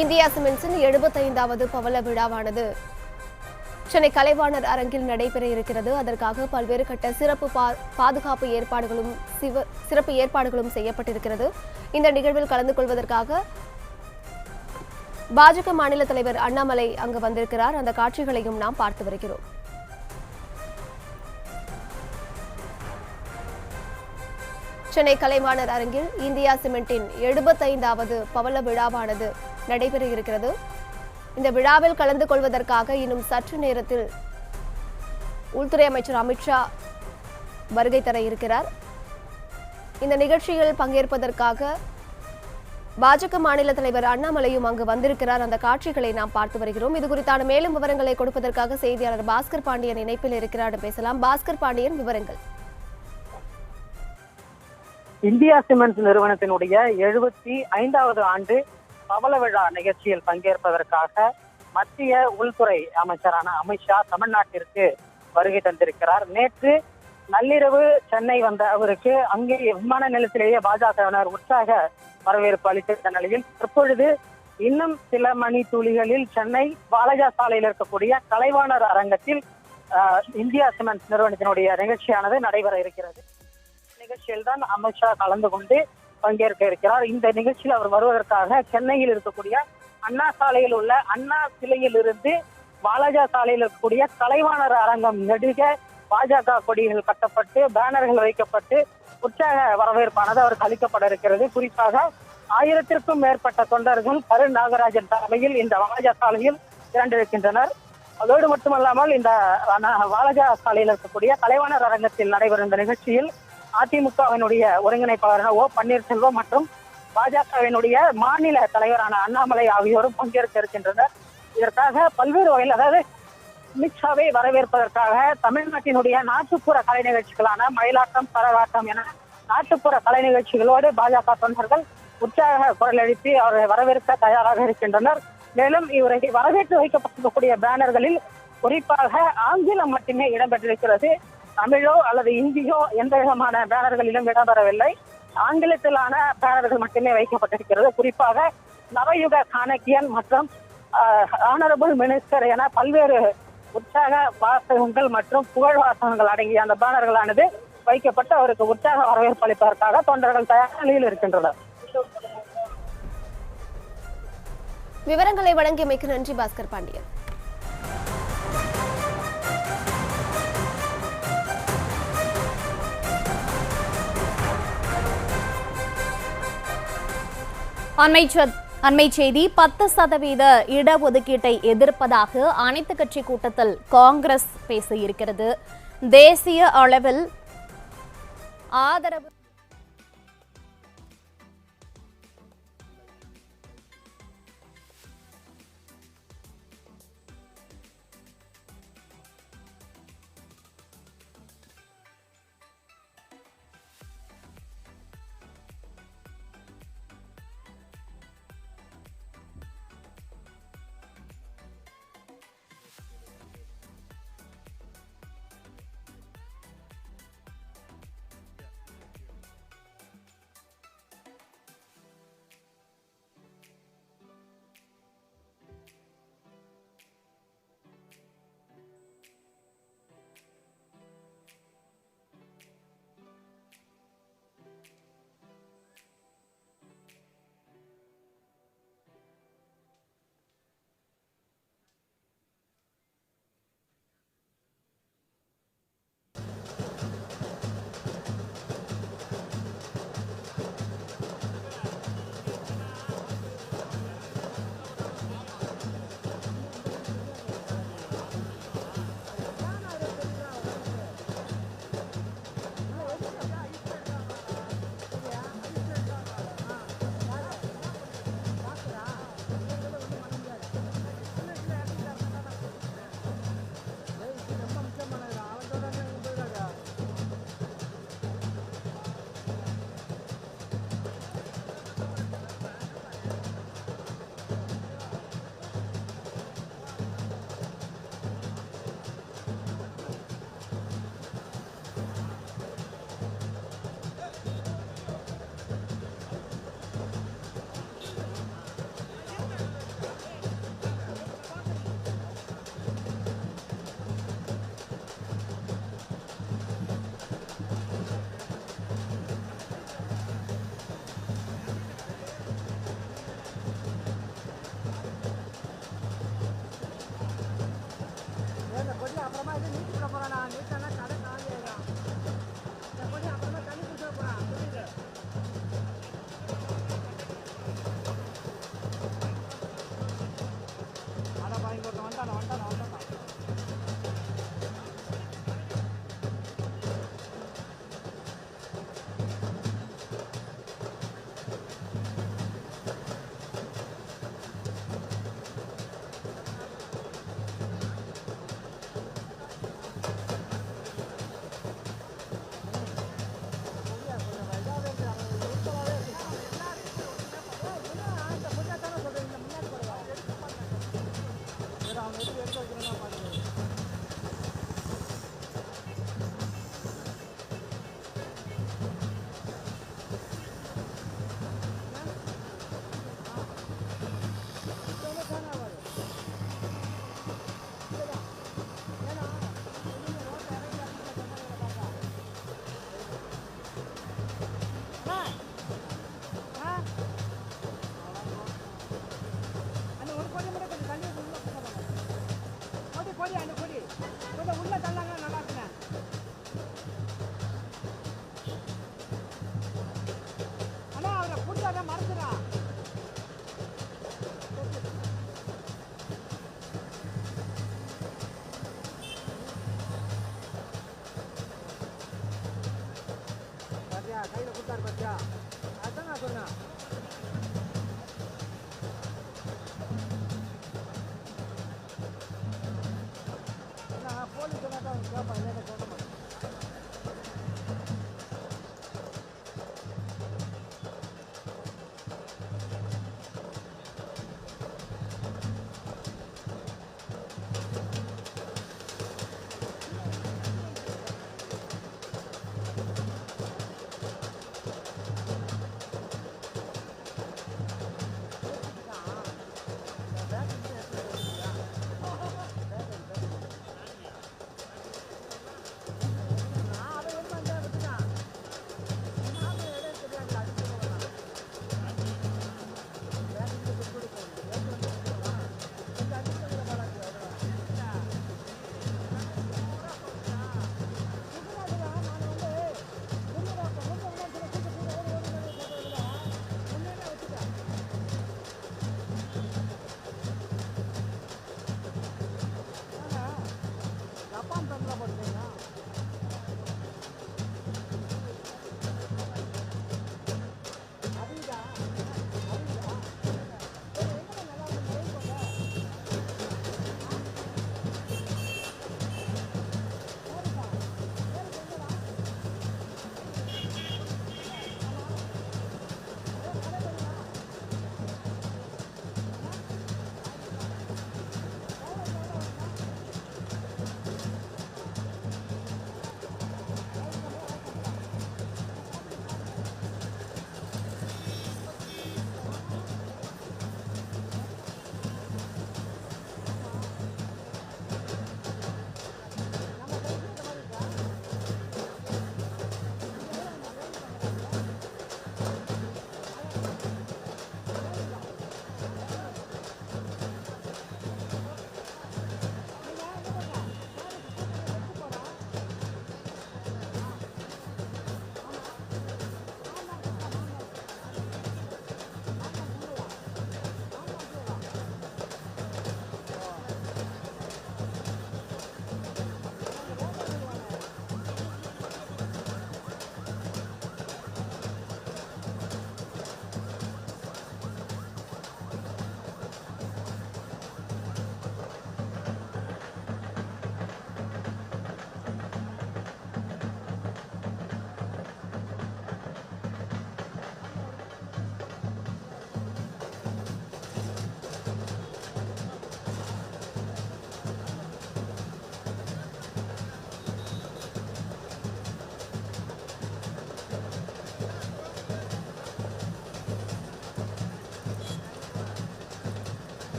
India சிமெண்ட்ஸின் 75வது பவள விழாவானது சென்னை கலைவாணர் அரங்கில் நடைபெற இருக்கிறது. அதற்காக பல்வேறு கட்ட பாதுகாப்பு ஏற்பாடுகளும் செய்யப்பட்டிருக்கிறது. இந்த நிகழ்வில் கலந்து கொள்வதற்காக பாஜக மாநில தலைவர் அண்ணாமலை அங்கு வந்திருக்கிறார். அந்த காட்சிகளையும் நாம் பார்த்து வருகிறோம். சென்னை கலைவாணர் அரங்கில் இந்தியா சிமெண்டின் 75வது பவள விழாவானது நடைபெற இருக்கிறது. இந்த விழாவில் கலந்து கொள்வதற்காக இன்னும் சற்று நேரத்தில் உள்துறை அமைச்சர் அமித்ஷா வருகை தர இருக்கிறார். இந்த நிகழ்ச்சியில் பங்கேற்பதற்காக பாஜக மாநில தலைவர் அண்ணாமலையும் அங்கு வந்திருக்கிறார். அந்த காட்சிகளை நாம் பார்த்து வருகிறோம். இது குறித்தான மேலும் விவரங்களை கொடுப்பதற்காக செய்தியாளர் பாஸ்கர் பாண்டியன் இணைப்பில் இருக்கிறார். பேசலாம். பாஸ்கர் பாண்டியன், விவரங்கள். இந்தியா சிமெண்ட்ஸ் நிறுவனத்தினுடைய 75வது ஆண்டு பவள விழா நிகழ்ச்சியில் பங்கேற்பதற்காக மத்திய உள்துறை அமைச்சரான அமித்ஷா தமிழ்நாட்டிற்கு வருகை தந்திருக்கிறார். நேற்று நள்ளிரவு சென்னை வந்த அவருக்கு அங்கே விமான நிலையத்திலேயே பாஜகவினர் உற்சாக வரவேற்பு அளித்திருந்த நிலையில் தற்பொழுது இன்னும் சில மணி துளிகளில் சென்னை வாலஜா சாலையில் இருக்கக்கூடிய கலைவாணர் அரங்கத்தில் இந்தியா சிமெண்ட்ஸ் நிறுவனத்தினுடைய நிகழ்ச்சியானது நடைபெற இருக்கிறது. நிகழ்ச்சியில் தான் அமித்ஷா கலந்து கொண்டு பங்கேற்க இருக்கிறார். இந்த நிகழ்ச்சியில் அவர் வருவதற்காக சென்னையில் இருக்கக்கூடிய அண்ணா சாலையில் உள்ள அண்ணா சிலையில் இருந்து வாலஜா சாலையில் இருக்கக்கூடிய கலைவாணர் அரங்கம் நெடுக பாஜக கொடிகள் கட்டப்பட்டு பேனர்கள் வைக்கப்பட்டு உற்சாக வரவேற்பானது அவருக்கு அளிக்கப்பட இருக்கிறது. குறிப்பாக 1000க்கும் மேற்பட்ட தொண்டர்கள் கரு நாகராஜன் தலைமையில் இந்த வாலஜா சாலையில் திரண்டிருக்கின்றனர். அதோடு மட்டுமல்லாமல் இந்த வாலஜா சாலையில் இருக்கக்கூடிய கலைவாணர் அரங்கத்தில் நடைபெறும் இந்த நிகழ்ச்சியில் அதிமுகவினுடைய ஒருங்கிணைப்பாளரான பன்னீர்செல்வம் மற்றும் பாஜகவினுடைய மாநில தலைவரான அண்ணாமலை ஆகியோரும் பங்கேற்க இருக்கின்றனர். இதற்காக பல்வேறு வகையில், அதாவது அமித்ஷாவை வரவேற்பதற்காக தமிழ்நாட்டினுடைய நாட்டுப்புற கலை நிகழ்ச்சிகளான மயிலாட்டம், கரகாட்டம் என நாட்டுப்புற கலை நிகழ்ச்சிகளோடு பாஜக தொண்டர்கள் உற்சாக குரல் எழுப்பி அவரை வரவேற்க தயாராக இருக்கின்றனர். மேலும் இவரை வரவேற்று வைக்கப்பட்டிருக்கக்கூடிய பேனர்களில் குறிப்பாக ஆங்கிலம் மட்டுமே இடம்பெற்றிருக்கிறது. தமிழோ அல்லது இந்தியோ எந்த விதமான பேனர்களிலும் இடம்பெறவில்லை. ஆங்கிலத்திலான பேனர்கள் மட்டுமே வைக்கப்பட்டிருக்கிறது. குறிப்பாக நவயுக சாணக்கியன் மற்றும் ஆனரபிள் மினிஸ்டர் என பல்வேறு உற்சாக வாசகங்கள் மற்றும் புகழ் வாசகங்கள் அடங்கிய அந்த பேனர்களானது வைக்கப்பட்டு அவருக்கு உற்சாக வரவேற்பு அளிப்பதற்காக தொண்டர்கள் தயார் நிலையில் இருக்கின்றனர். விவரங்களை வழங்கியமைக்கு நன்றி பாஸ்கர் பாண்டியன். அண்மை செய்தி. 10% இடஒதுக்கீட்டை எதிர்ப்பதாக அனைத்து கட்சி கூட்டத்தில் காங்கிரஸ் பேசியிருக்கிறது. தேசிய அளவில் ஆதரவு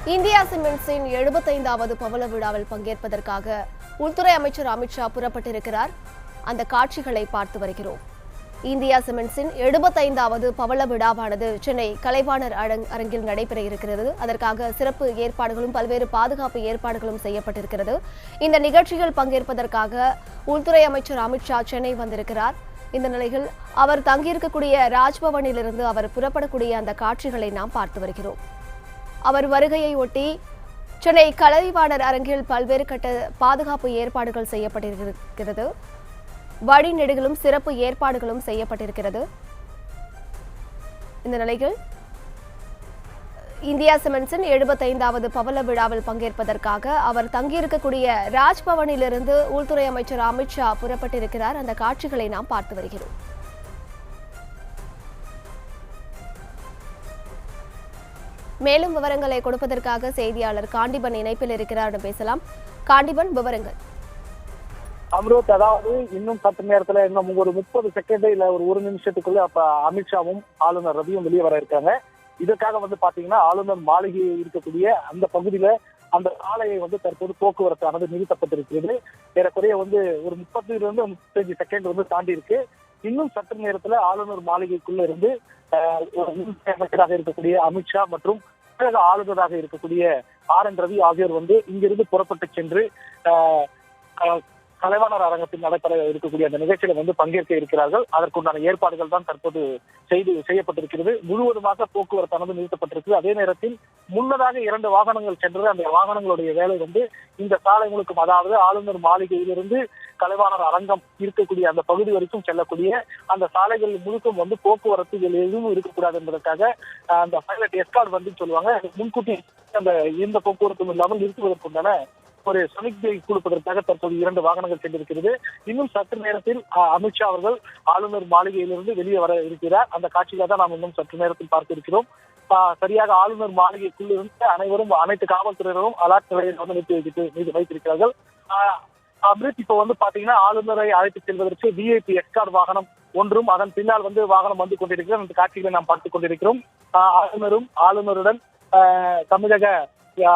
இந்தியா சிமெண்ட்ஸின் 75வது பவள விழாவில் பங்கேற்பதற்காக உள்துறை அமைச்சர் அமித்ஷா புறப்பட்டிருக்கிறார். அந்த காட்சிகளை பார்த்து வருகிறோம். இந்தியா சிமெண்ட்ஸின் 75வது பவள விழாவானது சென்னை கலைவாணர் அரங்கில் நடைபெற இருக்கிறது. அதற்காக சிறப்பு ஏற்பாடுகளும் பல்வேறு பாதுகாப்பு ஏற்பாடுகளும் செய்யப்பட்டிருக்கிறது. இந்த நிகழ்ச்சியில் பங்கேற்பதற்காக உள்துறை அமைச்சர் அமித்ஷா சென்னை வந்திருக்கிறார். இந்த நிலையில் அவர் தங்கியிருக்கக்கூடிய ராஜ்பவனிலிருந்து அவர் புறப்படக்கூடிய அந்த காட்சிகளை நாம் பார்த்து வருகிறோம். அவர் வருகையை ஒட்டி சென்னை கலைவாணர் அரங்கில் பல்வேறு கட்ட பாதுகாப்பு ஏற்பாடுகள் செய்யப்பட்டிருக்கிறது. வழிநெடுகளும் சிறப்பு ஏற்பாடுகளும் செய்யப்பட்டிருக்கிறது. இந்த நிலையில் இந்தியா சிமெண்ட்ஸின் 75வது பவள விழாவில் பங்கேற்பதற்காக அவர் தங்கியிருக்கக்கூடிய ராஜ்பவனிலிருந்து உள்துறை அமைச்சர் அமித்ஷா புறப்பட்டிருக்கிறார். அந்த காட்சிகளை நாம் பார்த்து வருகிறோம். மேலும் விவரங்களை கொடுப்பதற்காக செய்தியாளர் காண்டிபன் இணைப்பில் இருக்கிறார். பேசலாம். காண்டிபன், விவரங்கள். அம்ருத், அதாவது இன்னும் சற்று நேரத்துல இன்னும் ஒரு 30 செகண்ட் இல்ல ஒரு நிமிஷத்துக்குள்ள அப்ப அமித்ஷாவும் ஆளுநர் ரவியும் வெளியே வர இருக்காங்க. இதற்காக பாத்தீங்கன்னா ஆளுநர் மாளிகை இருக்கக்கூடிய அந்த பகுதியில அந்த சாலையை தற்போது போக்குவரத்தானது நிறுத்தப்பட்டிருக்கிறது. ஏறக்குறைய ஒரு 30 செகண்ட் தாண்டி இருக்கு. இன்னும் சற்று நேரத்துல ஆளுநர் மாளிகைக்குள்ள இருந்து அமைச்சராக இருக்கக்கூடிய அமித்ஷா மற்றும் தமிழக ஆளுநராக இருக்கக்கூடிய ரவி ஆகியோர் இங்கிருந்து புறப்பட்டு சென்று கலைவாணர் அரங்கத்தில் நடைபெற இருக்கக்கூடிய அந்த நிகழ்ச்சியில பங்கேற்க இருக்கிறார்கள். அதற்குண்டான ஏற்பாடுகள் தான் தற்போது செய்யப்பட்டிருக்கிறது. முழுவதுமாக போக்குவரத்தானது நிறுத்தப்பட்டிருக்கு. அதே நேரத்தில் முன்னதாக 2 வாகனங்கள் சென்றது. அந்த வாகனங்களுடைய வேலை இந்த சாலை முழுக்கும், அதாவது ஆளுநர் மாளிகையிலிருந்து கலைவாணர் அரங்கம் இருக்கக்கூடிய அந்த பகுதி வரைக்கும் செல்லக்கூடிய அந்த சாலைகள் முழுக்கும் போக்குவரத்து எதுவும் இருக்கக்கூடாது என்பதற்காக அந்த பைலட் எஸ்கார்ட் சொல்லுவாங்க. முன்கூட்டி அந்த எந்த போக்குவரத்தும் இல்லாமல் நிறுத்துவதற்குண்டான ஒரு சமிக்ஞை கொடுப்பதற்காக தற்போது 2 வாகனங்கள் சென்றிருக்கிறது. இன்னும் சற்று நேரத்தில் அமித்ஷா அவர்கள் ஆளுநர் மாளிகையிலிருந்து வெளியே வர இருக்கிறார். அந்த காட்சிகளை தான் நாம் இன்னும் சற்று நேரத்தில் பார்க்க இருக்கிறோம். சரியாக ஆளுநர் மாளிகைக்குள் இருந்து அனைத்து காவல்துறையினரும் அலர்ட் நிலையில் வைத்திருக்கிறார்கள். அமிர்த் இப்ப பாத்தீங்கன்னா ஆளுநரை அழைத்து செல்வதற்கு விஐபி எஸ்கார்ட் வாகனம் ஒன்றும் அதன் பின்னால் வாகனம் வந்து கொண்டிருக்கிறது. அந்த காட்சிகளை நாம் பார்த்துக் கொண்டிருக்கிறோம். ஆளுநருடன் தமிழக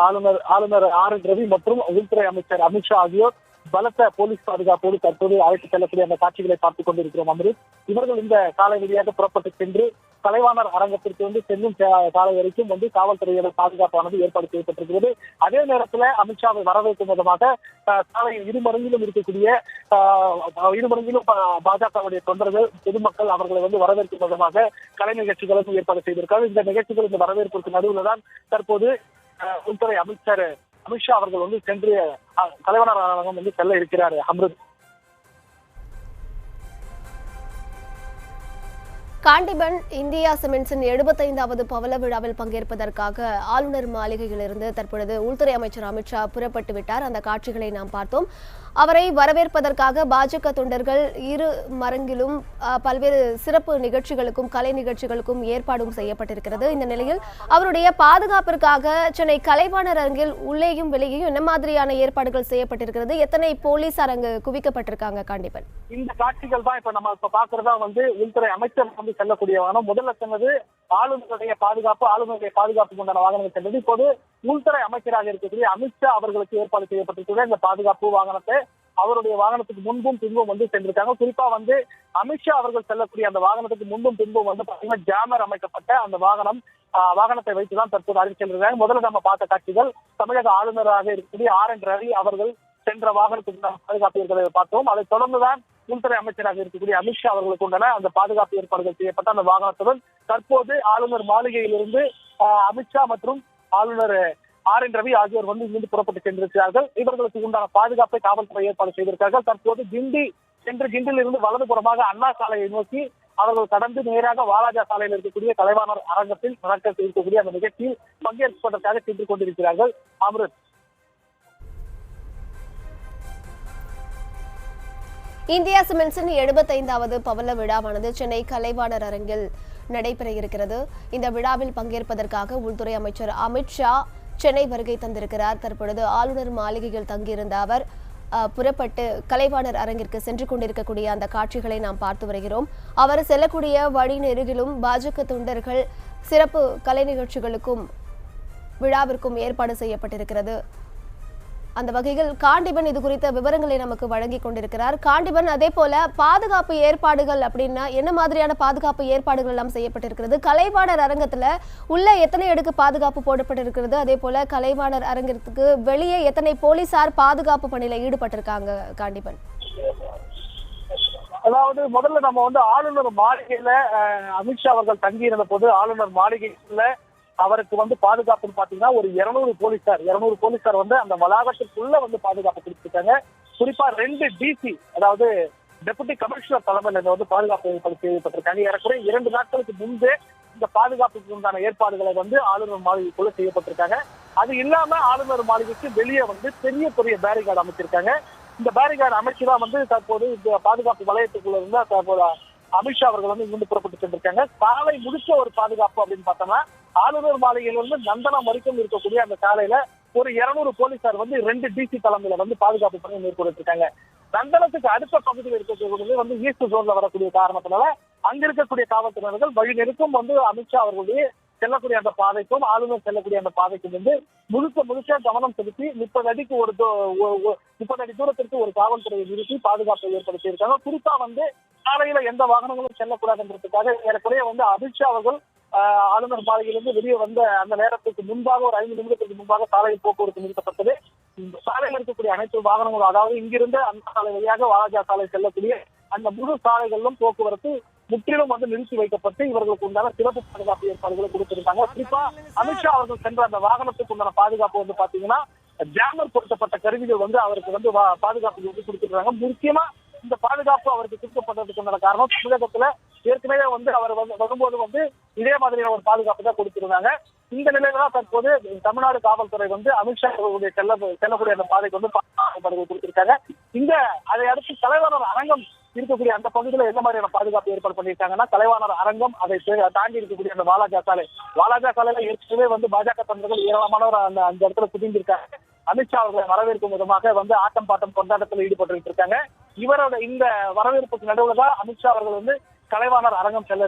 ஆளுநர் ரவி மற்றும் உள்துறை அமைச்சர் அமித்ஷா ஆகியோர் பலத்த போலீஸ் பாதுகாப்போடு தற்போது அழைத்து செல்லக்கூடிய அந்த காட்சிகளை பார்த்துக் கொண்டிருக்கிறோம். அமிர்த், இவர்கள் இந்த சாலை வழியாக புறப்பட்டு சென்று கலைவாணர் அரங்கத்திற்கு செல்லும் சாலை வரைக்கும் காவல்துறையோட பாதுகாப்பானது ஏற்பாடு செய்யப்பட்டிருக்கிறது. அதே நேரத்தில் அமித்ஷாவை வரவேற்கும் விதமாக சாலையின் இருமருங்கிலும் இருக்கக்கூடிய பாஜகவுடைய தொண்டர்கள், பொதுமக்கள் அவர்களை வரவேற்கும் விதமாக கலை நிகழ்ச்சிகளும் ஏற்பாடு செய்திருக்காங்க. இந்த நிகழ்ச்சிகள், இந்த வரவேற்புக்கு நடுவில் தான் தற்போது உள்துறை அமைச்சர் அமித்ஷா அவர்கள் சென்று கலைவாணர் அரங்கம் செல்ல இருக்கிறார். அம்ருத், காண்டிபன், இந்தியா சிமெண்ட்ஸின் 75வது பவள விழாவில் பங்கேற்பதற்காக ஆளுநர் மாளிகையிலிருந்து தற்பொழுது உள்துறை அமைச்சர் அமித்ஷா புறப்பட்டு விட்டார். அந்த காட்சிகளை நாம் பார்த்தோம். அவரை வரவேற்பதற்காக பாஜக தொண்டர்கள் இரு மரங்கிலும் பல்வேறு சிறப்பு நிகழ்ச்சிகளுக்கும் கலை நிகழ்ச்சிகளுக்கும் ஏற்பாடும் செய்யப்பட்டிருக்கிறது. இந்த நிலையில் அவருடைய பாதுகாப்பிற்காக சென்னை கலைவாணர் அரங்கில் உள்ளேயும் வெளியேயும் என்ன மாதிரியான ஏற்பாடுகள் செய்யப்பட்டிருக்கிறது? எத்தனை போலீசார் அங்கு குவிக்கப்பட்டிருக்காங்க? காண்டிபன், இந்த காட்சிகள் தான் இப்ப நம்ம பாக்குறதா உள்துறை அமைச்சர் செல்லக்கூடிய வாகனம். முதல்ல சொன்னது ஆளுநருடைய பாதுகாப்புக்கு உண்டான வாகனங்கள் சென்றது. இப்போது உள்துறை அமைச்சராக இருக்கக்கூடிய அமித்ஷா அவர்களுக்கு ஏற்பாடு செய்யப்பட்டிருக்கிற இந்த பாதுகாப்பு வாகனத்தை அவருடைய வாகனத்துக்கு முன்பும் பின்பும் சென்றிருக்காங்க. குறிப்பா அமித்ஷா அவர்கள் செல்லக்கூடிய அந்த வாகனத்துக்கு முன்பும் பின்பும் பாத்தீங்கன்னா ஜாமர் அமைக்கப்பட்ட அந்த வாகனத்தை வைத்துதான் தற்போது அறிவிச்சிருக்காங்க. முதல்ல நம்ம பார்த்த காட்சிகள் தமிழக ஆளுநராக இருக்கக்கூடிய ரவி அவர்கள் சென்ற வாகனத்துக்கு பாதுகாப்பு ஏற்பாடுகளை பார்த்தோம். அதை தொடர்ந்துதான் உள்துறை அமைச்சராக இருக்கக்கூடிய அமித்ஷா அவர்களுக்கு உண்டான அந்த பாதுகாப்பு ஏற்பாடுகள் செய்யப்பட்ட அந்த வாகனத்துடன் தற்போது ஆளுநர் மாளிகையிலிருந்து அமித்ஷா மற்றும் ஆளுநர் ரவி ஆகியோர் இங்கிருந்து புறப்பட்டு சென்றிருக்கிறார்கள். இவர்களுக்கு உண்டான பாதுகாப்பை காவல்துறை ஏற்பாடு செய்திருக்கிறார்கள். தற்போது கிண்டியில் இருந்து வலதுபுறமாக அண்ணா சாலையை நோக்கி அவர்கள் கடந்து நேராக வாலாஜா சாலையில் இருக்கக்கூடிய கலைவாணர் அரங்கத்தில் நடக்க இருக்கக்கூடிய அந்த நிகழ்ச்சியில் பங்கேற்பதற்காக சென்று கொண்டிருக்கிறார்கள். அம்ருத், இந்தியா சிமெண்ட்ஸின் 75வது பவள விழாவானது சென்னை கலைவாணர் அரங்கில் நடைபெற இருக்கிறது. இந்த விழாவில் பங்கேற்பதற்காக உள்துறை அமைச்சர் அமித்ஷா சென்னை வருகை தந்திருக்கிறார். தற்பொழுது ஆளுநர் மாளிகையில் தங்கியிருந்த அவர் புறப்பட்டு கலைவாணர் அரங்கிற்கு சென்று கொண்டிருக்கக்கூடிய அந்த காட்சிகளை நாம் பார்த்து வருகிறோம். அவர் செல்லக்கூடிய வழி நெருகிலும் பாஜக தொண்டர்கள் சிறப்பு கலை நிகழ்ச்சிகளுக்கும் விழாவிற்கும் ஏற்பாடு செய்யப்பட்டிருக்கிறது. அந்த வகையில் காண்டிபன் இது குறித்த விவரங்களை நமக்கு வழங்கி கொண்டிருக்கிறார். காண்டிபன், அதே போல பாதுகாப்பு ஏற்பாடுகள் அப்படின்னா என்ன மாதிரியான பாதுகாப்பு ஏற்பாடுகள் எல்லாம் செய்யப்பட்டிருக்கிறது? கலைவாணர் அரங்கத்துல உள்ள எத்தனை அடுக்கு பாதுகாப்பு போடப்பட்டிருக்கிறது? அதே போல கலைவாணர் அரங்கத்துக்கு வெளியே எத்தனை போலீசார் பாதுகாப்பு பணியில ஈடுபட்டிருக்காங்க காண்டிபன்? அதாவது முதல்ல நம்ம ஆளுநர் மாளிகையில அமித்ஷா அவர்கள் தங்கியிருந்த போது ஆளுநர் மாளிகையில அவருக்கு பாதுகாப்புன்னு பாத்தீங்கன்னா ஒரு 200 போலீசார் அந்த வளாகத்திற்குள்ள பாதுகாப்பு கொடுத்திருக்காங்க. குறிப்பா 2 டிசி, அதாவது டெபுட்டி கமிஷனர் தலைமையில பாதுகாப்பு ஏற்பாடு செய்யப்பட்டிருக்காங்க. ஏறக்குறைய 2 நாட்களுக்கு முன்பே இந்த பாதுகாப்புக்கு உண்டான ஏற்பாடுகளை ஆளுநர் மாளிகைக்குள்ள செய்யப்பட்டிருக்காங்க. அது இல்லாம ஆளுநர் மாளிகைக்கு வெளியே பெரிய பேரிகார்டு அமைச்சிருக்காங்க. இந்த பேரிகார்டு அமைச்சுதான் தற்போது இந்த பாதுகாப்பு வலயத்துக்குள்ள இருந்தா தற்போது அமித்ஷா அவர்கள் இங்கிருந்து புறப்பட்டு சென்றிருக்காங்க. சாலை முழுக்க ஒரு பாதுகாப்பு அப்படின்னு பார்த்தோம்னா ஆளுநர் மாளிகையிலிருந்து நந்தனம் வரைக்கும் இருக்கக்கூடிய அந்த சாலையில ஒரு 200 போலீசார் 2 டிசி தலைமையில பாதுகாப்பு பணியை மேற்கொண்டிருக்காங்க. நந்தனத்துக்கு அடுத்த பகுதியில் இருக்கக்கூடிய ஈஸ்ட் ஜோன்ல வரக்கூடிய காரணத்தினால அங்க இருக்கக்கூடிய காவல்துறையினர்கள் வழி நெருக்கும் அமித்ஷா அவர்களுடைய செல்லக்கூடிய அந்த பாதைக்கும் ஆளுநர் செல்லக்கூடிய அந்த பாதைக்கும் முழுக்க கவனம் செலுத்தி 30 அடி தூரத்திற்கு ஒரு காவல்துறையை நிறுத்தி பாதுகாப்பை ஏற்படுத்தி இருக்காங்க. குறிப்பா சாலையில எந்த வாகனங்களும் செல்லக்கூடாதுன்றதுக்காக ஏறக்குறைய அமித்ஷா அவர்கள் ஆளுநர் மாளிகையிலிருந்து வெளியே வந்த அந்த நேரத்துக்கு முன்பாக ஒரு 5 நிமிடத்திற்கு முன்பாக சாலையில் போக்குவரத்து நிறுத்தப்பட்டது. சாலையில் இருக்கக்கூடிய அனைத்து வாகனங்களும், அதாவது இங்கிருந்து அந்த சாலை வழியாக வாலாஜா சாலை செல்லக்கூடிய அந்த முழு சாலைகளிலும் போக்குவரத்து முற்றிலும் நிறுத்தி வைக்கப்பட்டு இவர்களுக்கு உண்டான சிறப்பு பாதுகாப்பு ஏற்பாடுகளை கொடுத்திருக்காங்க. குறிப்பா அமித்ஷா அவர்கள் சென்ற அந்த வாகனத்துக்கு உண்டான பாதுகாப்பு பாத்தீங்கன்னா ஜாமர் பொருத்தப்பட்ட கருவிகள் அவருக்கு பாதுகாப்பு கொடுத்திருக்காங்க. முக்கியமா இந்த பாதுகாப்பு அவருக்கு கொடுக்கப்பட்டதுக்கு காரணம் தமிழகத்துல ஏற்கனவே அவர் வரும்போது இதே மாதிரியான ஒரு பாதுகாப்பு தான் கொடுத்திருந்தாங்க. இந்த நிலையில தான் தற்போது தமிழ்நாடு காவல்துறை அமித்ஷா அவர்களுடைய செல்லக்கூடிய அந்த பாதைக்கு பாதுகாப்பு கொடுத்திருக்காங்க. அதை அடுத்து கலைவாணர் அரங்கம் இருக்கக்கூடிய அந்த பகுதியில எந்த மாதிரியான பாதுகாப்பு ஏற்பாடு பண்ணியிருக்காங்கன்னா கலைவாணர் அரங்கம், அதை தாண்டி இருக்கக்கூடிய அந்த வாலாஜா சாலையில ஏற்கனவே பாஜக தொண்டர்கள் ஏராளமானவர் அந்த இடத்துல குதிந்திருக்காங்க. அமித்ஷா அவர்களை வரவேற்கும் விதமாக ஆட்டம் பாட்டம் கொண்டாட்டத்தில் ஈடுபட்டு இருக்காங்க. இவரோட இந்த வரவேற்புக்கு நடுவில் தான் அமித்ஷா அவர்கள் கலைவாணர் அரங்கம் செல்ல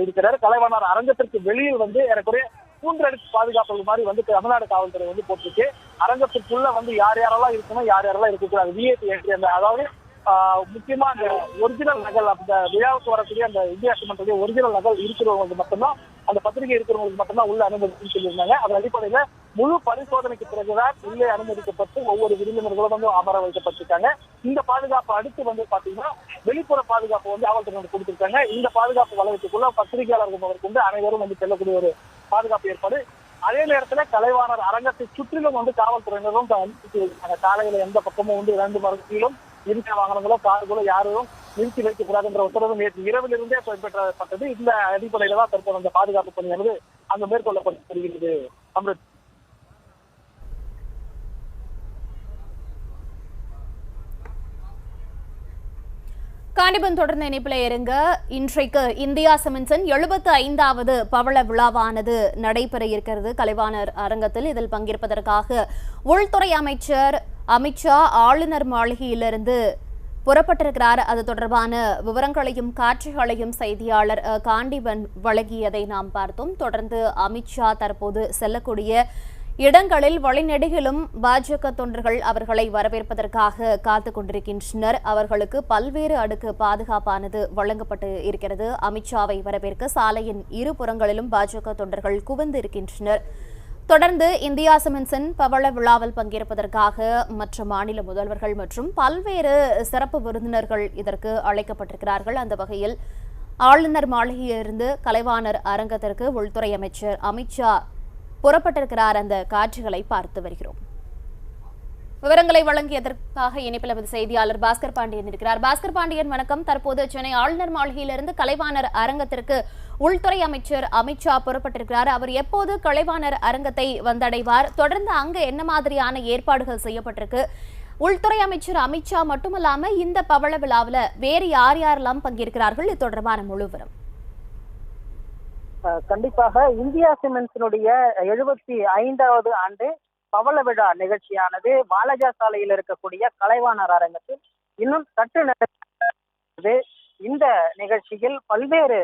இருக்கிறார். கலைவாணர் அரங்கத்திற்கு வெளியில் ஏறக்குறைய 3 அடுக்கு பாதுகாப்பு மாதிரி தமிழ்நாடு காவல்துறை போட்டிருக்கு. அரங்கத்திற்குள்ள யார் யாரெல்லாம் இருக்கணும், யார் யாரெல்லாம் இருக்கக்கூடாது, விஐபி என்ட்ரி, அதாவது முக்கியமா அந்த ஒரிஜினல் நகல், அந்த விழாவுக்கு வரக்கூடிய அந்த இந்தியா சிமெண்ட் ஒரிஜினல் நகல் இருக்கிறவங்களுக்கு மட்டும்தான், அந்த பத்திரிகை இருக்கிறவங்களுக்கு மட்டும்தான் உள்ள அனுமதின்னு சொல்லியிருந்தாங்க. அதன் அடிப்படையில முழு பரிசோதனைக்கு பிறகுதான் உள்ளே அனுமதிக்கப்பட்டு ஒவ்வொரு விருந்தினர்களும் அமர வைக்கப்பட்டிருக்காங்க. இந்த பாதுகாப்பு அடுத்து பாத்தீங்கன்னா வெளிப்புற பாதுகாப்பு காவல்துறையினர் கொடுத்திருக்காங்க. இந்த பாதுகாப்பு வலயத்துக்குள்ள பத்திரிகையாளர்கள் அவருக்கு அனைவரும் செல்லக்கூடிய ஒரு பாதுகாப்பு ஏற்பாடு. அதே நேரத்துல கலைவாணர் அரங்கத்தை சுற்றிலும் காவல்துறையினரும் சாலையில எந்த பக்கமும் 2 மரத்திலும் இருக்க வாகனங்களோ கார்களோ யாரும் நிறுத்தி வைக்கக்கூடாது என்ற உத்தரவு நேற்று இரவிலிருந்தே பெற்றப்பட்டது. இந்த அடிப்படையில தான் தற்போது அந்த பாதுகாப்பு பணியானது அங்கு மேற்கொள்ளப்பட்டு வருகிறது. அமிர்த். காண்டிபன் தொடர்ந்த இணைப்பில் இருங்க. இன்றைக்கு இந்தியா சிமெண்ட்ஸின் 75வது பவள விழாவானது நடைபெற இருக்கிறது கலைவாணர் அரங்கத்தில். இதில் பங்கேற்பதற்காக உள்துறை அமைச்சர் அமித்ஷா ஆளுநர் மாளிகையிலிருந்து புறப்பட்டிருக்கிறார். அது தொடர்பான விவரங்களையும் காட்சிகளையும் செய்தியாளர் காண்டிபன் வழங்கியதை நாம் பார்த்தோம். தொடர்ந்து அமித்ஷா தற்போது செல்லக்கூடிய இடங்களில் வழிநெடுகிலும் பாஜக தொண்டர்கள் அவர்களை வரவேற்பதற்காக காத்து கொண்டிருக்கின்றனர். அவர்களுக்கு பல்வேறு அடுக்கு பாதுகாப்பானது வழங்கப்பட்டு இருக்கிறது. அமித்ஷாவை வரவேற்க சாலையின் இருபுறங்களிலும் பாஜக தொண்டர்கள் குவிந்து இருக்கின்றனர். தொடர்ந்து இந்தியா சிமெண்ட்ஸின் பவள விழாவில் பங்கேற்பதற்காக மற்ற மாநில முதல்வர்கள் மற்றும் பல்வேறு சிறப்பு விருந்தினர்கள் இதற்கு அழைக்கப்பட்டிருக்கிறார்கள். அந்த வகையில் ஆளுநர் மாளிகையிலிருந்து கலைவாணர் அரங்கத்திற்கு உள்துறை அமைச்சர் அமித்ஷா புறப்பட்டிருக்கிறார். அந்த காட்சிகளை பார்த்து வருகிறோம். விவரங்களை வழங்கியதற்காக இணைப்பில் செய்தியாளர் பாஸ்கர் பாண்டியன் இருக்கிறார். பாஸ்கர் பாண்டியன், வணக்கம். தற்போது சென்னை ஆளுநர் மாளிகையிலிருந்து கலைவாணர் அரங்கத்திற்கு உள்துறை அமைச்சர் அமித்ஷா புறப்பட்டிருக்கிறார். அவர் எப்போது கலைவாணர் அரங்கத்தை வந்தடைவார்? தொடர்ந்து அங்கு என்ன மாதிரியான ஏற்பாடுகள் செய்யப்பட்டிருக்கு? உள்துறை அமைச்சர் அமித்ஷா மட்டுமல்லாம இந்த பவள விழாவில் வேறு யார் யாரெல்லாம் பங்கேற்கிறார்கள்? இது தொடர்பான முழு விவரம். கண்டிப்பாக இந்தியா சிமெண்ட்ஸினுடைய 75வது ஆண்டு பவள விழா நிகழ்ச்சியானது வாலாஜா சாலையில் இருக்கக்கூடிய கலைவாணர் அரங்கத்தில் இன்னும் சற்று இந்த நிகழ்ச்சியில் பல்வேறு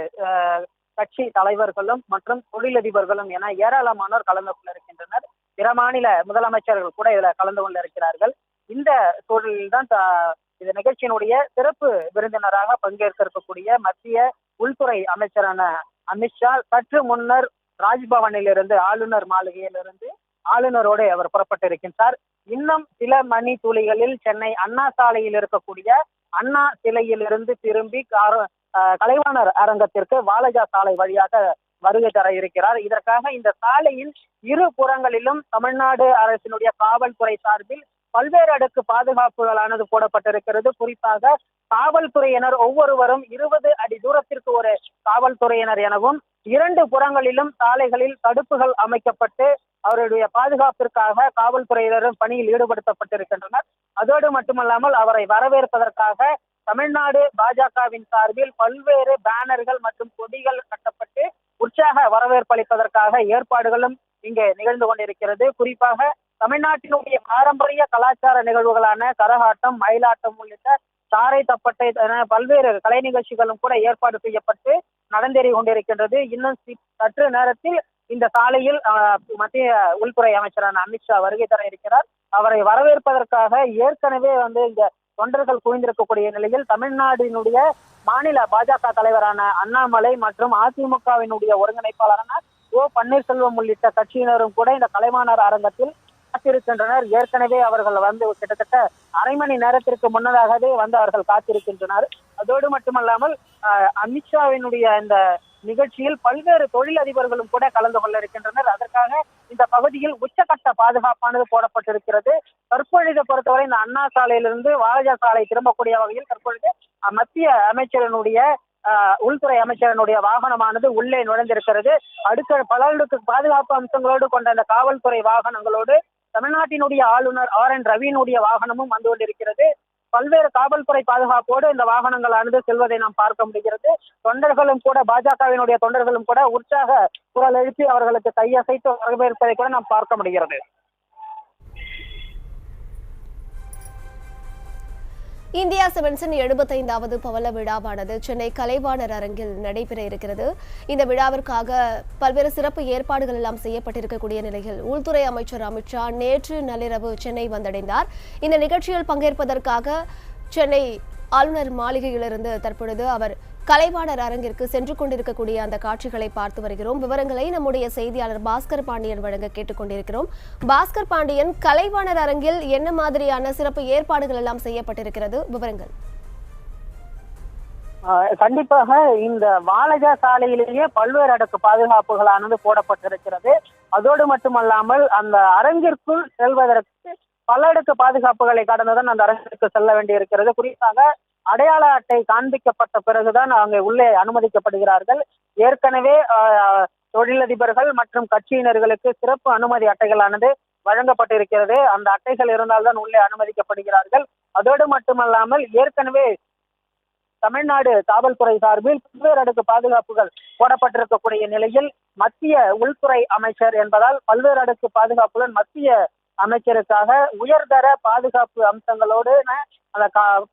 கட்சி தலைவர்களும் மற்றும் தொழிலதிபர்களும் என ஏராளமானோர் கலந்து கொள்ள இருக்கின்றனர். பிற மாநில முதலமைச்சர்கள் கூட இதுல கலந்து கொள்ள இருக்கிறார்கள். இந்த சூழலில் தான் இந்த நிகழ்ச்சியினுடைய சிறப்பு விருந்தினராக பங்கேற்க இருக்கக்கூடிய மத்திய உள்துறை அமைச்சரான அமித்ஷா சற்று முன்னர் ராஜ்பவனில் இருந்து ஆளுநர் மாளிகையிலிருந்து ஆளுநரோடு அவர் புறப்பட்டிருக்கின்றார். இன்னும் சில மணி துளிகளில் சென்னை அண்ணா சாலையில் இருக்கக்கூடிய அண்ணா சிலையிலிருந்து திரும்பி கலைவாணர் அரங்கத்திற்கு வாலஜா சாலை வழியாக வருகை தர இருக்கிறார். இதற்காக இந்த சாலையின் இரு புறங்களிலும் தமிழ்நாடு அரசினுடைய காவல்துறை சார்பில் பல்வேறு அடுக்கு பாதுகாப்புகளானது போடப்பட்டிருக்கிறது. குறிப்பாக காவல்துறையினர் ஒவ்வொருவரும் 20 அடி தூரத்திற்கு ஒரு காவல்துறையினர் எனவும் 2 புறங்களிலும் சாலைகளில் தடுப்புகள் அமைக்கப்பட்டு அவருடைய பாதுகாப்பிற்காக காவல்துறையினரும் பணியில் ஈடுபடுத்தப்பட்டிருக்கின்றனர். அதோடு மட்டுமல்லாமல் அவரை வரவேற்பதற்காக தமிழ்நாடு பாஜகவின் சார்பில் பல்வேறு பேனர்கள் மற்றும் கொடிகள் கட்டப்பட்டு உற்சாக வரவேற்பு அளிப்பதற்காக ஏற்பாடுகளும் இங்கே நிகழ்ந்து கொண்டிருக்கிறது. குறிப்பாக தமிழ்நாட்டினுடைய பாரம்பரிய கலாச்சார நிகழ்வுகளான கரகாட்டம், மயிலாட்டம் உள்ளிட்ட சாறை தப்பட்டை என பல்வேறு கலை நிகழ்ச்சிகளும் கூட ஏற்பாடு செய்யப்பட்டு நடந்தேறி கொண்டிருக்கின்றது. இன்னும் சற்று நேரத்தில் இந்த சாலையில் மத்திய உள்துறை அமைச்சரான அமித்ஷா வருகை தர இருக்கிறார். அவரை வரவேற்பதற்காக ஏற்கனவே இங்க தொண்டர்கள் குவிந்திருக்கக்கூடிய நிலையில் தமிழ்நாட்டினுடைய மாநில பாஜக தலைவரான அண்ணாமலை மற்றும் அதிமுகவினுடைய ஒருங்கிணைப்பாளரான ஓ பன்னீர்செல்வம் உள்ளிட்ட கட்சியினரும் கூட இந்த கலைவாணர் அரங்கத்தில் காத்திருக்கின்றனர். ஏற்கனவே அவர்கள் கிட்டத்தட்ட அரை மணி நேரத்திற்கு முன்னதாகவே அவர்கள் காத்திருக்கின்றனர். அதோடு மட்டுமல்லாமல் அமித்ஷாவினுடைய இந்த நிகழ்ச்சியில் பல்வேறு தொழிலதிபர்களும் கூட கலந்து கொள்ள இருக்கின்றனர். அதற்காக இந்த பகுதியில் உச்சகட்ட பாதுகாப்பானது போடப்பட்டிருக்கிறது. தற்பொழுதை பொறுத்தவரை இந்த அண்ணா சாலையிலிருந்து வாலஜா சாலை திரும்பக்கூடிய வகையில் தற்பொழுது மத்திய அமைச்சரனுடைய உள்துறை அமைச்சரனுடைய வாகனமானது உள்ளே நுழைந்திருக்கிறது. பல அடுக்கு பாதுகாப்பு அம்சங்களோடு கொண்ட இந்த காவல்துறை வாகனங்களோடு தமிழ்நாட்டினுடைய ஆளுநர் RN ரவியினுடைய வாகனமும் வந்து கொண்டிருக்கிறது. பல்வேறு காவல்துறை பாதுகாப்போடு இந்த வாகனங்களானது செல்வதை நாம் பார்க்க முடிகிறது. தொண்டர்களும் கூட பாஜகவினுடைய தொண்டர்களும் கூட உற்சாக குரல் எழுப்பி அவர்களுக்கு கையசைத்து வரவேற்பதை கூட நாம் பார்க்க முடிகிறது. இந்தியா சிமெண்ட்ஸின் 75வது பவள விழாவானது சென்னை கலைவாணர் அரங்கில் நடைபெற இருக்கிறது. இந்த விழாவிற்காக பல்வேறு சிறப்பு ஏற்பாடுகள் எல்லாம் செய்யப்பட்டிருக்கக்கூடிய நிலையில் உள்துறை அமைச்சர் அமித்ஷா நேற்று நள்ளிரவு சென்னை வந்தடைந்தார். இந்த நிகழ்ச்சியில் பங்கேற்பதற்காக சென்னை ஆளுநர் மாளிகையிலிருந்து தற்பொழுது அவர் கலைவாணர் அரங்கிற்கு சென்று கொண்டிருக்கக்கூடிய அந்த காட்சிகளை பார்த்து வருகிறோம். விவரங்களை நம்முடைய செய்தியாளர் பாஸ்கர் பாண்டியன் வழங்க கேட்டுக்கொண்டிருக்கிறோம். பாஸ்கர் பாண்டியன், கலைவாணர் அரங்கில் என்ன மாதிரியான சிறப்பு ஏற்பாடுகள் எல்லாம் செய்யப்பட்டிருக்கிறது, விவரங்கள்? கண்டிப்பாக இந்த வாலஜா சாலையிலேயே பல்வேறு அடுக்கு பாதுகாப்புகளானது போடப்பட்டிருக்கிறது. அதோடு மட்டுமல்லாமல் அந்த அரங்கிற்குள் செல்வதற்கு பல அடுக்கு பாதுகாப்புகளை கடந்துதான் அந்த அரங்கிற்கு செல்ல வேண்டியிருக்கிறது. குறிப்பாக அடையாள அட்டை காண்பிக்கப்பட்ட பிறகுதான் அங்கே உள்ளே அனுமதிக்கப்படுகிறார்கள். ஏற்கனவே தொழிலதிபர்கள் மற்றும் கட்சியினர்களுக்கு சிறப்பு அனுமதி அட்டைகளானது வழங்கப்பட்டிருக்கிறது. அந்த அட்டைகள் இருந்தால்தான் உள்ளே அனுமதிக்கப்படுகிறார்கள். அதோடு மட்டுமல்லாமல் ஏற்கனவே தமிழ்நாடு காவல்துறை சார்பில் பல்வேறு அடுக்கு பாதுகாப்புகள் போடப்பட்டிருக்கக்கூடிய நிலையில் மத்திய உள்துறை அமைச்சர் என்பதால் பல்வேறு அடுக்கு பாதுகாப்புடன் மத்திய அமைச்சருக்காக உயர்தர பாதுகாப்பு அம்சங்களோடு அந்த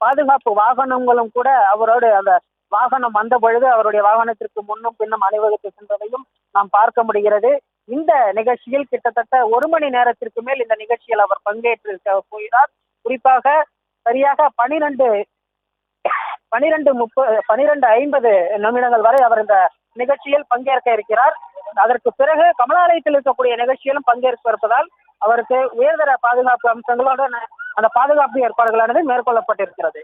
பாதுகாப்பு வாகனங்களும் கூட அவரோடு அந்த வாகனம் வந்த பொழுது அவருடைய வாகனத்திற்கு முன்னும் பின்னும் அணிவகுத்து சென்றதையும் நாம் பார்க்க முடிகிறது. இந்த நிகழ்ச்சியில் கிட்டத்தட்ட 1 மணி நேரத்திற்கு மேல் இந்த நிகழ்ச்சியில் அவர் பங்கேற்று போகிறார். குறிப்பாக சரியாக 12:50 நிமிடங்கள் வரை அவர் இந்த நிகழ்ச்சியில் பங்கேற்க இருக்கிறார். அதற்கு பிறகு கமலாலயத்தில் இருக்கக்கூடிய நிகழ்ச்சியிலும் பங்கேற்க இருப்பதால் அவருக்கு உயர்தர பாதுகாப்பு அம்சங்களோடு அந்த பாதுகாப்பு ஏற்பாடுகளானது மேற்கொள்ளப்பட்டிருக்கிறது.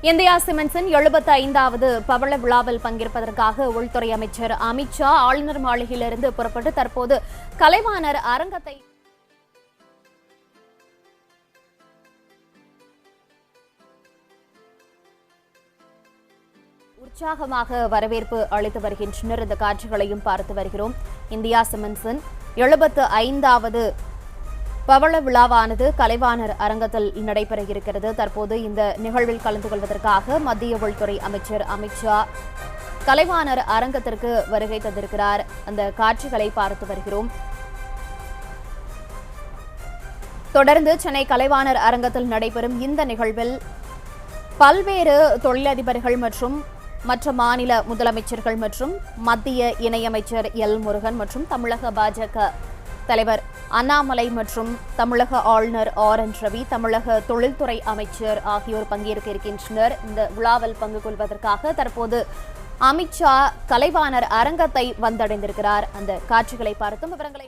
இந்தியா சிமெண்ட்ஸின் 75வது பவள விழாவில் பங்கேற்பதற்காக உள்துறை அமைச்சர் அமித்ஷா ஆளுநர் மாளிகையிலிருந்து புறப்பட்டு தற்போது கலைவாணர் அரங்கத்தை உற்சாகமாக வரவேற்பு அளித்து வருகின்றனர். இந்த காட்சிகளையும் பார்த்து வருகிறோம். இந்தியா சிமெண்ட்ஸின் 75வது பவள விழாவானது கலைவாணர் அரங்கத்தில் நடைபெற இருக்கிறது. தற்போது இந்த நிகழ்வில் கலந்து கொள்வதற்காக மத்திய உள்துறை அமைச்சர் அமித்ஷா கலைவாணர் அரங்கத்திற்கு வருகை தந்திருக்கிறார். அந்த காட்சிகளை பார்த்து வருகிறோம். தொடர்ந்து சென்னை கலைவாணர் அரங்கத்தில் நடைபெறும் இந்த நிகழ்வில் பல்வேறு தொழிலதிபர்கள் மற்றும் மற்ற மாநில முதலமைச்சர்கள் மற்றும் மத்திய இணையமைச்சர் எல் முருகன் மற்றும் தமிழக பாஜக தலைவர் அண்ணாமலை மற்றும் தமிழக ஆளுநர் என் ரவி, தமிழக தொழில்துறை அமைச்சர் ஆகியோர் பங்கேற்க இருக்கின்றனர். இந்த விழாவில் பங்கு கொள்வதற்காக தற்போது அமித்ஷா கலைவாணர் அரங்கத்தை வந்தடைந்திருக்கிறார். அந்த காட்சிகளை பார்த்தும் விவரங்களை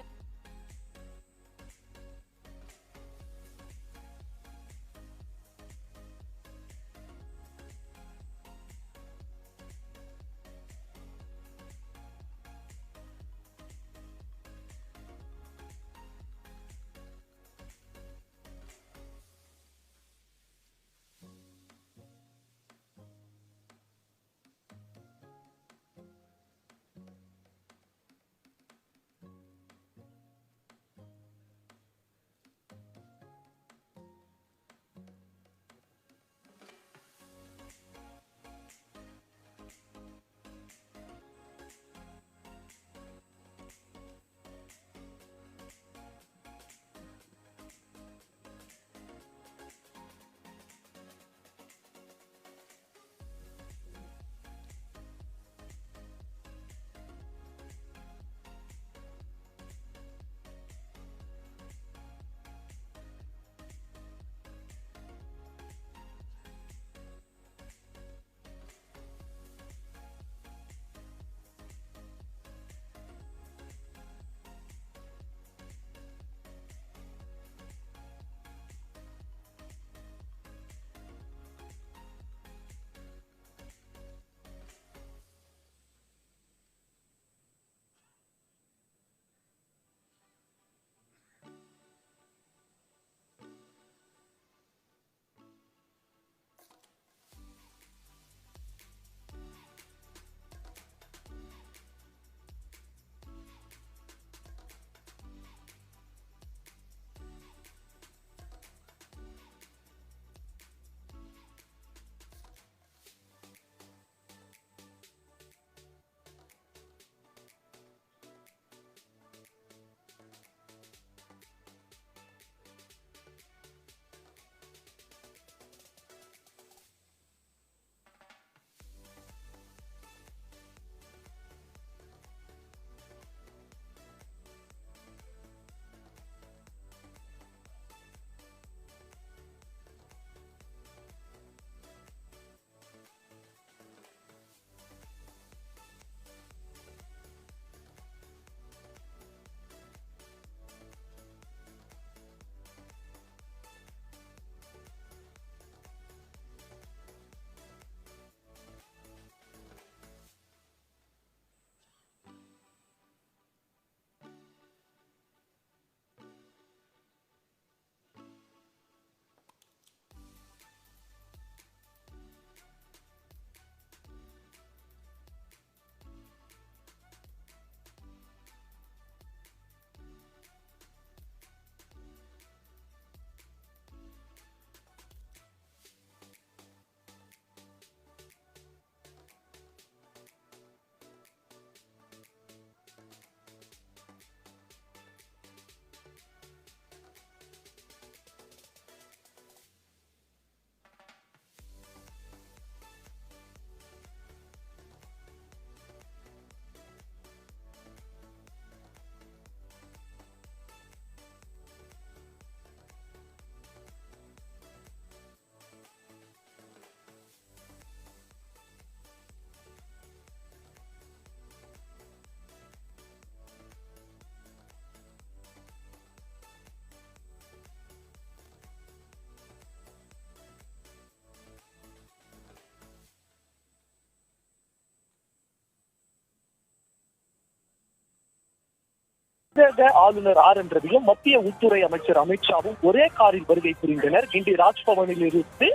ஆளுநர் என் ரவியும் மத்திய உள்துறை அமைச்சர் அமித்ஷாவும் ஒரே காரில் வருகை புரிந்தனர். இன்று ராஜ்பவனில் இருந்து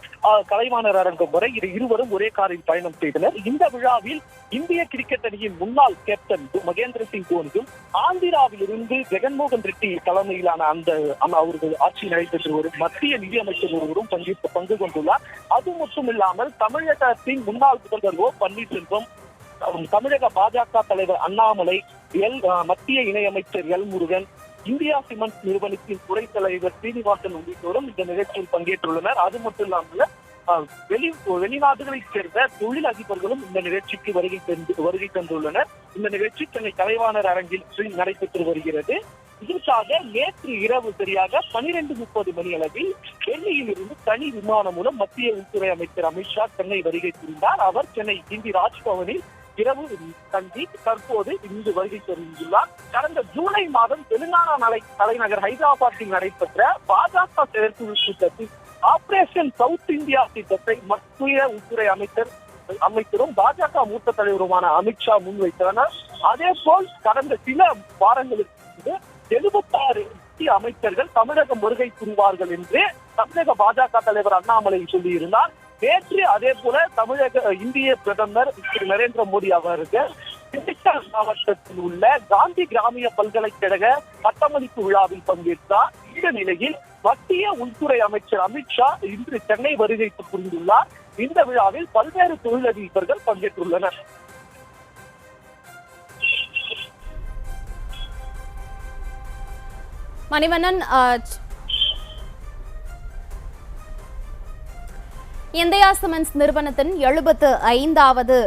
கலைவாணர் அரங்கம் வரை இருவரும் ஒரே காரில் பயணம் செய்தனர். இந்த விழாவில் இந்திய கிரிக்கெட் அணியின் முன்னாள் கேப்டன் மகேந்திர சிங் தோனியும் ஆந்திராவில் இருந்து ஜெகன்மோகன் ரெட்டி தலைமையிலான அவர்கள் ஆட்சி நடைபெற்று வரும் மத்திய நிதியமைச்சர் ஒருவரும் பங்கு கொண்டுள்ளார். அது மட்டுமில்லாமல் தமிழகத்தின் முன்னாள் முதல்வர் பன்னீர்செல்வம், தமிழக பாஜக தலைவர் அண்ணாமலை, மத்திய இணையமைச்சர் எல் முருகன், இந்தியா சிமெண்ட் நிறுவனத்தின் துறை தலைவர் சீனிவாசன் உள்ளிட்டோரும் இந்த நிகழ்ச்சியில் பங்கேற்றுள்ளனர். அது மட்டும் இல்லாமல் வெளிநாடுகளைச் சேர்ந்த தொழில் அதிபர்களும் இந்த நிகழ்ச்சிக்கு வருகை தந்துள்ளனர். இந்த நிகழ்ச்சி சென்னை கலைவாணர் அரங்கில் நடைபெற்று வருகிறது. இதற்காக நேற்று இரவு சரியாக 12:30 மணி அளவில் டெல்லியில் இருந்து தனி விமானம் மூலம் மத்திய உள்துறை அமைச்சர் அமித்ஷா சென்னை வருகை புரிந்தார். அவர் சென்னை கிண்டி ராஜ்பவனில் இரவு தங்கி தற்போது இங்கு வருகை தந்துள்ளார். கடந்த ஜூலை மாதம் தெலுங்கானா தலைநகர் ஹைதராபாத்தில் நடைபெற்ற பாஜக செயற்குழு கூட்டத்தில் ஆபரேஷன் சவுத் இந்தியா திட்டத்தை மத்திய உள்துறை அமைச்சரும் பாஜக மூத்த தலைவருமான அமித்ஷா முன்வைத்தனர். அதே போல் கடந்த சில வாரங்களுக்கு 76 அமைச்சர்கள் தமிழகம் வருகை புரிவார்கள் என்று தமிழக பாஜக தலைவர் அண்ணாமலை சொல்லியிருந்தார். நேற்று அதே போல இந்திய பிரதமர் திரு நரேந்திர மோடி அவர்கள் திண்டுக்கல் மாவட்டத்தில் உள்ள காந்தி கிராமிய பல்கலைக்கழக பட்டமளிப்பு விழாவில் பங்கேற்றார். இந்த நிலையில் மத்திய உள்துறை அமைச்சர் அமித்ஷா இன்று சென்னை வருகை புரிந்துள்ளார். இந்த விழாவில் பல்வேறு தொழிலதிபர்கள் பங்கேற்றுள்ளனர். மணிவண்ணன், இந்தியா சிமெண்ட்ஸ் நிறுவனத்தின் 75வது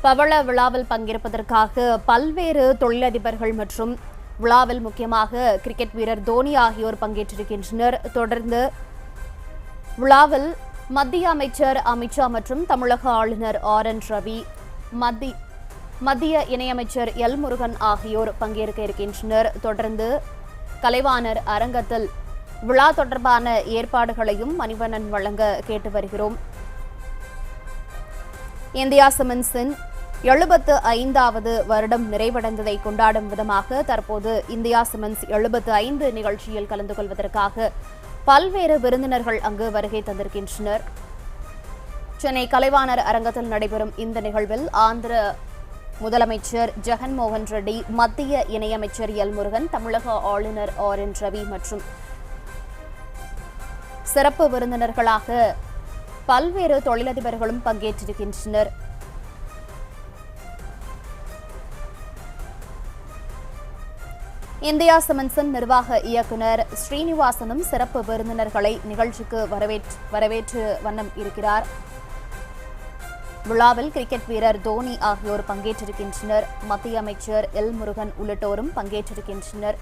பவள விழாவில் பங்கேற்பதற்காக பல்வேறு தொழிலதிபர்கள் மற்றும் விழாவில் முக்கியமாக கிரிக்கெட் வீரர் தோனி ஆகியோர் பங்கேற்றிருக்கின்றனர். தொடர்ந்து விழாவில் மத்திய அமைச்சர் அமித்ஷா மற்றும் தமிழக ஆளுநர் RN ரவி, மத்திய இணையமைச்சர் எல் முருகன் ஆகியோர் பங்கேற்க இருக்கின்றனர். தொடர்ந்து கலைவாணர் அரங்கத்தில் விழா தொடர்பான ஏற்பாடுகளையும் மணிவண்ணன் வழங்க கேட்டு வருகிறோம். இந்தியா சிமெண்ட்ஸின் 75வது வருடம் நிறைவடைந்ததை கொண்டாடும் விதமாக தற்போது இந்தியா சிமெண்ட்ஸ் 75 நிகழ்ச்சியில் கலந்து கொள்வதற்காக பல்வேறு விருந்தினர்கள் அங்கு வருகை தந்திருக்கின்றனர். சென்னை கலைவாணர் அரங்கத்தில் நடைபெறும் இந்த நிகழ்வில் ஆந்திர முதலமைச்சர் ஜெகன்மோகன் ரெட்டி, மத்திய இணையமைச்சர் எல் முருகன், தமிழக ஆளுநர் RN ரவி மற்றும் சிறப்பு விருந்தினர்களாக பல்வேறு தொழிலதிபர்களும் பங்கேற்றிருக்கின்றனர். இந்தியா சிமெண்ட்ஸின் நிர்வாக இயக்குநர் ஸ்ரீனிவாசனும் சிறப்பு விருந்தினர்களை நிகழ்ச்சிக்கு வரவேற்று வண்ணம் இருக்கிறார். விழாவில் கிரிக்கெட் வீரர் தோனி ஆகியோர் பங்கேற்றிருக்கின்றனர். மத்திய அமைச்சர் எல் முருகன் உள்ளிட்டோரும் பங்கேற்றிருக்கின்றனர்.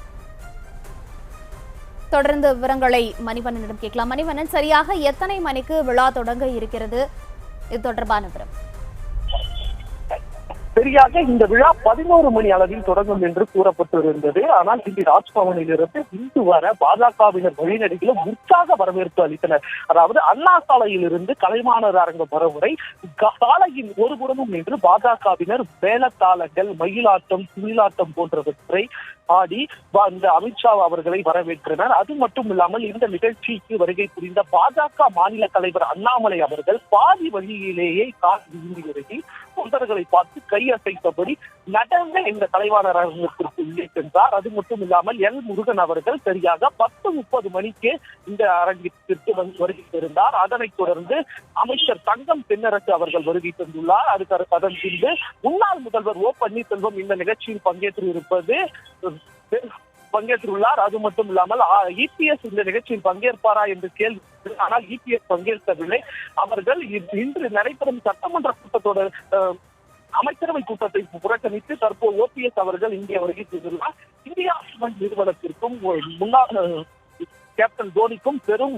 தொடர்ந்து விவரங்களை மணிவண்ணனிடம் கேட்கலாம். மணிவண்ணன், சரியாக எத்தனை மணிக்கு விழா தொடங்க இருக்கிறது? இது தொடர்பான விவரம். சரியாக இந்த விழா 11 மணி அளவில் தொடங்கும் என்று கூறப்பட்டிருந்தது. ஆனால் இன்று ராஜ்பவனில் இருந்து இன்று வர பாஜகவினர் வழிநடிகளும் உற்சாக வரவேற்பு அளித்தனர். அதாவது அண்ணா சாலையில் இருந்து கலைவாணர் அரங்கம் வரை சாலையின் ஒருபுறமும் நின்று பாஜகவினர் மேளதாளங்கள், மயிலாட்டம், குயிலாட்டம் போன்றவற்றை ஆடி அந்த அமித்ஷா அவர்களை வரவேற்றனர். அது மட்டும் இல்லாமல் இந்த நிகழ்ச்சிக்கு வருகை புரிந்த பாஜக மாநில தலைவர் அண்ணாமலை அவர்கள் பாதி வழியிலேயே கார் இறங்கி தொண்டர்களை பார்த்து கையசைத்தபடி நடந்த இந்த கலைவாணர் அரங்கத்திற்கு உள்ளே சென்றார். அது மட்டும் இல்லாமல் எல் முருகன் அவர்கள் சரியாக 10:30 மணிக்கு இந்த அரங்கிற்கு வருகை தந்தார். அதனைத் தொடர்ந்து அமைச்சர் தங்கம் தென்னரசு அவர்கள் வருகை தந்துள்ளார். அதன் பின்பு முன்னாள் முதல்வர் ஓ பன்னீர்செல்வம் இந்த நிகழ்ச்சியில் பங்கேற்றுள்ளார். அது மட்டும் இல்லாமல் EPS இந்த நிகழ்ச்சியில் பங்கேற்பாரா என்று கேள்வி, ஆனால் EPS பங்கேற்கவில்லை. அவர்கள் இன்று நடைபெறும் சட்டமன்ற கூட்டத்தொடர் அமைச்சரவை கூட்டத்தை புறக்கணித்து தற்போது OPS அவர்கள் இங்கே வருகை செய்துள்ளார். இந்தியா சிமெண்ட் நிறுவனத்திற்கும் முன்னாள் கேப்டன் தோனிக்கும் பெரும்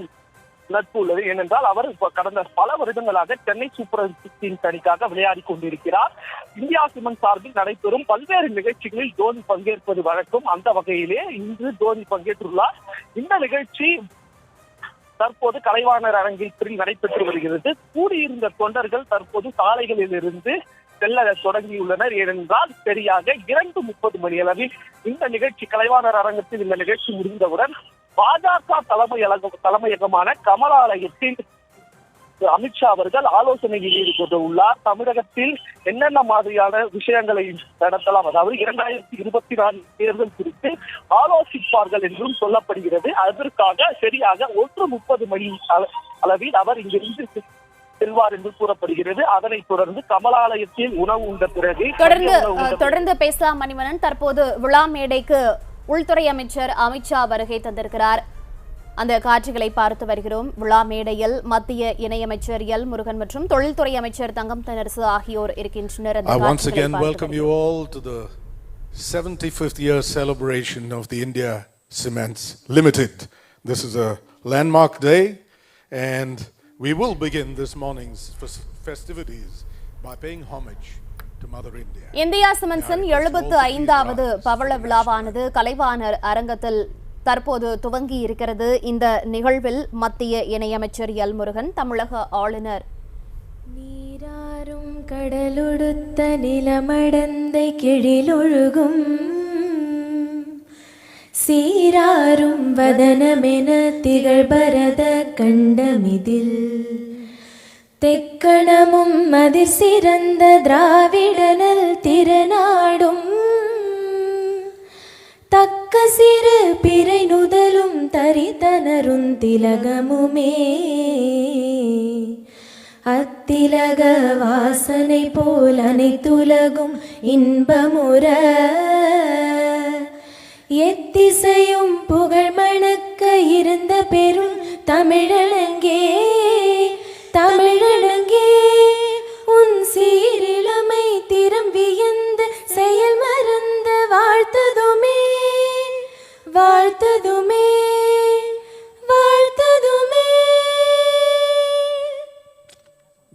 நட்பு உள்ளது. ஏனென்றால் அவர் கடந்த பல வருடங்களாக சென்னை சூப்பர் கிங்ஸ் அணிக்காக விளையாடி கொண்டிருக்கிறார். இந்தியா சிமெண்ட் சார்பில் நடைபெறும் பல்வேறு நிகழ்ச்சிகளில் தோனி பங்கேற்பது வழக்கம். அந்த வகையிலே இன்று தோனி பங்கேற்றுள்ளார். இந்த நிகழ்ச்சி தற்போது கலைவாணர் அரங்கில் நடைபெற்று வருகிறது. கூடியிருந்த தொண்டர்கள் தற்போது சாலைகளில் இருந்து செல்ல தொடங்கியுள்ளனர். ஏனென்றால் சரியாக 2:30 மணி அளவில் இந்த நிகழ்ச்சி கலைவாணர் அரங்கத்தில் இந்த நிகழ்ச்சி முடிந்தவுடன் பாஜக தலைமையகமான கமலாலயத்தில் அமித்ஷா அவர்கள் ஆலோசனையில் ஈடுபட்டுள்ளார். தமிழகத்தில் என்னென்ன மாதிரியான விஷயங்களை நடத்தலாம், அதாவது 2024 தேர்தல் குறித்து ஆலோசிப்பார்கள் என்றும் சொல்லப்படுகிறது. அதற்காக சரியாக 1:30 மணி அளவில் அவர் இங்கிருந்து செல்வார் என்று கூறப்படுகிறது. அதனைத் தொடர்ந்து கமலாலயத்தில் உணவு உண்ட பிறகு தொடர்ந்து பேசலாம் மணிவண்ணன். தற்போது விழா மேடைக்கு உள்துறை அமைச்சர் அமித்ஷா வருகை தந்திருக்கிறார். அந்த காட்சிகளை பார்த்து வருகிறோம். விழா மேடையில் மத்திய இணையமைச்சர் எல் முருகன் மற்றும் தொழில்துறை அமைச்சர் தங்கம் தென்னரசு ஆகியோர் இருக்கின்றனர். I once again welcome you all to the 75th year celebration of the India Cements Limited. This is a landmark day and we will begin this morning's festivities by paying homage to Mother India. India சிமெண்ட்ஸின் 75வது பவள விழாவானது கலைவாணர் அரங்கத்தில் தற்போது துவங்கி இருக்கிறது. இந்த நிகழ்வில் மத்திய இணையமைச்சர் எல் முருகன், தமிழக ஆளுநர் நீராறும் கடலொடுத்த நிலமடந்தை கெழிலொழுகும் சீராறும் வதனமென திகழ்பரத கண்டமிதில் தெக்கணமும் அதிர் சிறந்த திராவிடனல் திருநாடும் தக்க சிறு பிறை நுதலும் தரித்தனரும் திலகமுமே அத்திலக வாசனை போல் அனைத்துலகும் இன்பமுற எத்திசையும் புகழ் மணக்க இருந்த பெரும் தமிழனங்கே தமிழனங்கே உன் சீரிழமை திறம் வியந்த செயல் மறந்த வாழ்த்ததுமே வாழ்த்ததுமே வாழ்த்ததுமே.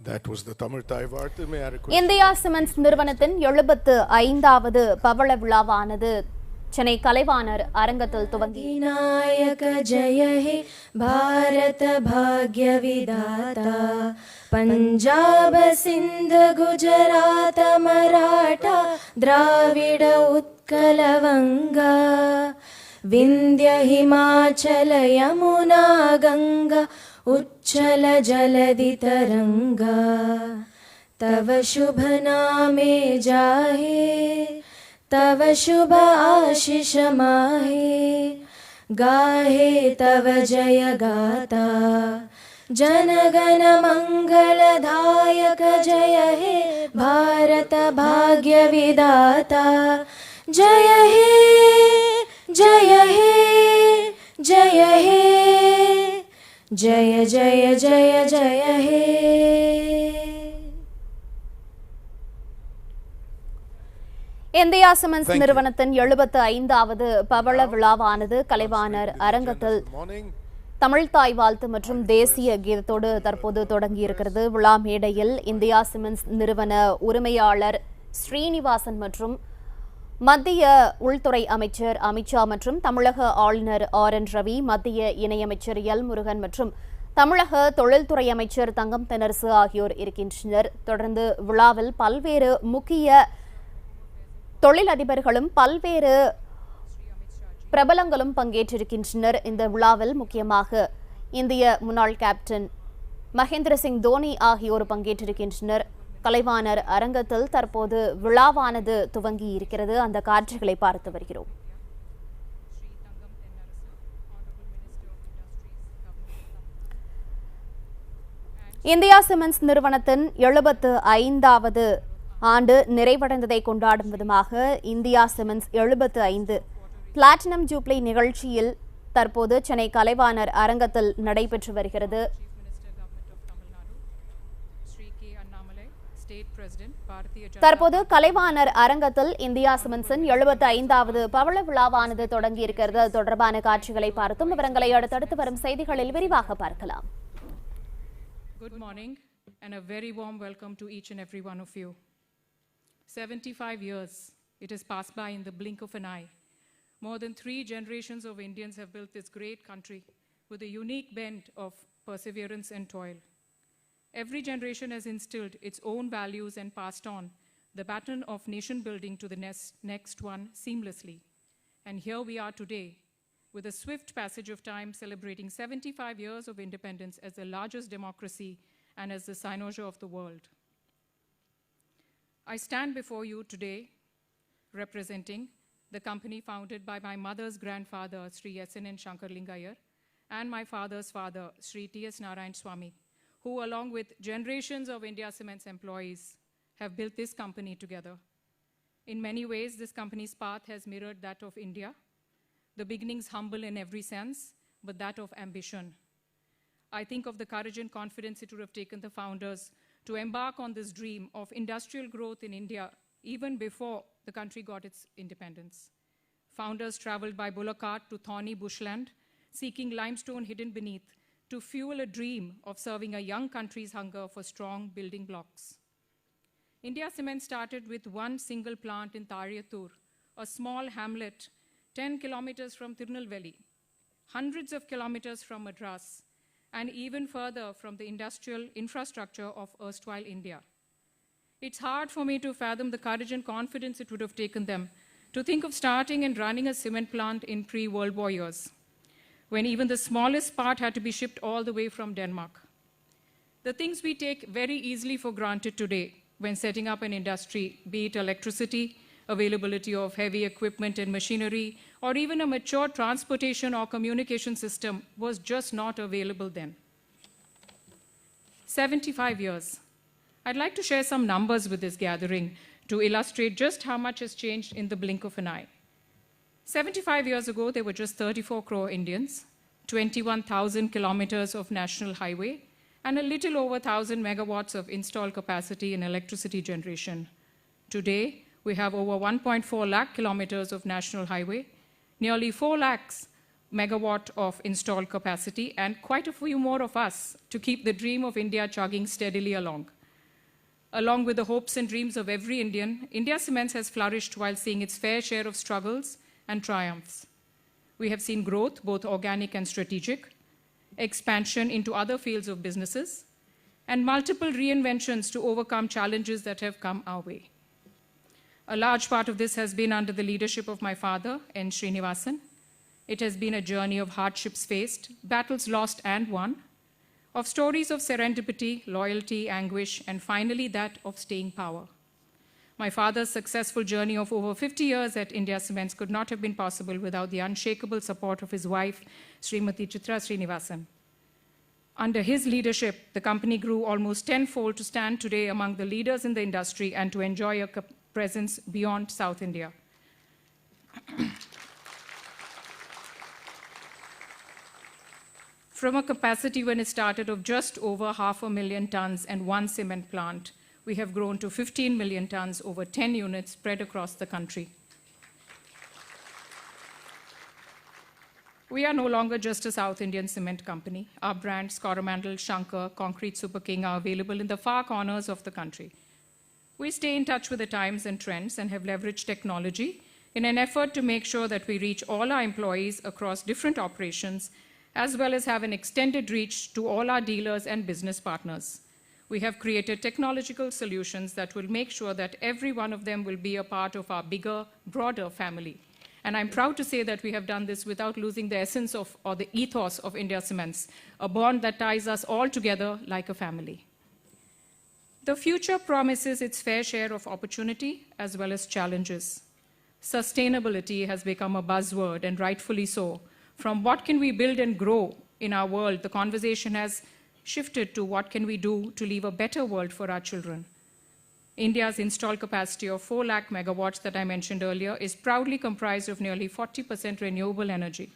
That was the Tamil Thai Vartha. May I request? India cements நிறுவனத்தின் 75வது பவள விழாவானது சென்னை கலைவாணர் அரங்கத்தில் துவங்கி நாயக ஜய ஹே பாரத பாக்ய விதாதா பஞ்சாப சிந்த குஜராத மராட்டா திராவிட உத்கல வங்கா விந்திய ஹிமாச்சல யமுனா கங்கா உச்சல ஜலதி தரங்கா தவ சுப நாமே ஜாஹே तव शुभ आशीष माहे गाहे तव जय गाता जनगण मंगलदायक जय हे भारत भाग्य विदाता जय हे जय हे जय हे जय जय जय जय हे. இந்தியா சிமெண்ட்ஸ் நிறுவனத்தின் 75வது பவள விழாவானது கலைவாணர் அரங்கத்தில் தமிழ்தாய் வாழ்த்து மற்றும் தேசிய கீதத்தோடு தற்போது தொடங்கியிருக்கிறது. விழா மேடையில் இந்தியா சிமெண்ட்ஸ் நிறுவன உரிமையாளர் ஸ்ரீனிவாசன் மற்றும் மத்திய உள்துறை அமைச்சர் அமித்ஷா மற்றும் தமிழக ஆளுநர் RN ரவி, மத்திய இணையமைச்சர் எல் முருகன் மற்றும் தமிழக தொழில்துறை அமைச்சர் தங்கம் தென்னரசு ஆகியோர் இருக்கின்றனர். தொடர்ந்து விழாவில் பல்வேறு முக்கிய தொழிலதிபர்களும் பல்வேறு பிரபலங்களும் பங்கேற்றிருக்கின்றனர். இந்த விழாவில் முக்கியமாக இந்திய முன்னாள் கேப்டன் மகேந்திர சிங் தோனி ஆகியோர் பங்கேற்றிருக்கின்றனர். கலைவாணர் அரங்கத்தில் தற்போது விழாவானது துவங்கி இருக்கிறது. அந்த காட்சிகளை பார்த்து வருகிறோம். இந்தியா சிமெண்ட்ஸ் நிறுவனத்தின் 75வது ஆண்டு நிறைவடைந்ததை கொண்டாடும் விதமாக இந்தியா சிமெண்ட்ஸ் 75 பிளாட்டினம் ஜூப்ளி நிகழ்ச்சியில் தற்போது சென்னை கலைவாணர் அரங்கத்தில் நடைபெற்று வருகிறது. தற்போது கலைவாணர் அரங்கத்தில் இந்தியா சிமெண்ட்ஸின் 75வது பவள விழாவானது தொடங்கியிருக்கிறது. அது தொடர்பான காட்சிகளை பார்த்தும் விவரங்களை அடுத்தடுத்து வரும் செய்திகளில் விரிவாக பார்க்கலாம். Good morning and a very warm welcome to each and every one of you. 75 years, it has passed by in the blink of an eye. More than 3 generations of Indians have built this great country with a unique bent of perseverance and toil. Every generation has instilled its own values and passed on the baton of nation building to the next one seamlessly. And here we are today, with a swift passage of time celebrating 75 years of independence as the largest democracy and as the cynosure of the world. I stand before you today representing the company founded by my mother's grandfather, Sri S.N. Shankarlingayar, and my father's father, Sri T.S. Narayan Swamy, who along with generations of India Cements employees have built this company together. In many ways, this company's path has mirrored that of India, the beginnings humble in every sense, but that of ambition. I think of the courage and confidence it would have taken the founders to embark on this dream of industrial growth in India even before the country got its independence. Founders traveled by bullock cart to thorny bushland, seeking limestone hidden beneath, to fuel a dream of serving a young country's hunger for strong building blocks. India Cement started with one single plant in Tariyatur, a small hamlet 10 kilometers from Tirunelveli, hundreds of kilometers from Madras, and even further from the industrial infrastructure of erstwhile India. It's hard for me to fathom the courage and confidence it would have taken them to think of starting and running a cement plant in pre-World War years, when even the smallest part had to be shipped all the way from Denmark. The things we take very easily for granted today when setting up an industry, be it electricity, availability of heavy equipment and machinery, or even a mature transportation or communication system, was just not available then. 75 years. I'd like to share some numbers with this gathering to illustrate just how much has changed in the blink of an eye. 75 years ago, there were just 34 crore Indians, 21,000 kilometers of national highway, and a little over 1,000 megawatts of installed capacity in electricity generation. Today, we have over 1.4 lakh kilometers of national highway, nearly 4 lakhs megawatt of installed capacity, and quite a few more of us to keep the dream of India chugging steadily along. Along with the hopes and dreams of every Indian, India Cements has flourished while seeing its fair share of struggles and triumphs. We have seen growth, both organic and strategic, expansion into other fields of businesses, and multiple reinventions to overcome challenges that have come our way. A large part of this has been under the leadership of my father, N. Srinivasan. It has been a journey of hardships faced, battles lost and won, of stories of serendipity, loyalty, anguish, and finally that of staying power. My father's successful journey of over 50 years at India Cements could not have been possible without the unshakable support of his wife, Srimati Chitra Srinivasan. Under his leadership, the company grew almost tenfold to stand today among the leaders in the industry and to enjoy a presence beyond South India. From a capacity when it started of just over 500,000 tons and one cement plant, we have grown to 15 million tons over 10 units spread across the country. We are no longer just a South Indian cement company. Our brands, Coromandel, Shankar, Concrete Super King, are available in the far corners of the country. We stay in touch with the times and trends and have leveraged technology in an effort to make sure that we reach all our employees across different operations, as well as have an extended reach to all our dealers and business partners. We have created technological solutions that will make sure that every one of them will be a part of our bigger, broader family. And I'm proud to say that we have done this without losing the essence of, or the ethos of India Cements, a bond that ties us all together like a family. The future promises its fair share of opportunity as well as challenges. Sustainability has become a buzzword, and rightfully so. From what can we build and grow in our world, the conversation has shifted to what can we do to leave a better world for our children. India's installed capacity of 4 lakh megawatts that I mentioned earlier is proudly comprised of nearly 40% renewable energy,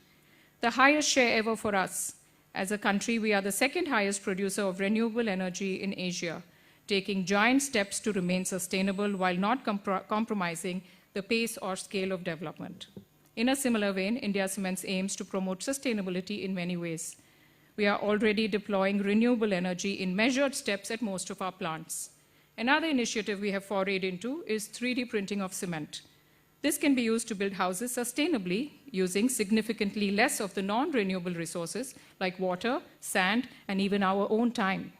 the highest share ever for us. As a country, we are the second highest producer of renewable energy in Asia, taking giant steps to remain sustainable while not compromising the pace or scale of development. In a similar vein, India Cements aims to promote sustainability in many ways. We are already deploying renewable energy in measured steps at most of our plants. Another initiative we have forayed into is 3D printing of cement. This can be used to build houses sustainably using significantly less of the non-renewable resources like water, sand, and even our own time.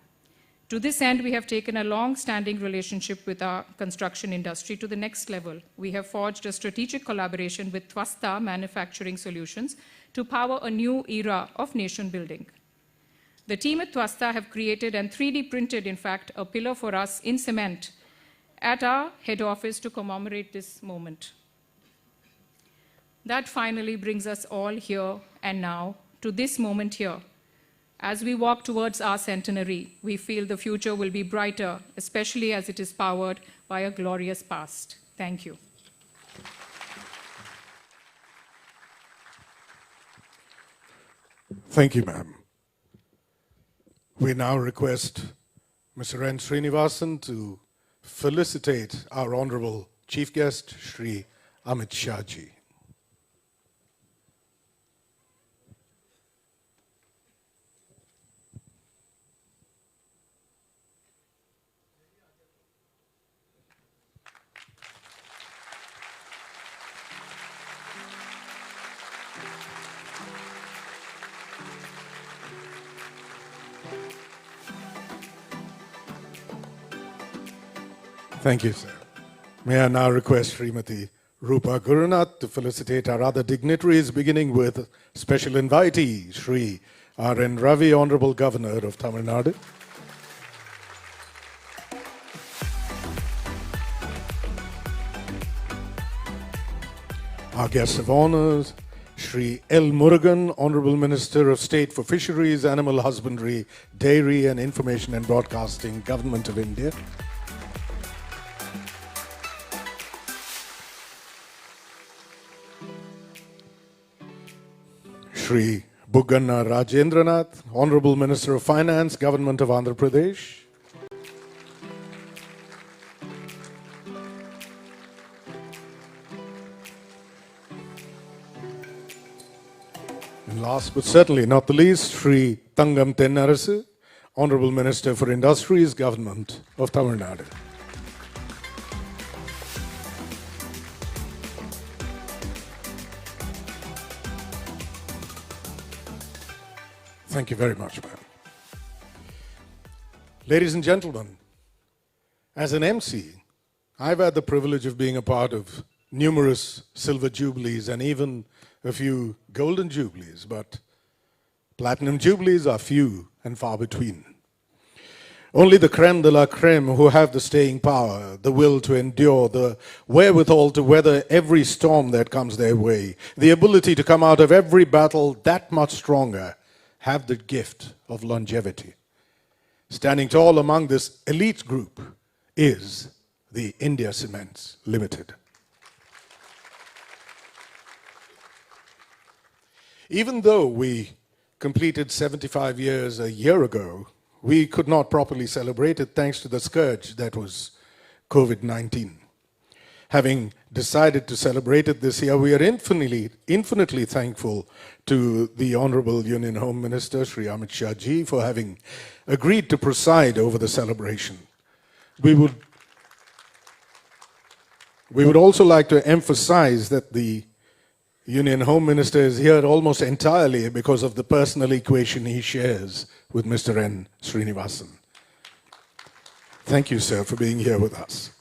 To this end, we have taken a long-standing relationship with our construction industry to the next level. We have forged a strategic collaboration with Twasta Manufacturing Solutions to power a new era of nation building. The team at Twasta have created and 3D printed, in fact, a pillar for us in cement at our head office to commemorate this moment. That finally brings us all here and now to this moment here. As we walk towards our centenary, we feel the future will be brighter, especially as it is powered by a glorious past. Thank you. Thank you, ma'am. We now request Mr. N. Srinivasan to felicitate our Honorable Chief Guest, Shri Amitshah ji. Thank you, sir. May I now request Srimati Rupa Gurunath to felicitate our other dignitaries, beginning with special invitee, Shri R.N. Ravi, Honorable Governor of Tamil Nadu. Our guests of honors, Shri L. Murugan, Honorable Minister of State for Fisheries, Animal Husbandry, Dairy and Information and Broadcasting, Government of India. Shri Bugganna Rajendranath, Honorable Minister of Finance, Government of Andhra Pradesh. And last but certainly not the least, Shri Tangam Tennarasu, Honorable Minister for Industries, Government of Tamil Nadu. Thank you very much, ma'am. Ladies and gentlemen, as an MC, I've had the privilege of being a part of numerous silver jubilees and even a few golden jubilees, but platinum jubilees are few and far between. Only the creme de la creme who have the staying power, the will to endure, the wherewithal to weather every storm that comes their way, the ability to come out of every battle that much stronger, have the gift of longevity. Standing tall among this elite group is the India Cements Limited. Even though we completed 75 years a year ago, we could not properly celebrate it thanks to the scourge that was COVID-19. Having decided to celebrate it this year, we are infinitely thankful to the Honorable Union Home Minister, Shri Amitshah ji, for having agreed to preside over the celebration. We would also like to emphasize that the Union Home Minister is here almost entirely because of the personal equation he shares with Mr. N. Srinivasan. Thank you, sir, for being here with us.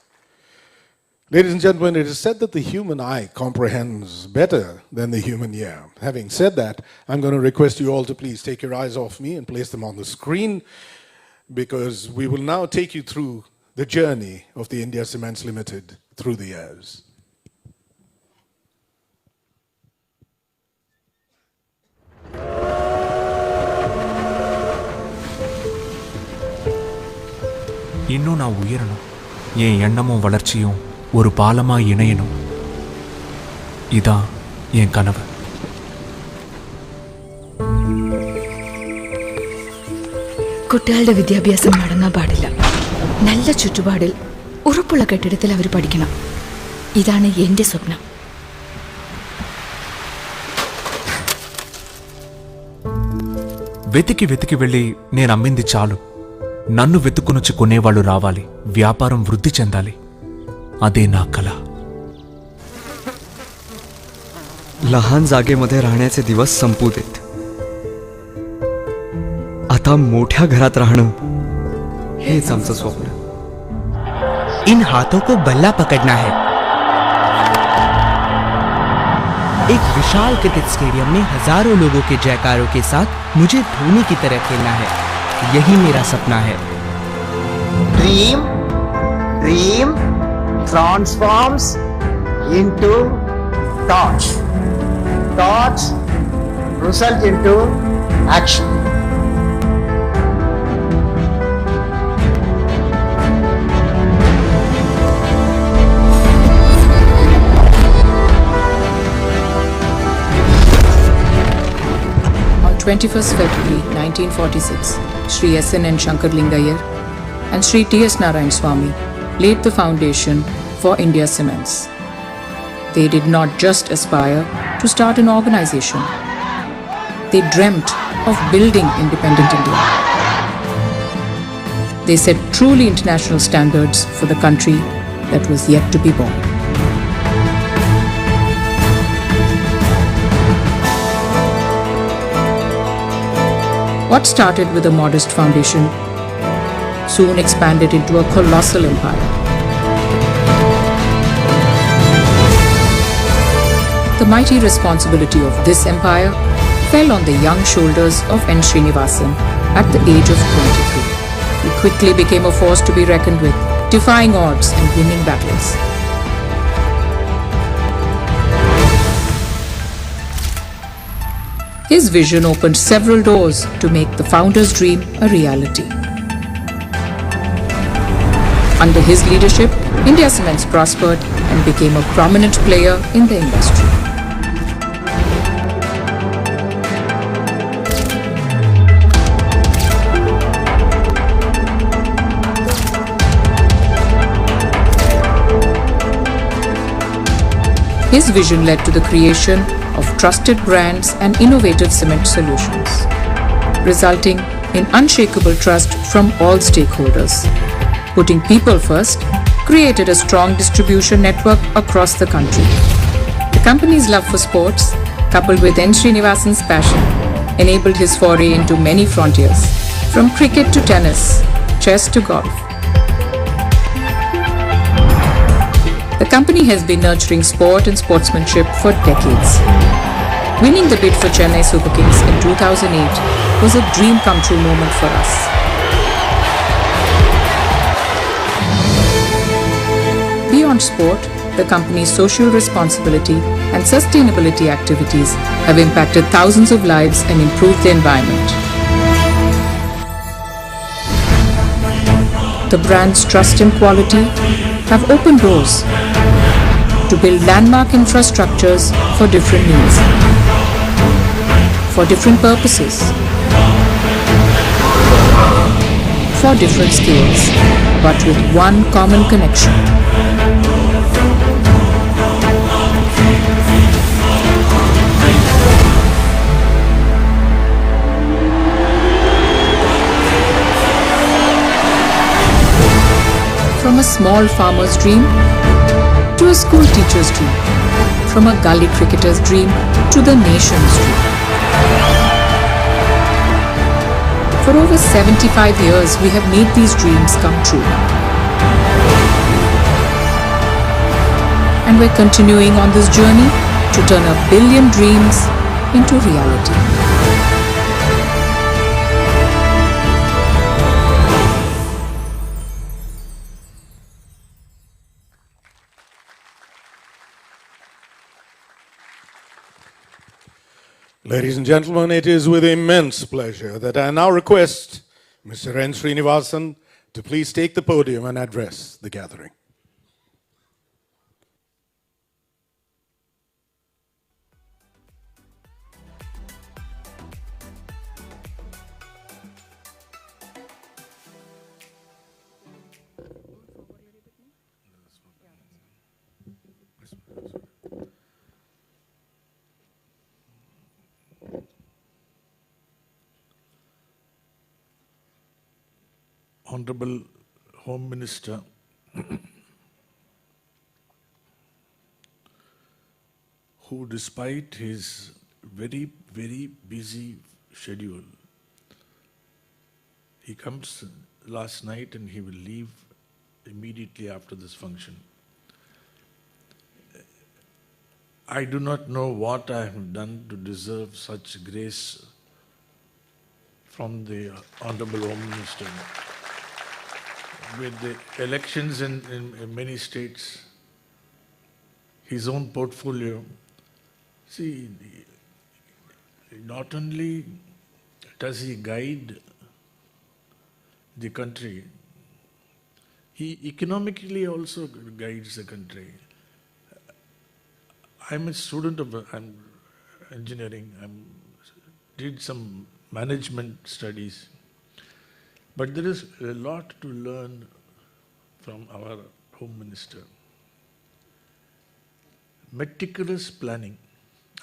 Ladies and gentlemen, it is said that the human eye comprehends better than the human ear. Having said that, I'm going to request you all to please take your eyes off me and place them on the screen, because we will now take you through the journey of the India Cements Limited through the years. இன்னும் நான் உயரணும், என் எண்ணமும் வளர்ச்சியும் ஒரு பாலமா இணையணும். இதான் என் கனவு. കുട്ടികളുടെ വിദ്യാഭ്യാസം മുടങ്ങാൻ പാടില്ല. നല്ല ചുറ്റുപാടിൽ ഉറപ്പുള്ള കെട്ടിടത്തിൽ അവർ പഠിക്കണം. ഇതാണ് എൻ്റെ സ്വപ്നം. వెతికి వెతికి వెళ్ళి నేను అమ్మింది చాలు. నన్ను వెతుక్కునొచ్చి కొనేవాళ్ళు రావాలి. వ్యాపారం వృద్ధి చెందాలి. अदे ना कला. लहान जागेमध्ये राहण्याचे दिवस संपू देत. आता मोठ्या घरात राहणं हेच आमचं स्वप्न. इन हाथों को बल्ला पकड़ना है. एक विशाल क्रिकेट स्टेडियम में हजारों लोगों के जयकारों के साथ मुझे धोनी की तरह खेलना है. यही मेरा सपना है. Dream dream transforms into thoughts. Thoughts result into action. Our 21st February 1946, Sri S.N. Shankarlingayar and Sri T.S. Narayan Swamy laid the foundation for India Cements. They did not just aspire to start an organization. They dreamt of building independent India. They set truly international standards for the country that was yet to be born. What started with a modest foundation soon expanded into a colossal empire. The mighty responsibility of this empire fell on the young shoulders of N. Srinivasan at the age of 23. He quickly became a force to be reckoned with, defying odds and winning battles. His vision opened several doors to make the founder's dream a reality. Under his leadership, India Cements prospered and became a prominent player in the industry. His vision led to the creation of trusted brands and innovative cement solutions, resulting in unshakable trust from all stakeholders. Putting people first, created a strong distribution network across the country. The company's love for sports, coupled with N. Srinivasan's passion, enabled his foray into many frontiers, from cricket to tennis, chess to golf. The company has been nurturing sport and sportsmanship for decades. Winning the bid for Chennai Super Kings in 2008 was a dream come true moment for us. Beyond sport, the company's social responsibility and sustainability activities have impacted thousands of lives and improved the environment. The brand's trust and quality have opened doors to build landmark infrastructures for different needs, for different purposes, for different scales, but with one common connection. From a small farmer's dream to a school teacher's dream, from a gully cricketer's dream to the nation's dream. For over 75 years, we have made these dreams come true. And we're continuing on this journey to turn a billion dreams into reality. Ladies and gentlemen, it is with immense pleasure that I now request Mr. N. Srinivasan to please take the podium and address the gathering. Honorable Home Minister, who despite his very, very busy schedule, he comes last night and he will leave immediately after this function. I do not know what I have done to deserve such grace from the Honorable Home Minister. With the elections in many states, his own portfolio, see, not only does he guide the country, he economically also guides the country. I'm a student of engineering. I'm did some management studies. But there is a lot to learn from our Home Minister. Meticulous planning.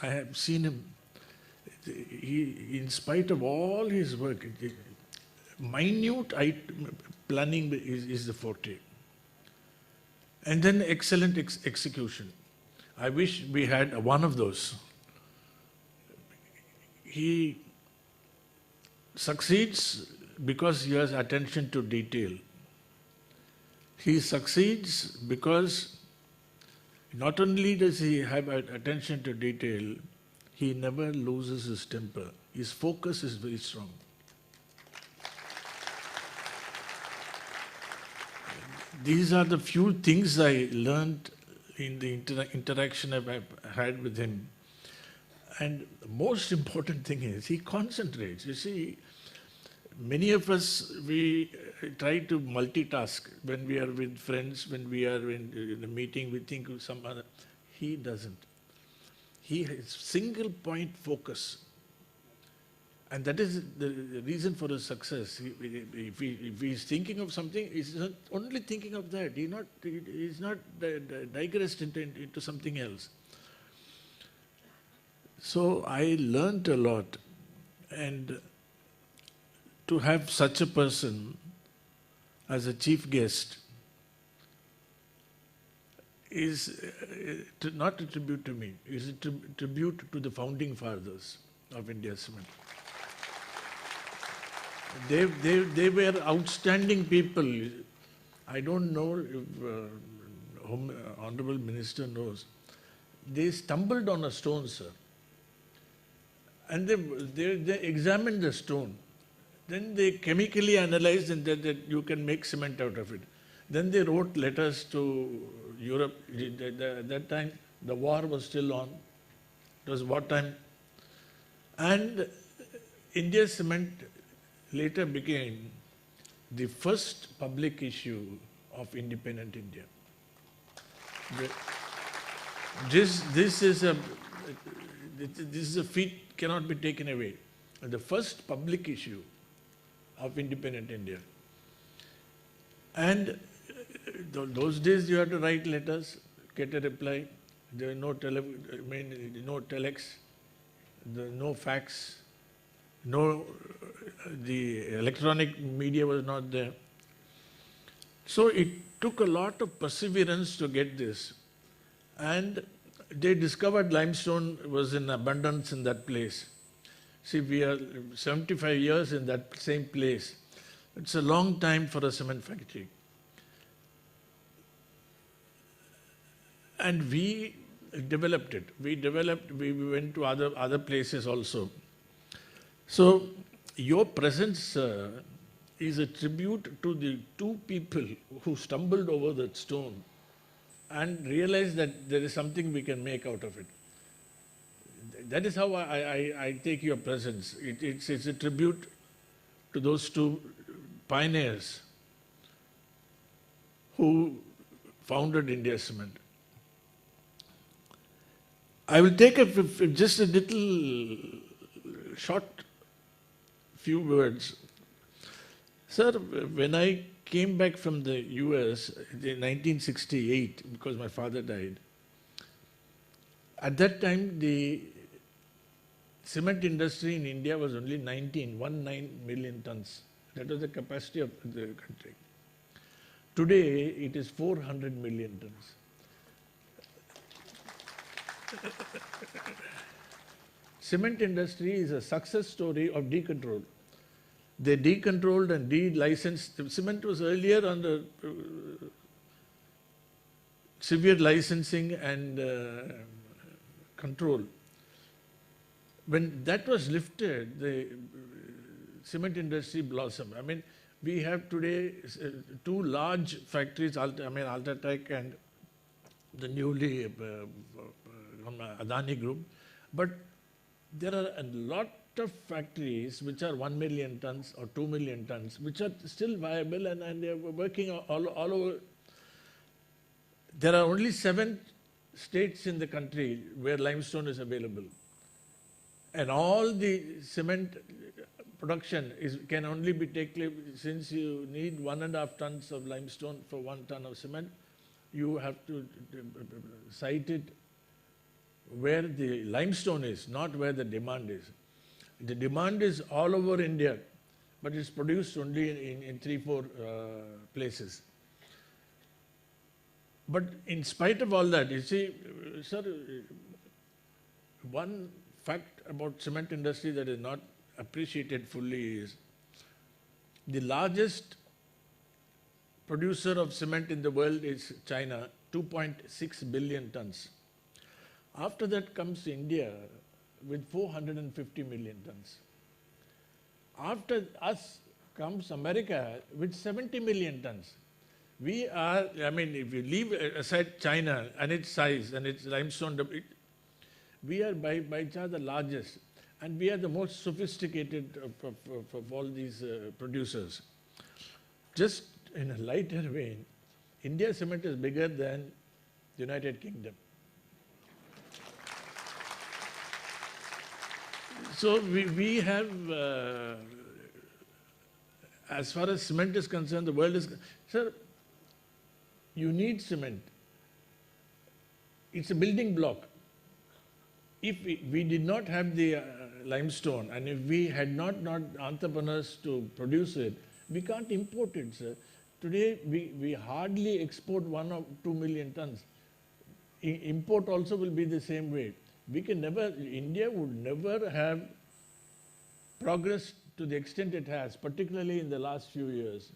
I have seen him. He, in spite of all his work, minute planning is the forte. And then excellent execution. I wish we had one of those. He succeeds because he has attention to detail. He succeeds because not only does he have attention to detail, he never loses his temper. His focus is very strong. These are the few things I learned in the interaction I've had with him. And the most important thing is he concentrates. You see, many of us, we try to multitask. When we are with friends, when we are in a meeting, we think of some other. He doesn't. He has single point focus. And that is the reason for his success. If he is thinking of something, he's not only thinking of that. He's not digressed into something else. So I learned a lot. And to have such a person as a chief guest is not a tribute to me, is a tribute to the founding fathers of India Cement. They were outstanding people. I don't know if Honorable Minister knows. They stumbled on a stone, sir. And they examined the stone. Then they chemically analyzed and that you can make cement out of it. Then they wrote letters to Europe. At that time, the war was still on. It was wartime. And India Cement later became the first public issue of independent India. This is a feat cannot be taken away. The first public issue of independent India. And those days you had to write letters, get a reply. There were no telex, no fax, the electronic media was not there. So it took a lot of perseverance to get this. And they discovered limestone was in abundance in that place. See, we are 75 years in that same place. It's a long time for a cement factory. And we developed it. We went to other places also. So your presence is a tribute to the two people who stumbled over that stone and realized that there is something we can make out of it. That is how I take your presence. It's a tribute to those two pioneers who founded India Cement. I will take just a little short few words. Sir, when I came back from the US in 1968, because my father died, at that time the cement industry in India was only 19 million tons. That was the capacity of the country. Today it is 400 million tons. Cement industry is a success story of decontrol. They decontrolled and de-licensed. Cement was earlier under severe licensing and control. When that was lifted, the cement industry blossomed. I mean, we have today two large factories, Ultratech and the newly Adani Group. But there are a lot of factories which are 1 million tons or 2 million tons, which are still viable and they are working all over. There are only 7 states in the country where limestone is available. And all the cement production can only be taken, since you need 1.5 tons of limestone for 1 ton of cement, you have to site it where the limestone is, not where the demand is. The demand is all over India, but it's produced only in 3-4 places. But in spite of all that, you see, sir, one fact about cement industry that is not appreciated fully is the largest producer of cement in the world is China, 2.6 billion tons. After that comes India with 450 million tons. After us comes America with 70 million tons. We are, I mean, if you leave aside China and its size and its limestone, we are by far the largest, and we are the most sophisticated of all these producers. Just in a lighter vein, India cement is bigger than the United Kingdom. So we have, as far as cement is concerned, the world is, sir, you need cement. It's a building block. If we did not have the limestone, and if we had not entrepreneurs to produce it, we can't import it, sir. Today, we hardly export 1 or 2 million tons. Import also will be the same way. We can never, India would never have progressed to the extent it has, particularly in the last few years,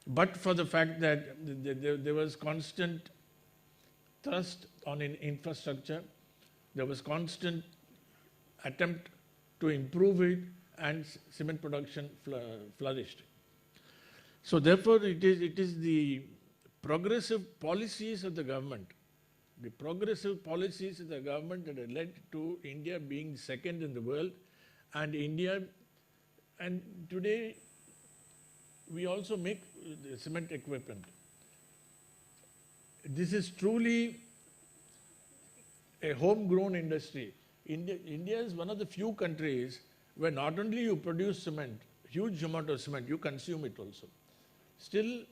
but for the fact that there was constant thrust on infrastructure, there was constant attempt to improve it, and cement production flourished. So therefore, it is the progressive policies of the government, that have led to India being second in the world, and today we also make the cement equipment. This is truly a homegrown industry. India is one of the few countries where not only you produce cement, huge amount of cement, you consume it also. Still,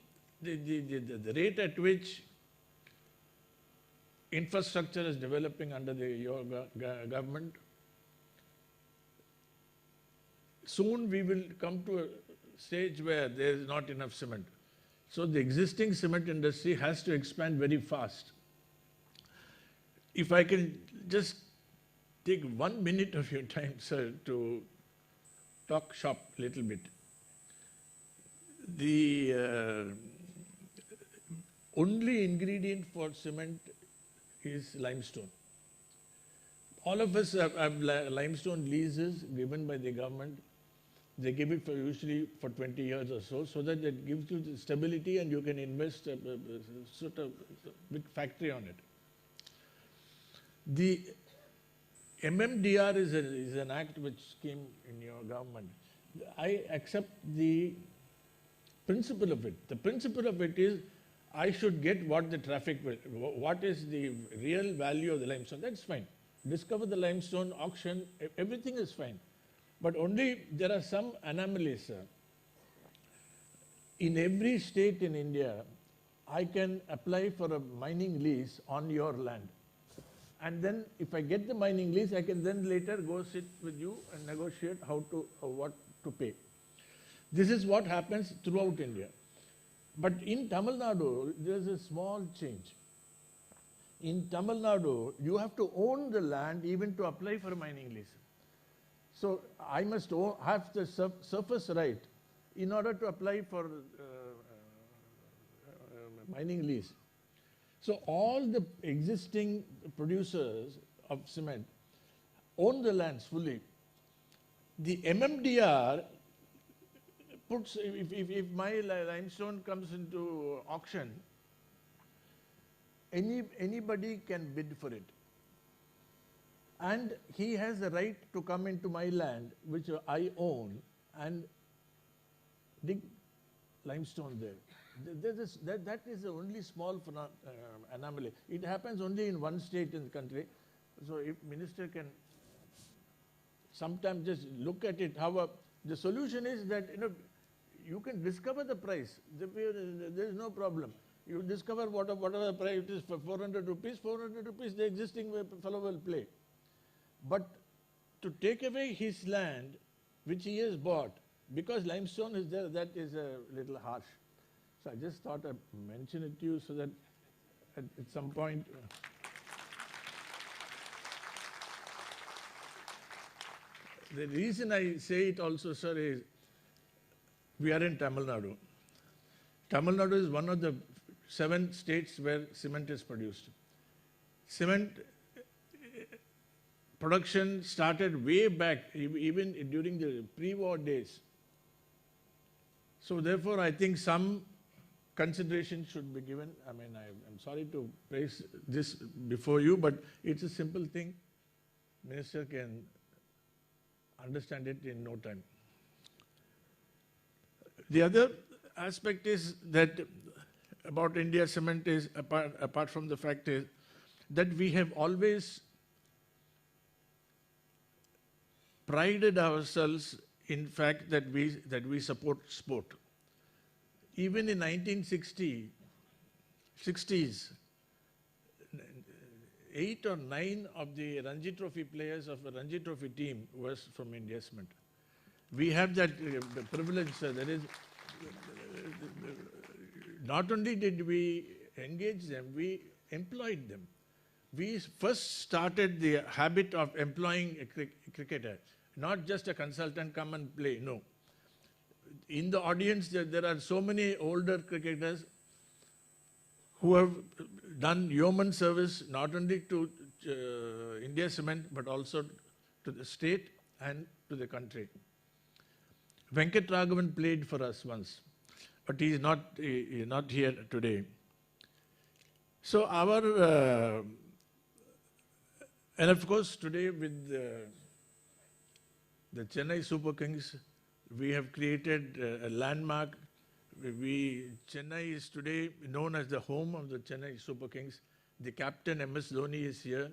the rate at which infrastructure is developing under your government, soon we will come to a stage where there is not enough cement. So the existing cement industry has to expand very fast. If I can just take 1 minute of your time, sir, to talk shop a little bit. The only ingredient for cement is limestone. All of us have limestone leases given by the government. They give it usually for 20 years or so that it gives you the stability and you can invest a sort of big factory on it. The MMDR is an act which came in your government. I accept the principle of it. The principle of it is I should get what the traffic will, what is the real value of the limestone. That's fine. Discover the limestone, auction, everything is fine. But only there are some anomalies, sir. In every state in India, I can apply for a mining lease on your land. And then if I get the mining lease, I can then later go sit with you and negotiate what to pay. This is what happens throughout India. But in Tamil Nadu, there's a small change. In Tamil Nadu, you have to own the land even to apply for a mining lease. So I must have the surface right in order to apply for mining lease. So all the existing producers of cement own the lands fully. The MMDR puts, if my limestone comes into auction, anybody can bid for it. And he has the right to come into my land, which I own, and dig limestone there. That is the only small anomaly. It happens only in one state in the country. So if minister can sometimes just look at it. The solution is that, you can discover the price. There is no problem. You discover whatever the price it is for 400 rupees, the existing fellow will play. But to take away his land, which he has bought, because limestone is there, that is a little harsh. So I just thought I'd mention it to you so that at some point... The reason I say it also, sir, is we are in Tamil Nadu. Tamil Nadu is one of the 7 states where cement is produced. Cement production started way back, even during the pre-war days. So therefore, I think some consideration should be given. I mean, I'm sorry to praise this before you, but it's a simple thing. Minister can understand it in no time. The other aspect is that about India Cement is, apart from the fact is that we have always prided ourselves in fact that we support sport. Even in 1960s, 8 or 9 of the Ranji Trophy players of the Ranji Trophy team was from India Cement. We have that privilege, sir. That is, not only did we engage them, we employed them. We first started the habit of employing a cricketer, not just a consultant come and play, no. In the audience, there are so many older cricketers who have done yeoman service not only to India Cement but also to the state and to the country. Venkat Raghavan played for us once, but he is not here today. So our, and of course today with the Chennai Super Kings, we have created a landmark. Chennai is today known as the home of the Chennai Super Kings. The captain, Dhoni, is here.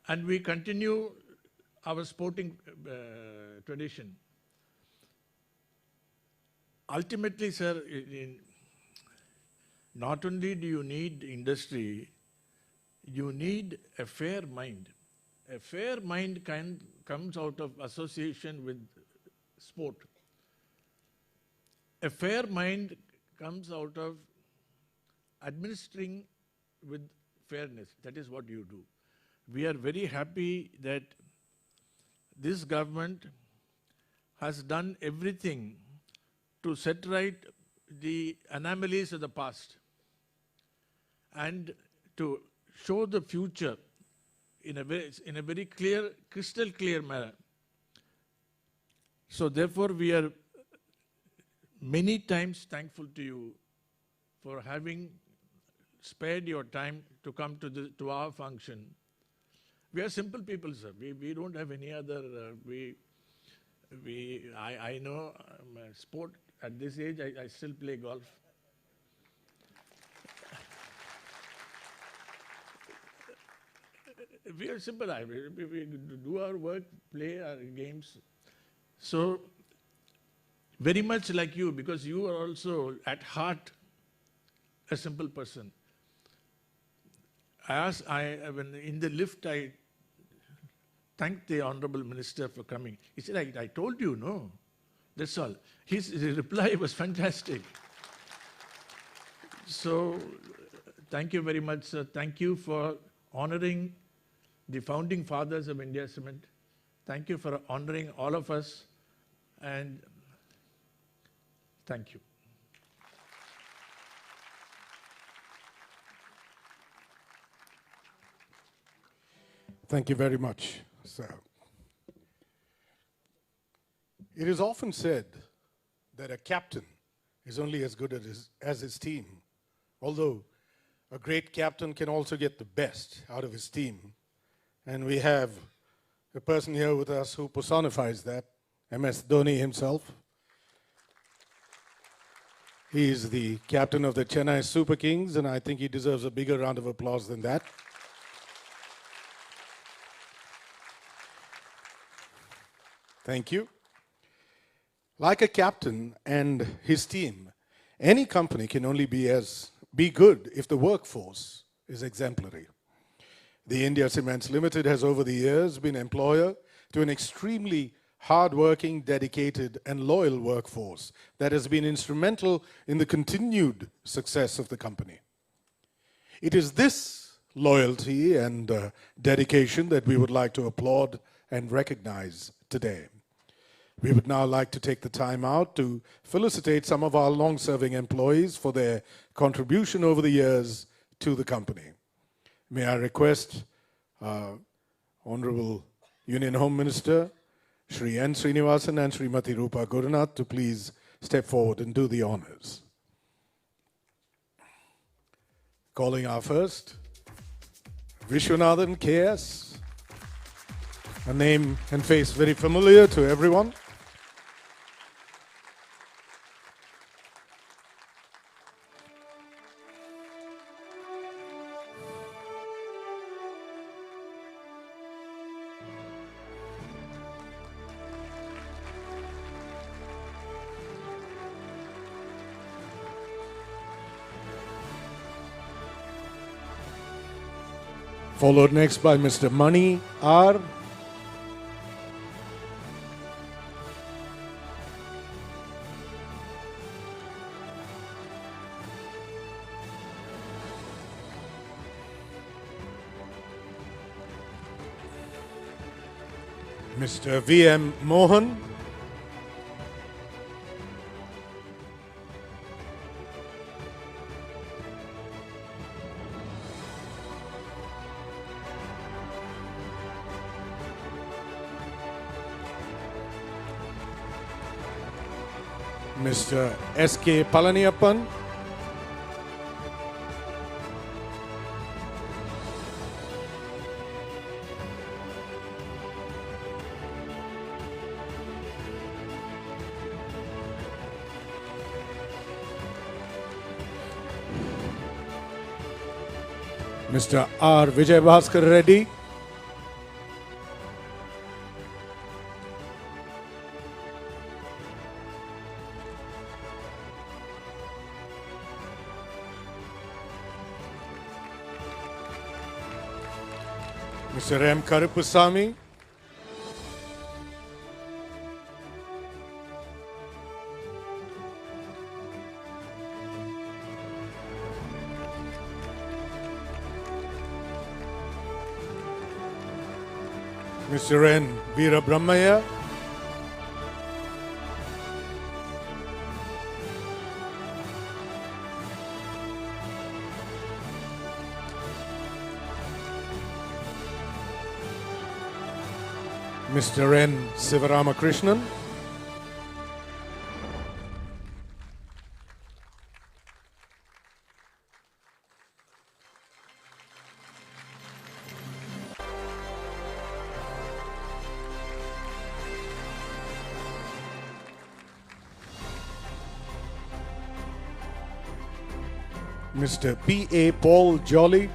And we continue our sporting tradition. Ultimately, sir, not only do you need industry, you need a fair mind. A fair mind comes out of association with sport. A fair mind comes out of administering with fairness. That is what you do. We are very happy that this government has done everything to set right the anomalies of the past and to show the future in a very clear, crystal clear manner. So therefore, we are many times thankful to you for having spared your time to come to our function. We are simple people, sir. We don't have any other. I know sport at this age. I still play golf. We are simple. We do our work, play our games. So, very much like you, because you are also at heart a simple person. When in the lift, I thanked the Honorable Minister for coming. He said, I told you, no. That's all. His reply was fantastic. So, thank you very much, sir. Thank you for honoring the founding fathers of India Cement. Thank you for honoring all of us, and thank you. Thank you very much, sir. It is often said that a captain is only as good as his team, although a great captain can also get the best out of his team. And we have a person here with us who personifies that, MS Dhoni himself. He is the captain of the Chennai Super Kings, and I think he deserves a bigger round of applause than that. Thank you. Like a captain and his team, any company can only be good if the workforce is exemplary. The India Cements Limited has over the years been employer to an extremely hard-working, dedicated and loyal workforce that has been instrumental in the continued success of the company. It is this loyalty and dedication that we would like to applaud and recognize today. We would now like to take the time out to felicitate some of our long-serving employees for their contribution over the years to the company. May I request Honorable Union Home Minister Shri N. Srinivasan and Srimati Rupa Gurunath to please step forward and do the honors. Calling our first, Vishwanathan K.S., a name and face very familiar to everyone. Followed next by Mr. Mani R. Mr. V.M. Mohan. Mr. S.K. Palaniappan. Mr. R. Vijayabhaskar Reddy. Mr. M. Karupusamy. Mr. N. Veera Brahmaya. Mr. N. Sivaramakrishnan. Mr. P.A. Paul Jolly.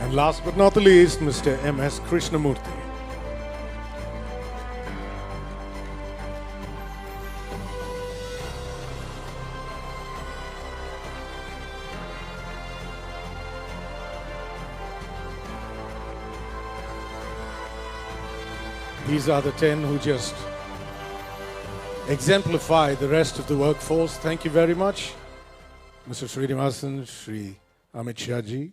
And last but not the least, Mr. M.S. Krishnamurthy. These are the 10 who just exemplify the rest of the workforce. Thank you very much. Mr. Srinivasan, Shri Amitshah ji.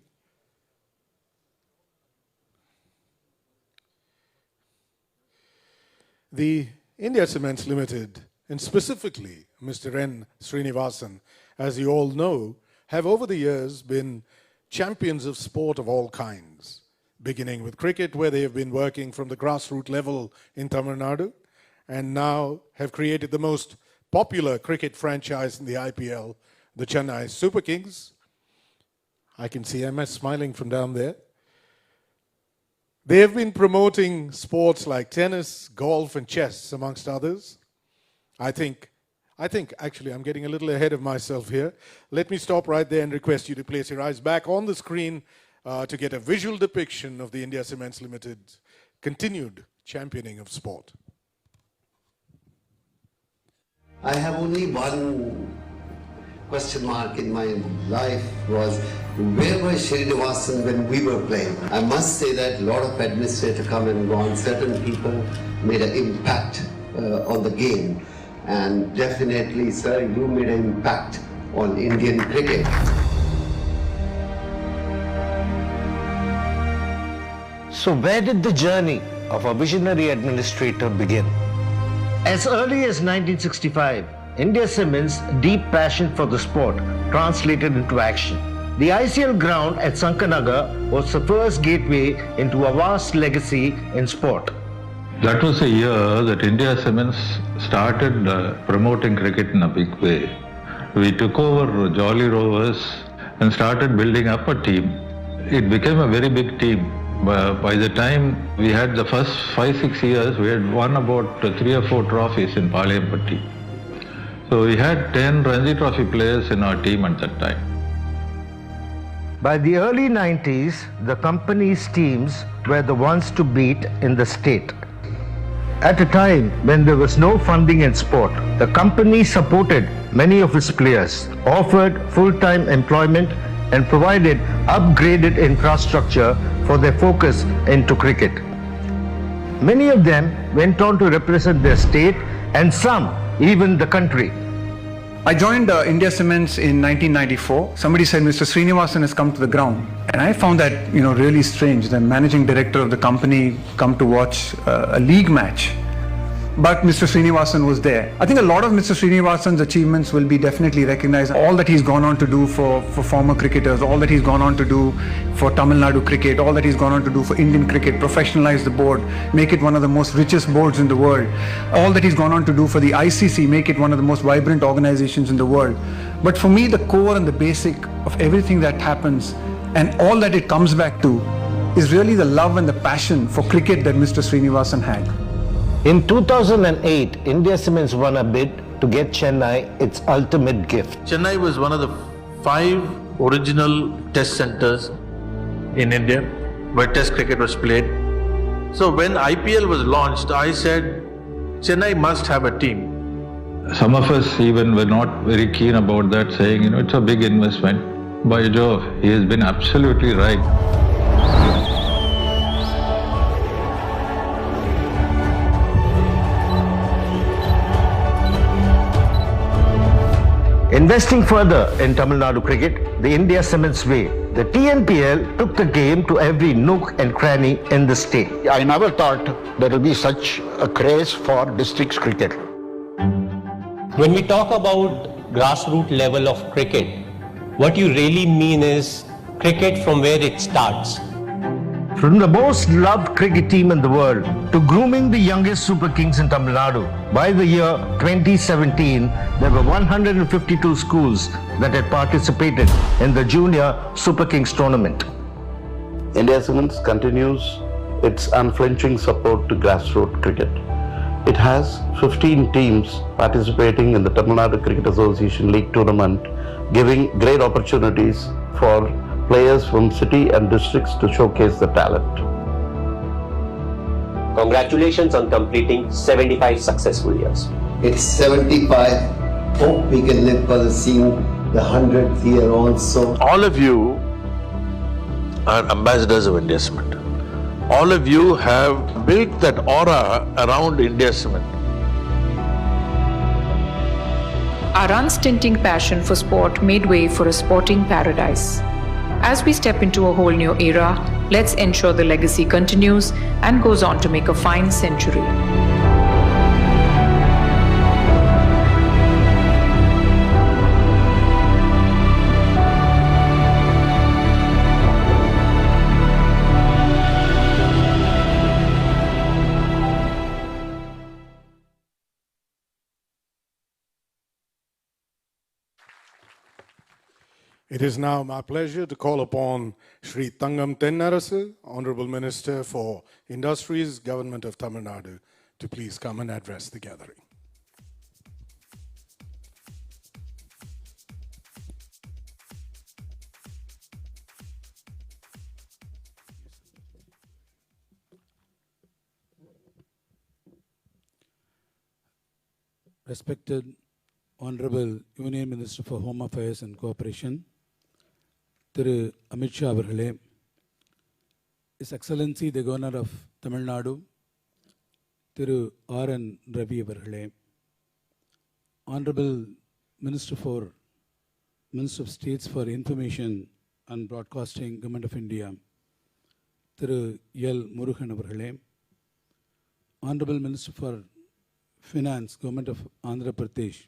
The India Cements Limited, and specifically Mr. N. Srinivasan, as you all know, have over the years been champions of sport of all kinds, beginning with cricket, where they have been working from the grassroots level in Tamil Nadu, and now have created the most popular cricket franchise in the IPL, the Chennai Super Kings. I can see MS smiling from down there. They have been promoting sports like tennis, golf, and chess, amongst others. I think actually I'm getting a little ahead of myself here. Let me stop right there and request you to place your eyes back on the screen to get a visual depiction of the India Cements Limited continued championing of sport. I have only one question mark in my life was, where was Srinivasan when we were playing? I must say that a lot of administrators come and gone. Certain people made an impact on the game. And definitely, sir, you made an impact on Indian cricket. So where did the journey of a visionary administrator begin? As early as 1965, India Cements' deep passion for the sport translated into action. The ICL ground at Sankanagar was the first gateway into a vast legacy in sport. That was a year that India Cements started promoting cricket in a big way. We took over Jolly Rovers and started building up a team. It became a very big team. By the time we had the first 5-6 years, we had won about 3 or 4 trophies in Palayampatti. So we had 10 Ranji Trophy players in our team at that time. By the early 90s, the company's teams were the ones to beat in the state. At a time when there was no funding in sport, the company supported many of its players, offered full-time employment, and provided upgraded infrastructure for their focus into cricket. Many of them went on to represent their state and some even the country. I joined India Cements in 1994. Somebody said Mr. Srinivasan has come to the ground. And I found that, really strange. The managing director of the company come to watch a league match. But Mr. Srinivasan was there. I think a lot of Mr. Srinivasan's achievements will be definitely recognized. All that he's gone on to do for former cricketers, all that he's gone on to do for Tamil Nadu cricket, all that he's gone on to do for Indian cricket, professionalize the board, make it one of the most richest boards in the world. All that he's gone on to do for the ICC, make it one of the most vibrant organizations in the world. But for me, the core and the basic of everything that happens and all that it comes back to is really the love and the passion for cricket that Mr. Srinivasan had. In 2008, India Cements won a bid to get Chennai its ultimate gift. Chennai was one of the 5 original test centers in India where test cricket was played. So when IPL was launched, I said, Chennai must have a team. Some of us even were not very keen about that, saying, it's a big investment. By Jove, he has been absolutely right. Investing further in Tamil Nadu cricket, the India Cements way, the TNPL took the game to every nook and cranny in the state. I never thought there will be such a craze for districts cricket. When we talk about grassroots level of cricket, what you really mean is cricket from where it starts. From the most loved cricket team in the world to grooming the youngest Super Kings in Tamil Nadu, by the year 2017, there were 152 schools that had participated in the Junior Super Kings tournament. India Cements continues its unflinching support to grassroots cricket. It has 15 teams participating in the Tamil Nadu Cricket Association League tournament, giving great opportunities for players from city and districts to showcase the talent. Congratulations on completing 75 successful years. It's 75. Hope we can live for seeing the 100th year also. All of you are ambassadors of India Cement. All of you have built that aura around India Cement. Our unstinting passion for sport made way for a sporting paradise. As we step into a whole new era, let's ensure the legacy continues and goes on to make a fine century. It is now my pleasure to call upon Shri Thangam Tennarasu, Honorable Minister for Industries, Government of Tamil Nadu, to please come and address the gathering. Respected Honorable Union Minister for Home Affairs and Cooperation, Thiru Amitshah அவர்களே, His Excellency the Governor of Tamil Nadu, Thiru R.N. Ravi அவர்களே, Honorable Minister of States for Information and Broadcasting, Government of India, Thiru L. Murugan அவர்களே, Honorable Minister for Finance, Government of Andhra Pradesh,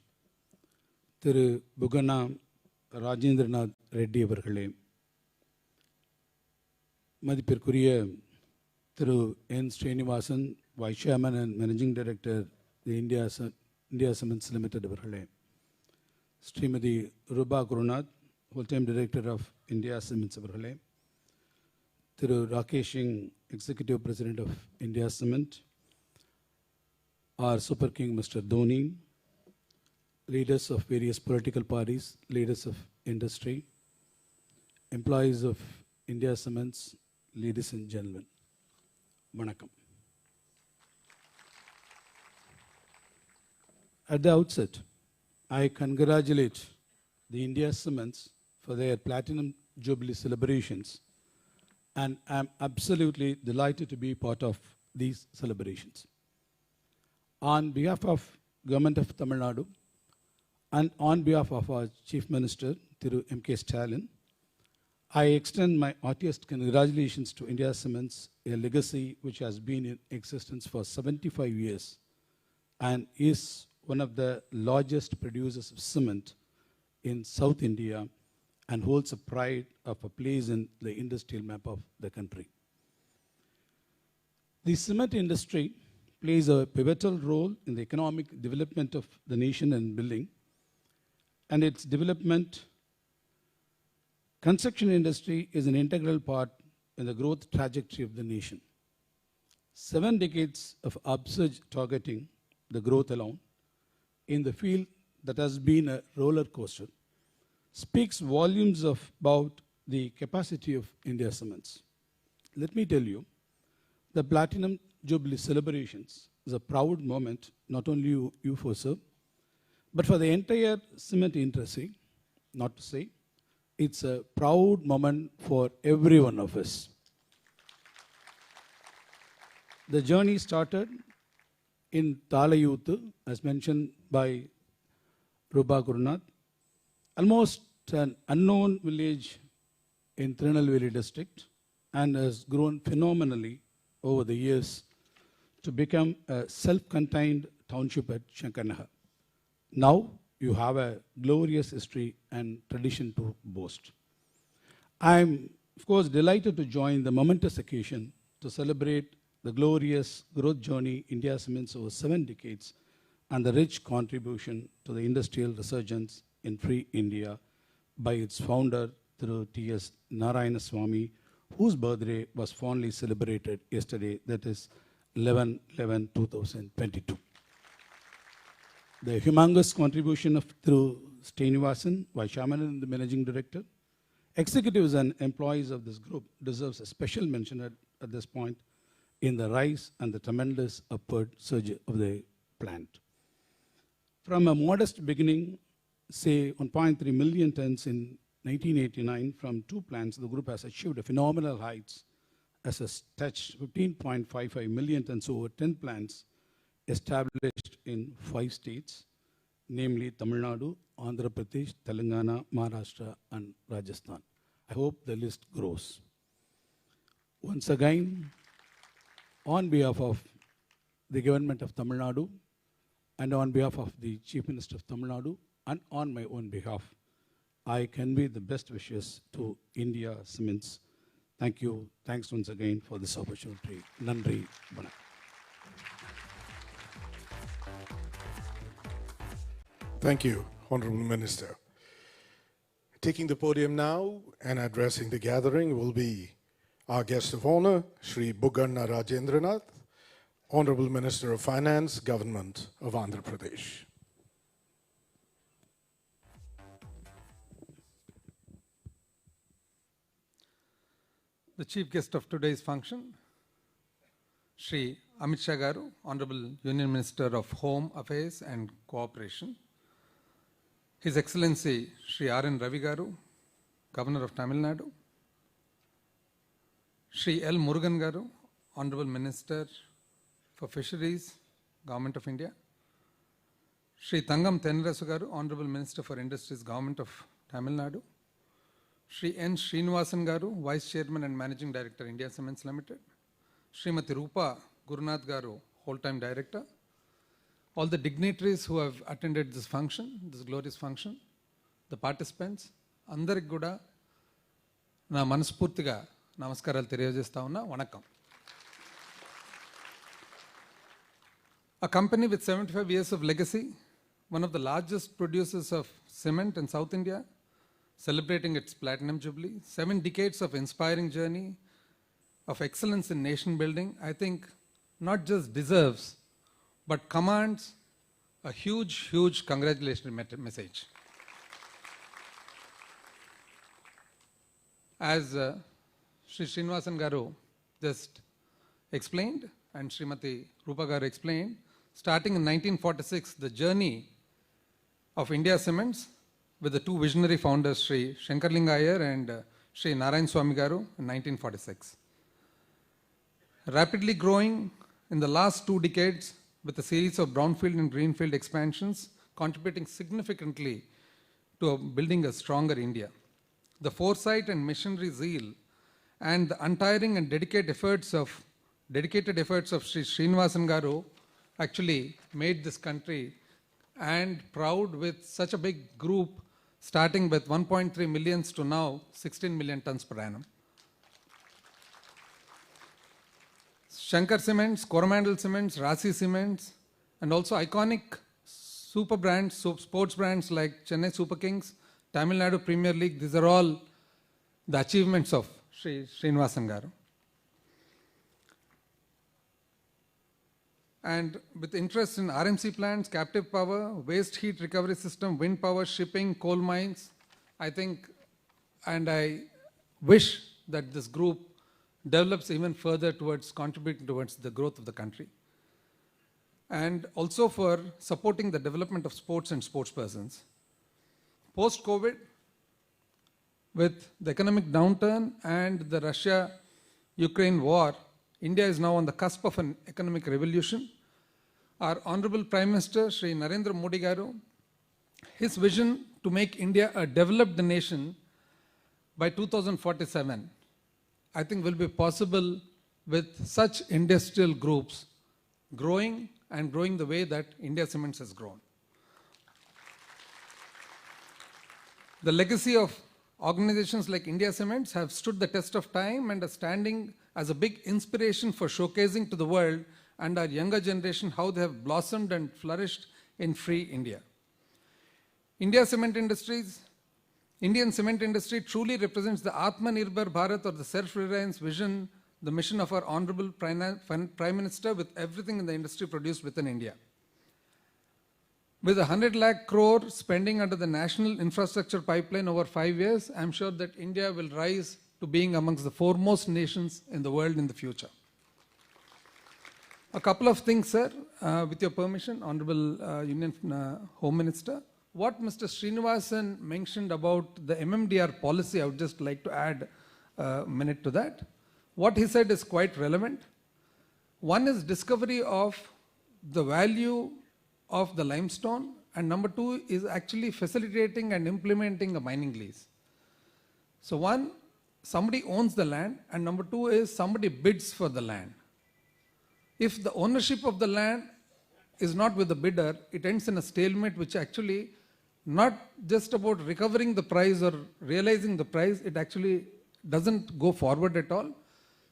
Thiru Bugana Rajendranath Reddy அவர்களே, மதிப்பிற்குரிய திரு N. Srinivasan, Vice Chairman and Managing Director, the India Cements Limited அவர்களே, ஸ்ரீமதி ரூபா Gurunath, Full-time Director of India Cements அவர்களே, திரு Rakesh Singh, Executive President of India Cement, our Super King Mr. Dhoni, leaders of various political parties, leaders of industry, employees of India Cements, ladies and gentlemen, Vanakkam. At the outset, I congratulate the India Cements for their Platinum Jubilee celebrations, and I am absolutely delighted to be part of these celebrations. On behalf of Government of Tamil Nadu and on behalf of our Chief Minister, Thiru M.K. Stalin, I extend my heartiest congratulations to India Cements, a legacy which has been in existence for 75 years and is one of the largest producers of cement in South India and holds a pride of a place in the industrial map of the country. The cement industry plays a pivotal role in the economic development of the nation and building, and its development. Construction industry is an integral part in the growth trajectory of the nation. 7 decades of upsurge targeting the growth alone in the field that has been a roller coaster speaks volumes about the capacity of India Cements. Let me tell you, the Platinum Jubilee celebrations is a proud moment, not only you for sir, but for the entire cement industry, not to say, it's a proud moment for every one of us. The journey started in Talayuthu, as mentioned by Ruba Gurunath, almost an unknown village in Tirunelveli district, and has grown phenomenally over the years to become a self-contained township at Shankanaha. Now you have a glorious history and tradition to boast. I am, of course, delighted to join the momentous occasion to celebrate the glorious growth journey India Cements over 7 decades and the rich contribution to the industrial resurgence in free India by its founder, through T.S. Narayanaswamy, whose birthday was fondly celebrated yesterday, that is 11/11/2022. The humongous contribution of through Srinivasan, Vice Chairman and the Managing Director, executives and employees of this group deserves a special mention at this point in the rise and the tremendous upward surge of the plant. From a modest beginning, say 1.3 million tons in 1989 from 2 plants, the group has achieved phenomenal heights as has touched 15.55 million tons over 10 plants established in 5 states, namely Tamil Nadu, Andhra Pradesh, Telangana, Maharashtra, and Rajasthan. I hope the list grows. Once again, on behalf of the government of Tamil Nadu and on behalf of the Chief Minister of Tamil Nadu and on my own behalf, I convey the best wishes to India Cements. Thank you. Thanks once again for this opportunity. Nandri, Vanakkam. Thank you, Honorable Minister. Taking the podium now and addressing the gathering will be our guest of honor, Shri Bugganna Rajendranath, Honorable Minister of Finance, Government of Andhra Pradesh. The chief guest of today's function, Shri Amitshah Garu, Honorable Union Minister of Home Affairs and Cooperation, His Excellency Shri R.N. Ravi Garu, Governor of Tamil Nadu, Shri L. Murugan Garu, Honorable Minister for Fisheries, Government of India, Shri Thangam Thenarasu Garu, Honorable Minister for Industries, Government of Tamil Nadu, Shri N. Srinivasan Garu, Vice Chairman and Managing Director, India Cements Limited, Srimati Rupa Gurunath Garu, Whole-Time Director, all the dignitaries who have attended this function, this glorious function, the participants, andariki kuda na manaspurtiga namaskaralu teliyajestha unna vanakkam. A company with 75 years of legacy, one of the largest producers of cement in South India, celebrating its platinum jubilee, 7 decades of inspiring journey of excellence in nation building, I think not just deserves, but commands a huge, huge congratulatory message. As Shri Srinivasan Garu just explained, and Srimati Rupa Garu explained, starting in 1946, the journey of India Cements with the 2 visionary founders, Shri Shankarlinga Iyer and Shri Narayan Swami Garu in 1946. Rapidly growing in the last 2 decades with a series of brownfield and greenfield expansions, contributing significantly to building a stronger India. The foresight and missionary zeal and the untiring and dedicated efforts of Shri Srinivasan Garu actually made this country and proud with such a big group, starting with 1.3 million to now 16 million tons per annum. Shankar Cements, Coromandel Cements, Rasi Cements, and also iconic super brands, sports brands like Chennai Super Kings, Tamil Nadu Premier League, these are all the achievements of Shri Srinivasan Garu. And with interest in RMC plants, captive power, waste heat recovery system, wind power, shipping, coal mines, I think, and I wish that this group develops even further towards contributing towards the growth of the country. And also for supporting the development of sports and sports persons. Post-COVID, with the economic downturn and the Russia-Ukraine war, India is now on the cusp of an economic revolution. Our Honorable Prime Minister, Shri Narendra Modi Garu, his vision to make India a developed nation by 2047, I think will be possible with such industrial groups growing and growing the way that India Cements has grown. The legacy of organizations like India Cements have stood the test of time and are standing as a big inspiration for showcasing to the world and our younger generation how they have blossomed and flourished in free India. Indian cement industry truly represents the Atmanirbhar Bharat, or the self-reliance vision, the mission of our Honorable Prime Minister, with everything in the industry produced within India. With 100 lakh crore spending under the National Infrastructure Pipeline over 5 years, I am sure that India will rise to being amongst the foremost nations in the world in the future. A couple of things, sir, with your permission, Honorable Union Home Minister. What Mr. Srinivasan mentioned about the MMDR policy, I would just like to add a minute to that. What he said is quite relevant. One is discovery of the value of the limestone, and number 2 is actually facilitating and implementing a mining lease. So one, somebody owns the land, and number 2 is somebody bids for the land. If the ownership of the land is not with the bidder, it ends in a stalemate, which actually not just about recovering the price or realizing the price, it actually doesn't go forward at all.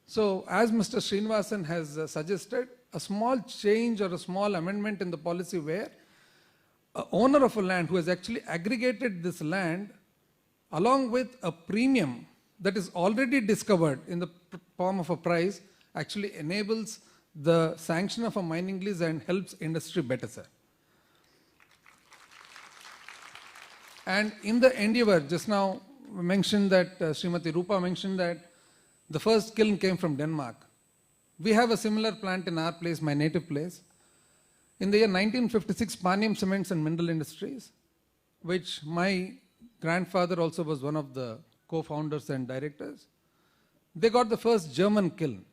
So as Mr. Srinivasan has suggested, a small change or a small amendment in the policy where an owner of a land who has actually aggregated this land along with a premium that is already discovered in the form of a prize, actually enables the sanction of a mining lease and helps industry better, sir. And in the endeavor, just now we mentioned that, Srimati Rupa mentioned that the first kiln came from Denmark. We have a similar plant in our place, my native place. In the year 1956, Panium Cements and Mineral Industries, which my grandfather also was one of the co-founders and directors, they got the first German kiln,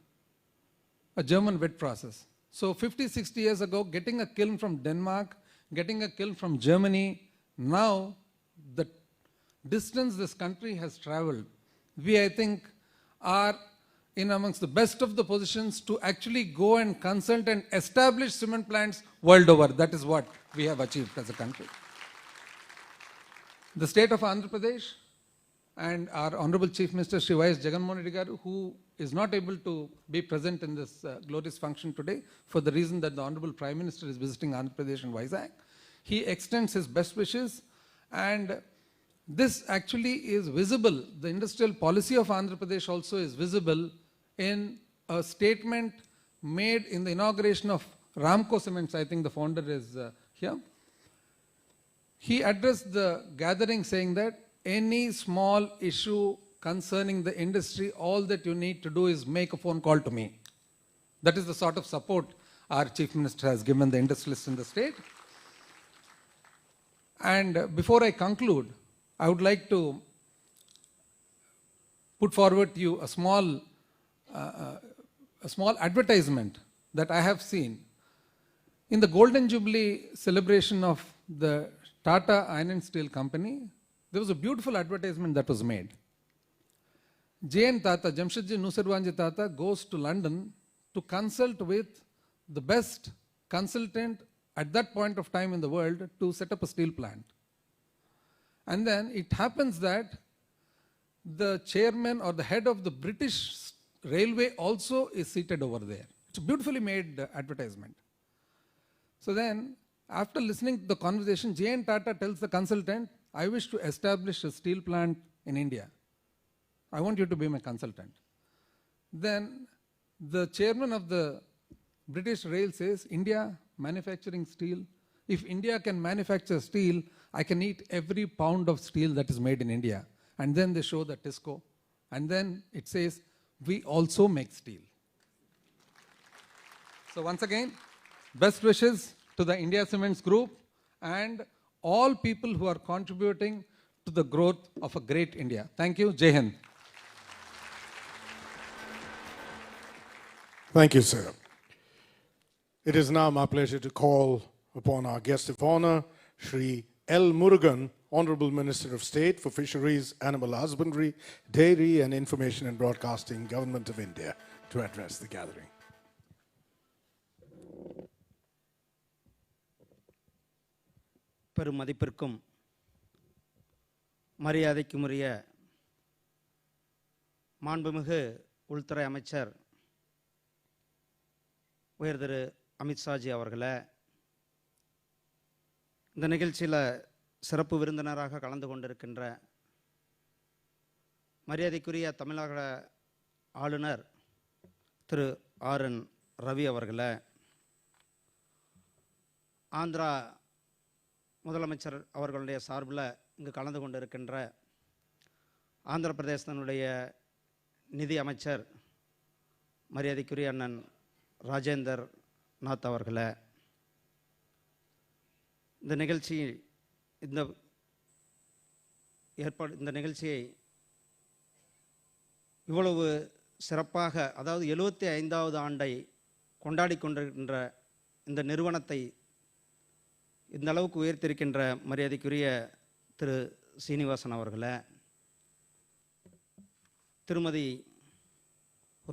a German wet process. So 50, 60 years ago, getting a kiln from Denmark, getting a kiln from Germany, now the distance this country has traveled, we, I think, are in amongst the best of the positions to actually go and consult and establish cement plants world over. That is what we have achieved as a country. The state of Andhra Pradesh and our Honorable Chief Minister Shri Y.S. Jagannath Reddy Garu, who is not able to be present in this glorious function today for the reason that the Honorable Prime Minister is visiting Andhra Pradesh and Vizag, he extends his best wishes, and this actually is visible. The industrial policy of Andhra Pradesh also is visible in a statement made in the inauguration of Ramco Cements. I think the founder is here. He addressed the gathering saying that any small issue concerning the industry, all that you need to do is make a phone call to me. That is the sort of support our Chief Minister has given the industrialists in the state. And before I conclude, I would like to put forward to you a small advertisement that I have seen. In the Golden Jubilee celebration of the Tata Iron and Steel Company, there was a beautiful advertisement that was made. J.N. Tata, Jamshedji Nusarwanji Tata, goes to London to consult with the best consultant at that point of time in the world to set up a steel plant. And then it happens that the chairman or the head of the British Railway also is seated over there. It's a beautifully made advertisement. So then, after listening to the conversation, J.N. Tata tells the consultant, I wish to establish a steel plant in India. I want you to be my consultant. Then the chairman of the British Rail says, India manufacturing steel. If India can manufacture steel, I can eat every pound of steel that is made in India. And then they show the Tisco. And then it says, we also make steel. So once again, best wishes to the India Cements Group and all people who are contributing to the growth of a great India. Thank you. Jai Hind. Thank you, sir. It is now my pleasure to call upon our guest of honor, Shri L. Murugan, Honorable Minister of State for Fisheries, Animal Husbandry, Dairy and Information and Broadcasting, Government of India, to address the gathering. பெருமதிப்பிற்கும் மரியாதைக்குரிய மாண்புமிகு உள்துறை அமைச்சர் உயர் திரு அமித்ஷாஜி அவர்களே, இந்த நிகழ்ச்சியில் சிறப்பு விருந்தினராக கலந்து கொண்டிருக்கின்ற மரியாதைக்குரிய தமிழக ஆளுநர் திரு ஆர்.என். ரவி அவர்களே, ஆந்திரா முதலமைச்சர் அவர்களுடைய சார்பில் இங்கு கலந்து கொண்டிருக்கின்ற ஆந்திர பிரதேசத்தினுடைய நிதி அமைச்சர் மரியாதைக்குரிய அண்ணன் ராஜேந்தர் நாத் அவர்களே, இந்த நிகழ்ச்சியை இவ்வளவு சிறப்பாக, அதாவது 75வது ஆண்டை கொண்டாடி கொண்டிருக்கின்ற இந்த நிறுவனத்தை இந்த அளவுக்கு உயர்த்திருக்கின்ற மரியாதைக்குரிய திரு சீனிவாசன் அவர்களே, திருமதி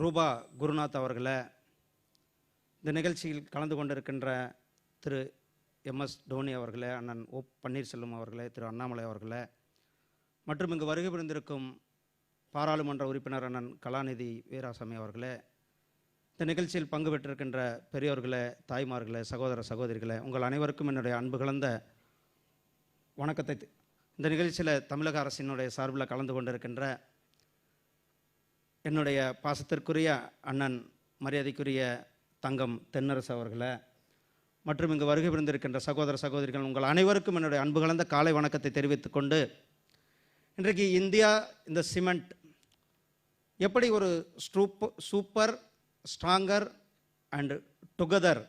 ரூபா குருநாத் அவர்களே, இந்த நிகழ்ச்சியில் கலந்து கொண்டிருக்கின்ற திரு எம்.எஸ். டோனி அவர்களே, அண்ணன் ஓ. பன்னீர்செல்வம் அவர்களே, திரு அண்ணாமலை அவர்களே, மற்றும் இங்கு வருகை புரிந்திருக்கும் பாராளுமன்ற உறுப்பினர் அண்ணன் கலாநிதி வீராசாமி அவர்களே, இந்த நிகழ்ச்சியில் பங்கு பெற்றிருக்கின்ற பெரியோர்களே, தாய்மார்களே, சகோதர சகோதரிகளே, உங்கள் அனைவருக்கும் என்னுடைய அன்பு கலந்த வணக்கத்தை இந்த நிகழ்ச்சியில் தமிழக அரசினுடைய சார்பில் கலந்து கொண்டிருக்கின்ற என்னுடைய பாசத்திற்குரிய அண்ணன் மரியாதைக்குரிய தங்கம் தென்னரசு அவர்களை மற்றும் இங்கு வருகை புரிந்திருக்கின்ற சகோதர சகோதரிகள் உங்கள் அனைவருக்கும் என்னுடைய அன்பு கலந்த காலை வணக்கத்தை தெரிவித்துக் கொண்டு, இன்றைக்கு இந்தியா இந்த சிமெண்ட் எப்படி ஒரு சூப்பர் ஸ்ட்ராங்கர் அண்ட் டுகெதர்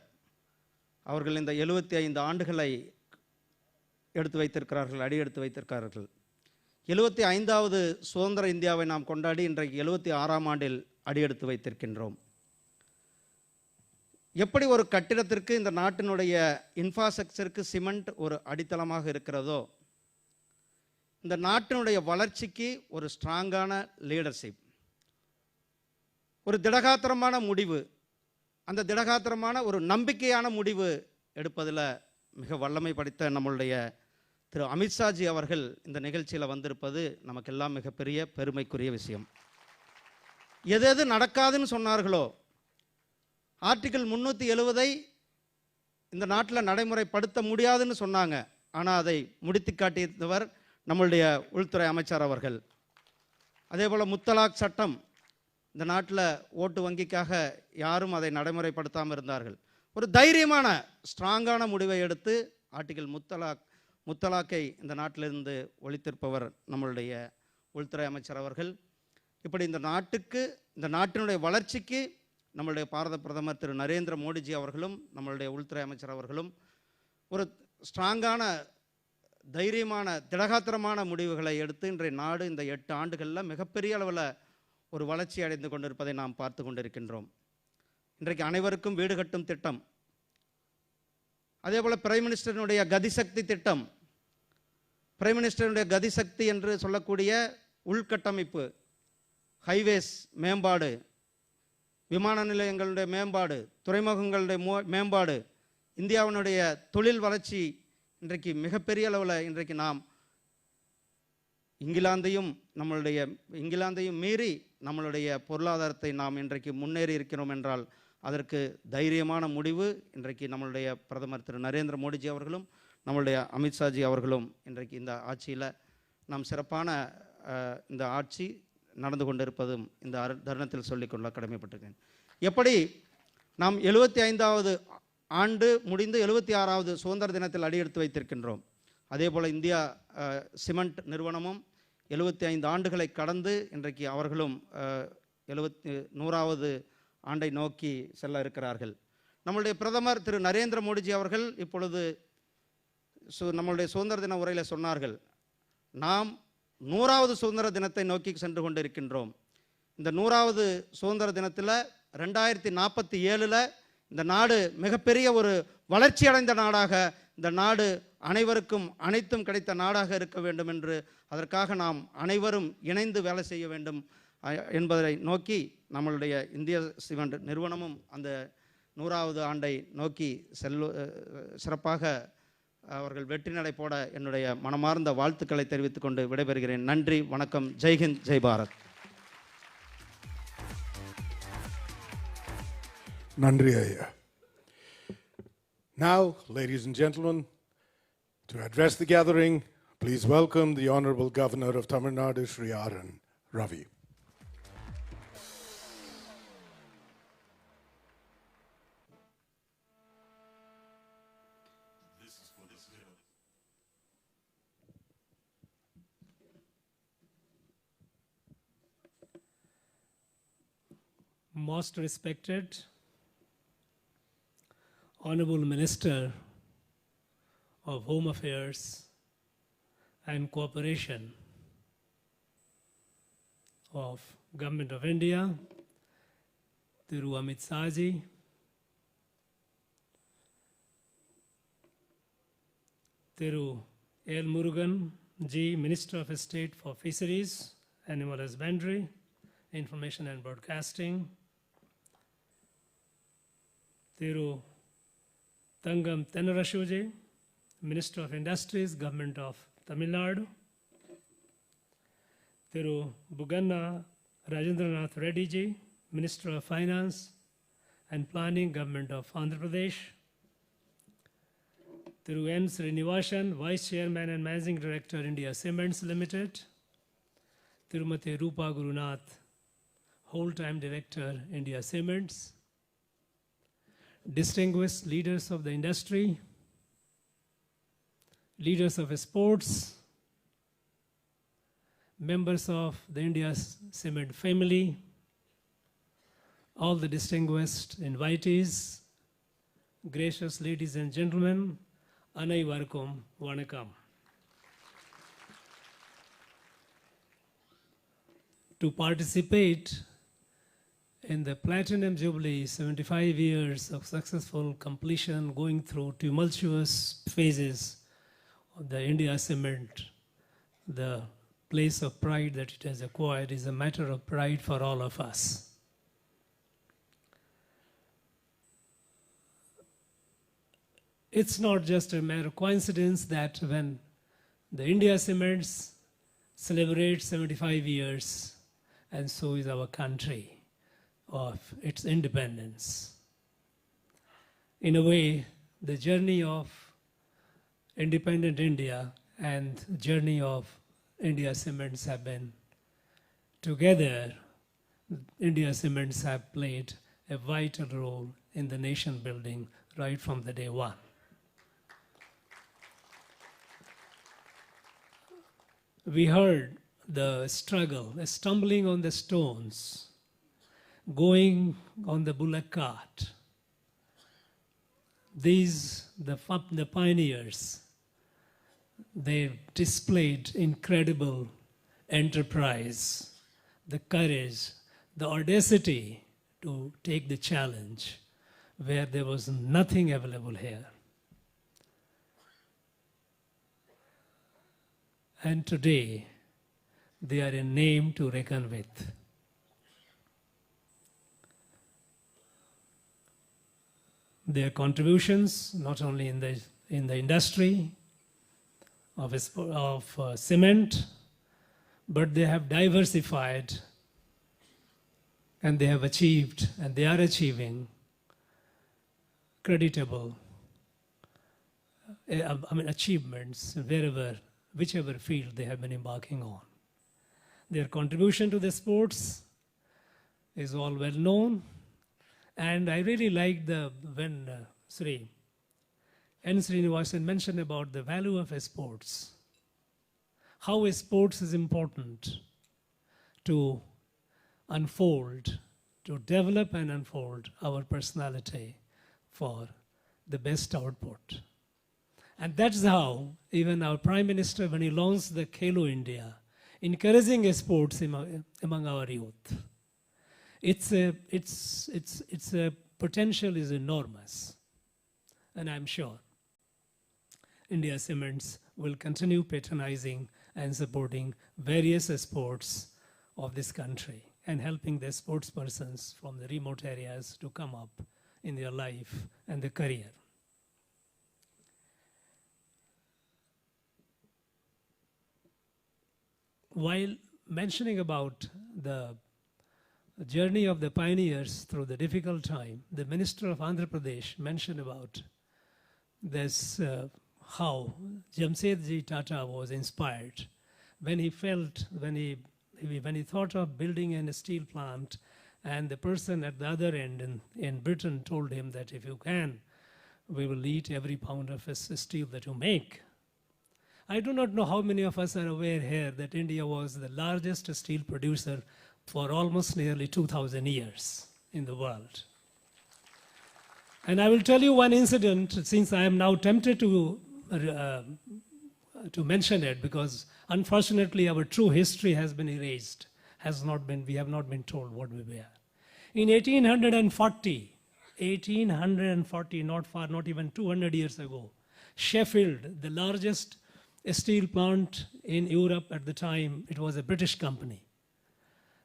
அவர்கள் இந்த 75 ஆண்டுகளை எடுத்து வைத்திருக்கிறார்கள், அடி எடுத்து வைத்திருக்கிறார்கள். 75வது சுதந்திர இந்தியாவை நாம் கொண்டாடி இன்றைக்கு 76ஆம் ஆண்டில் அடியெடுத்து வைத்திருக்கின்றோம். எப்படி ஒரு கட்டிடத்திற்கு இந்த நாட்டினுடைய இன்ஃப்ராஸ்ட்ரக்சருக்கு சிமெண்ட் ஒரு அடித்தளமாக இருக்கிறதோ, இந்த நாட்டினுடைய வளர்ச்சிக்கு ஒரு ஸ்ட்ராங்கான லீடர்ஷிப், ஒரு திடகாத்திரமான முடிவு, அந்த திடகாத்திரமான ஒரு நம்பிக்கையான முடிவு எடுப்பதில் மிக வல்லமை படைத்த நம்மளுடைய திரு அமித்ஷாஜி அவர்கள் இந்த நிகழ்ச்சியில் வந்திருப்பது நமக்கெல்லாம் மிகப்பெரிய பெருமைக்குரிய விஷயம். எது எது நடக்காதுன்னு சொன்னார்களோ, ஆர்டிகிள் 370 இந்த நாட்டில் நடைமுறைப்படுத்த முடியாதுன்னு சொன்னாங்க, ஆனால் அதை முடித்து காட்டியவர் நம்மளுடைய உள்துறை அமைச்சர் அவர்கள். அதே போல் முத்தலாக் சட்டம், இந்த நாட்டில் ஓட்டு வங்கிக்காக யாரும் அதை நடைமுறைப்படுத்தாமல் இருந்தார்கள். ஒரு தைரியமான ஸ்ட்ராங்கான முடிவை எடுத்து ஆர்டிகிள் முத்தலாக்கை இந்த நாட்டிலிருந்து ஒழித்திருப்பவர் நம்மளுடைய உள்துறை அமைச்சர் அவர்கள். இப்படி இந்த நாட்டுக்கு, இந்த நாட்டினுடைய வளர்ச்சிக்கு நம்மளுடைய பாரத பிரதமர் திரு நரேந்திர மோடிஜி அவர்களும் நம்மளுடைய உள்துறை அமைச்சர் அவர்களும் ஒரு ஸ்ட்ராங்கான தைரியமான திடகாத்திரமான முடிவுகளை எடுத்து இன்றைய நாடு இந்த 8 ஆண்டுகளில் மிகப்பெரிய அளவில் ஒரு வளர்ச்சி அடைந்து கொண்டிருப்பதை நாம் பார்த்து கொண்டிருக்கின்றோம். இன்றைக்கு அனைவருக்கும் வீடு கட்டும் திட்டம், அதே போல் பிரைம் மினிஸ்டரினுடைய கதிசக்தி திட்டம், பிரைம் மினிஸ்டரினுடைய கதிசக்தி என்று சொல்லக்கூடிய உள்கட்டமைப்பு, ஹைவேஸ் மேம்பாடு, விமான நிலையங்களுடைய மேம்பாடு, துறைமுகங்களுடைய மேம்பாடு, இந்தியாவினுடைய தொழில் வளர்ச்சி இன்றைக்கு மிகப்பெரிய அளவில் இன்றைக்கு நாம் இங்கிலாந்தையும் மீறி நம்மளுடைய பொருளாதாரத்தை நாம் இன்றைக்கு முன்னேறி இருக்கிறோம் என்றால் அதற்கு தைரியமான முடிவு இன்றைக்கு நம்மளுடைய பிரதமர் திரு நரேந்திர மோடிஜி அவர்களும் நம்மளுடைய அமித்ஷாஜி அவர்களும் இன்றைக்கு இந்த ஆட்சியில் நாம் சிறப்பான இந்த ஆட்சி நடந்து கொண்டிருப்பதும் இந்த தருணத்தில் சொல்லிக்கொள்ள கடமைப்பட்டிருக்கேன். எப்படி நாம் 75வது ஆண்டு முடிந்து 76வது சுதந்திர தினத்தில் அடியெடுத்து வைத்திருக்கின்றோம், அதே போல் இந்தியா சிமெண்ட் நிறுவனமும் 75 ஆண்டுகளை கடந்து இன்றைக்கு அவர்களும் 100வது ஆண்டை நோக்கி செல்ல இருக்கிறார்கள். நம்மளுடைய பிரதமர் திரு நரேந்திர மோடிஜி அவர்கள் இப்பொழுது நம்மளுடைய சுதந்திர தின உரையில் சொன்னார்கள், நாம் 100வது சுதந்திர தினத்தை நோக்கி சென்று கொண்டிருக்கின்றோம். இந்த 100வது சுதந்திர தினத்தில் 2047 இந்த நாடு மிகப்பெரிய ஒரு வளர்ச்சி அடைந்த நாடாக, இந்த நாடு அனைவருக்கும் அனைத்தும் கிடைத்த நாடாக இருக்க வேண்டும் என்று, அதற்காக நாம் அனைவரும் இணைந்து வேலை செய்ய வேண்டும் என்பதை நோக்கி நம்மளுடைய இந்திய சிமெண்ட் நிறுவனமும் அந்த 100வது ஆண்டை நோக்கி சிறப்பாக அவர்கள் வெற்றி நடை போட என்னுடைய மனமார்ந்த வாழ்த்துக்களை தெரிவித்துக் கொண்டு விடைபெறுகிறேன். நன்றி, வணக்கம், ஜெய்ஹிந்த், ஜெய் பாரத். நன்றி ஐயா. Now, ladies and gentlemen, to address the gathering, please welcome the Honorable Governor of Tamil Nadu, Sri R.N. Ravi. Most respected Honorable Minister of Home Affairs and Cooperation of Government of India, Thiru Amitshah ji, Thiru L. Murugan ji, Minister of State for Fisheries, Animal Husbandry, Information and Broadcasting, Thiru Tangam Tennarasu ji, Minister of Industries, Government of Tamil Nadu, Thiru Buganna Rajendranath Reddy ji, Minister of Finance and Planning, Government of Andhra Pradesh, Thiru N. Srinivasan, Vice Chairman and Managing Director, India Cements Limited. Tirumati Rupa Gurunath, Whole-Time Director, India Cements. Distinguished leaders of the industry, leaders of sports, members of the India Cement family, all the distinguished invitees, gracious ladies and gentlemen, Anaivarkum Vanakam. To participate in the Platinum Jubilee, 75 years of successful completion, going through tumultuous phases of the India Cement, the place of pride that it has acquired is a matter of pride for all of us. It's not just a mere coincidence that when the India Cements celebrates 75 years, and so is our country, of its independence. In a way, the journey of independent India and journey of India Cements have been together. India Cements have played a vital role in the nation building right from the day one. We heard the struggle, the stumbling on the stones, going on the bullock cart. These, the pioneers, they displayed incredible enterprise, the courage, the audacity to take the challenge where there was nothing available here. And today, they are a name to reckon with. Their contributions, not only in the industry of cement, but they have diversified, and they have achieved, and they are achieving creditable achievements whichever field they have been embarking on. Their contribution to the sports is all well known. And I really like when Sri N. Srinivasan mentioned about the value of sports, how sports is important to unfold, to develop and unfold our personality for the best output. And that's how even our Prime Minister, when he launched the Khelo India, encouraging sports among our youth, its potential is enormous. And I'm sure India Cements will continue patronizing and supporting various sports of this country and helping the sports persons from the remote areas to come up in their life and their career. While mentioning about the journey of the pioneers through the difficult time, the Minister of Andhra Pradesh mentioned about this, how Jamshedji Tata was inspired when he thought of building a steel plant, and the person at the other end in Britain told him that if you can, we will eat every pound of steel that you make. I do not know how many of us are aware here that India was the largest steel producer for almost nearly 2,000 years in the world. And I will tell you one incident, since I am now tempted to mention it, because unfortunately our true history has been erased, we have not been told what we were. In 1840, not even 200 years ago, Sheffield, the largest steel plant in Europe at the time, it was a British company.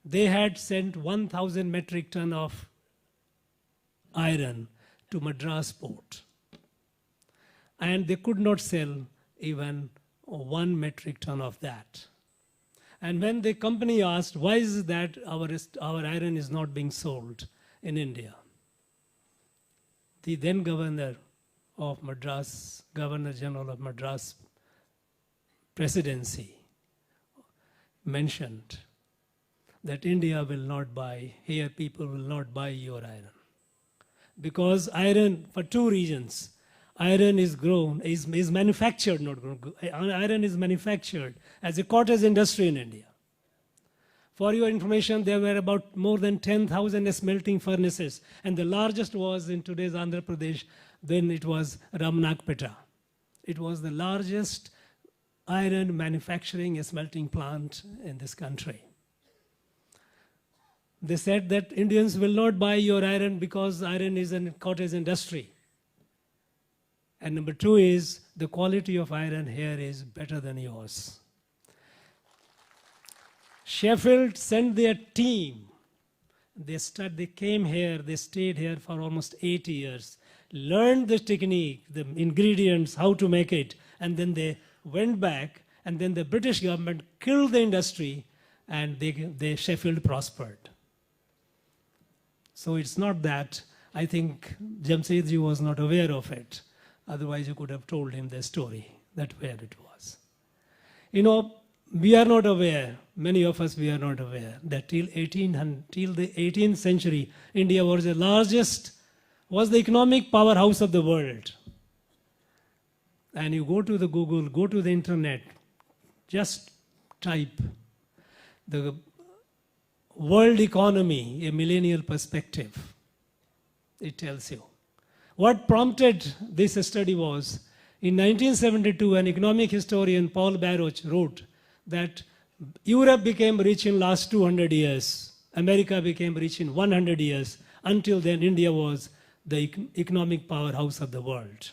They had sent 1,000 metric ton of iron to Madras port. And they could not sell even 1 metric ton of that. And when the company asked, why is it that our iron is not being sold in India? The then governor of Madras, Governor General of Madras Presidency mentioned that India will not buy, here people will not buy your iron. Because iron, for two reasons, iron is grown, is manufactured, not grown. Iron is manufactured as a cottage industry in India. For your information, there were about more than 10,000 smelting furnaces, and the largest was in today's Andhra Pradesh, then it was Ramnakpeta. It was the largest iron manufacturing smelting plant in this country. They said that Indians will not buy your iron because iron is a cottage industry. And number two is the quality of iron here is better than yours. Sheffield sent their team. They came here, they stayed here for almost 8 years, learned the technique, the ingredients, how to make it, and then they went back, and then the British government killed the industry, and Sheffield prospered. So it's not that, I think Jamshedji was not aware of it. Otherwise you could have told him the story, that where it was. You know, we are not aware, many of us we are not aware, that till the 18th century, India was the economic powerhouse of the world. And you go to the Google, go to the internet, just type the world economy, a millennial perspective. It tells you. What prompted this study was, in 1972, an economic historian, Paul Baruch, wrote that Europe became rich in last 200 years, America became rich in 100 years, until then India was the economic powerhouse of the world.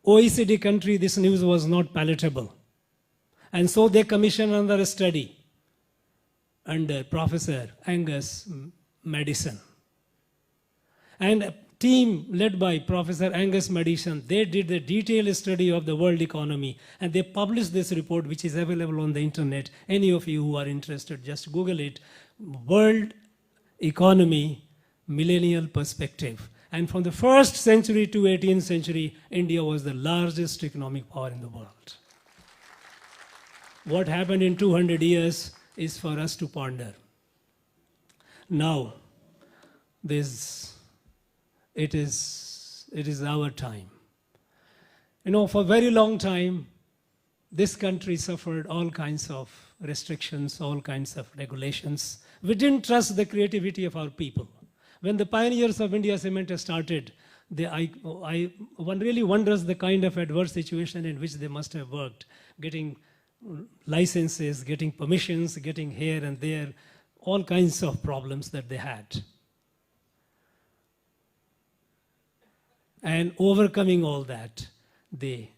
OECD country, this news was not palatable. And so they commissioned another study under Professor Angus Maddison. And a team led by Professor Angus Maddison, they did a detailed study of the world economy, and they published this report, which is available on the internet. Any of you who are interested, just Google it, World Economy, Millennial Perspective. And from the 1st century to 18th century, India was the largest economic power in the world. What happened in 200 years is for us to ponder. Now, it is our time. You know, for a very long time, this country suffered all kinds of restrictions, all kinds of regulations. We didn't trust the creativity of our people. When the pioneers of India Cement started, one really wonders the kind of adverse situation in which they must have worked, getting licenses, getting permissions, getting here and there, all kinds of problems that they had. And overcoming all that, they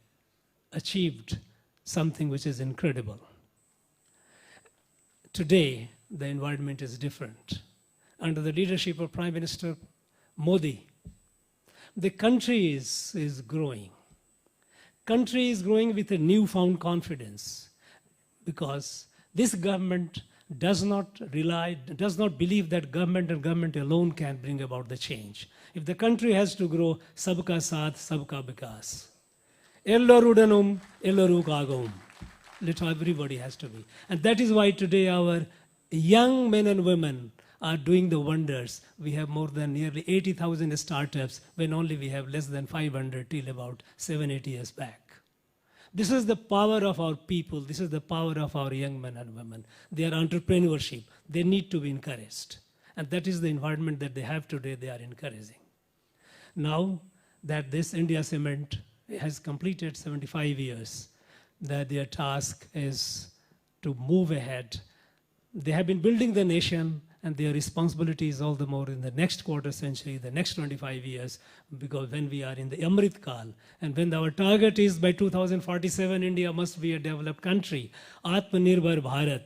achieved something which is incredible. Today, the environment is different. Under the leadership of Prime Minister Modi, the country is growing. Country is growing with a newfound confidence, because this government does not believe that government and government alone can bring about the change. If the country has to grow, sabka saath, sabka vikas. Elloru udanum, elloru kagum. Everybody has to be. And that is why today our young men and women are doing the wonders. We have more than nearly 80,000 startups, when only we have less than 500 till about 7-8 years back. This is the power of our people. This is the power of our young men and women. Their entrepreneurship, they need to be encouraged. And that is the environment that they have today, they are encouraging. Now that this India Cement has completed 75 years, that their task is to move ahead. They have been building the nation, and their responsibility is all the more in the next quarter century, the next 25 years, because when we are in the Amrit Kal, and when our target is by 2047, India must be a developed country. Atmanirbhar Bharat,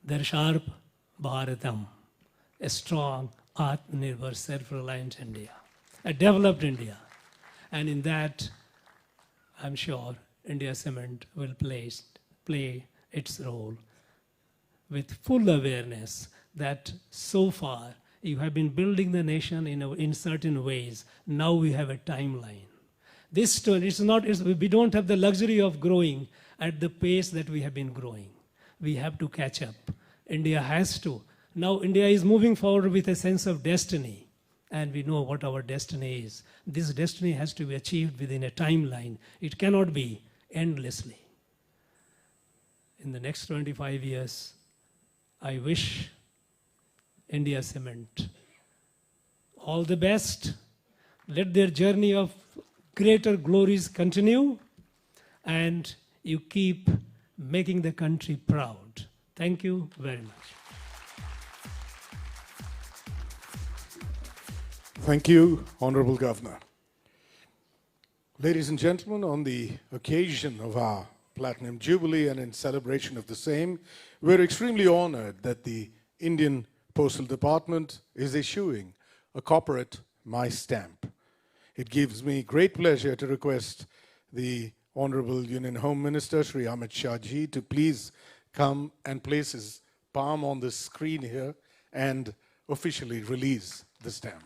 Darsharp Bharatam, a strong, Atmanirbhar, self-reliant India, a developed India. And in that, I'm sure India Cement will play its role with full awareness that so far You have been building the nation in certain ways. Now we have a timeline. This story, we don't have the luxury of growing at the pace that we have been growing. We have to catch up. India has to. Now India is moving forward with a sense of destiny, and we know what our destiny is. This destiny has to be achieved within a timeline. It cannot be endlessly. In the next 25 years, I wish India Cement all the best. Let their journey of greater glories continue, and you keep making the country proud. Thank you very much. Thank you, Honorable Governor. Ladies and gentlemen, on the occasion of our Platinum Jubilee and in celebration of the same, we're extremely honored that the Indian Postal Department is issuing a corporate My Stamp. It gives me great pleasure to request the Honorable Union Home Minister, Shri Amitshah ji, to please come and place his palm on the screen here and officially release the stamp.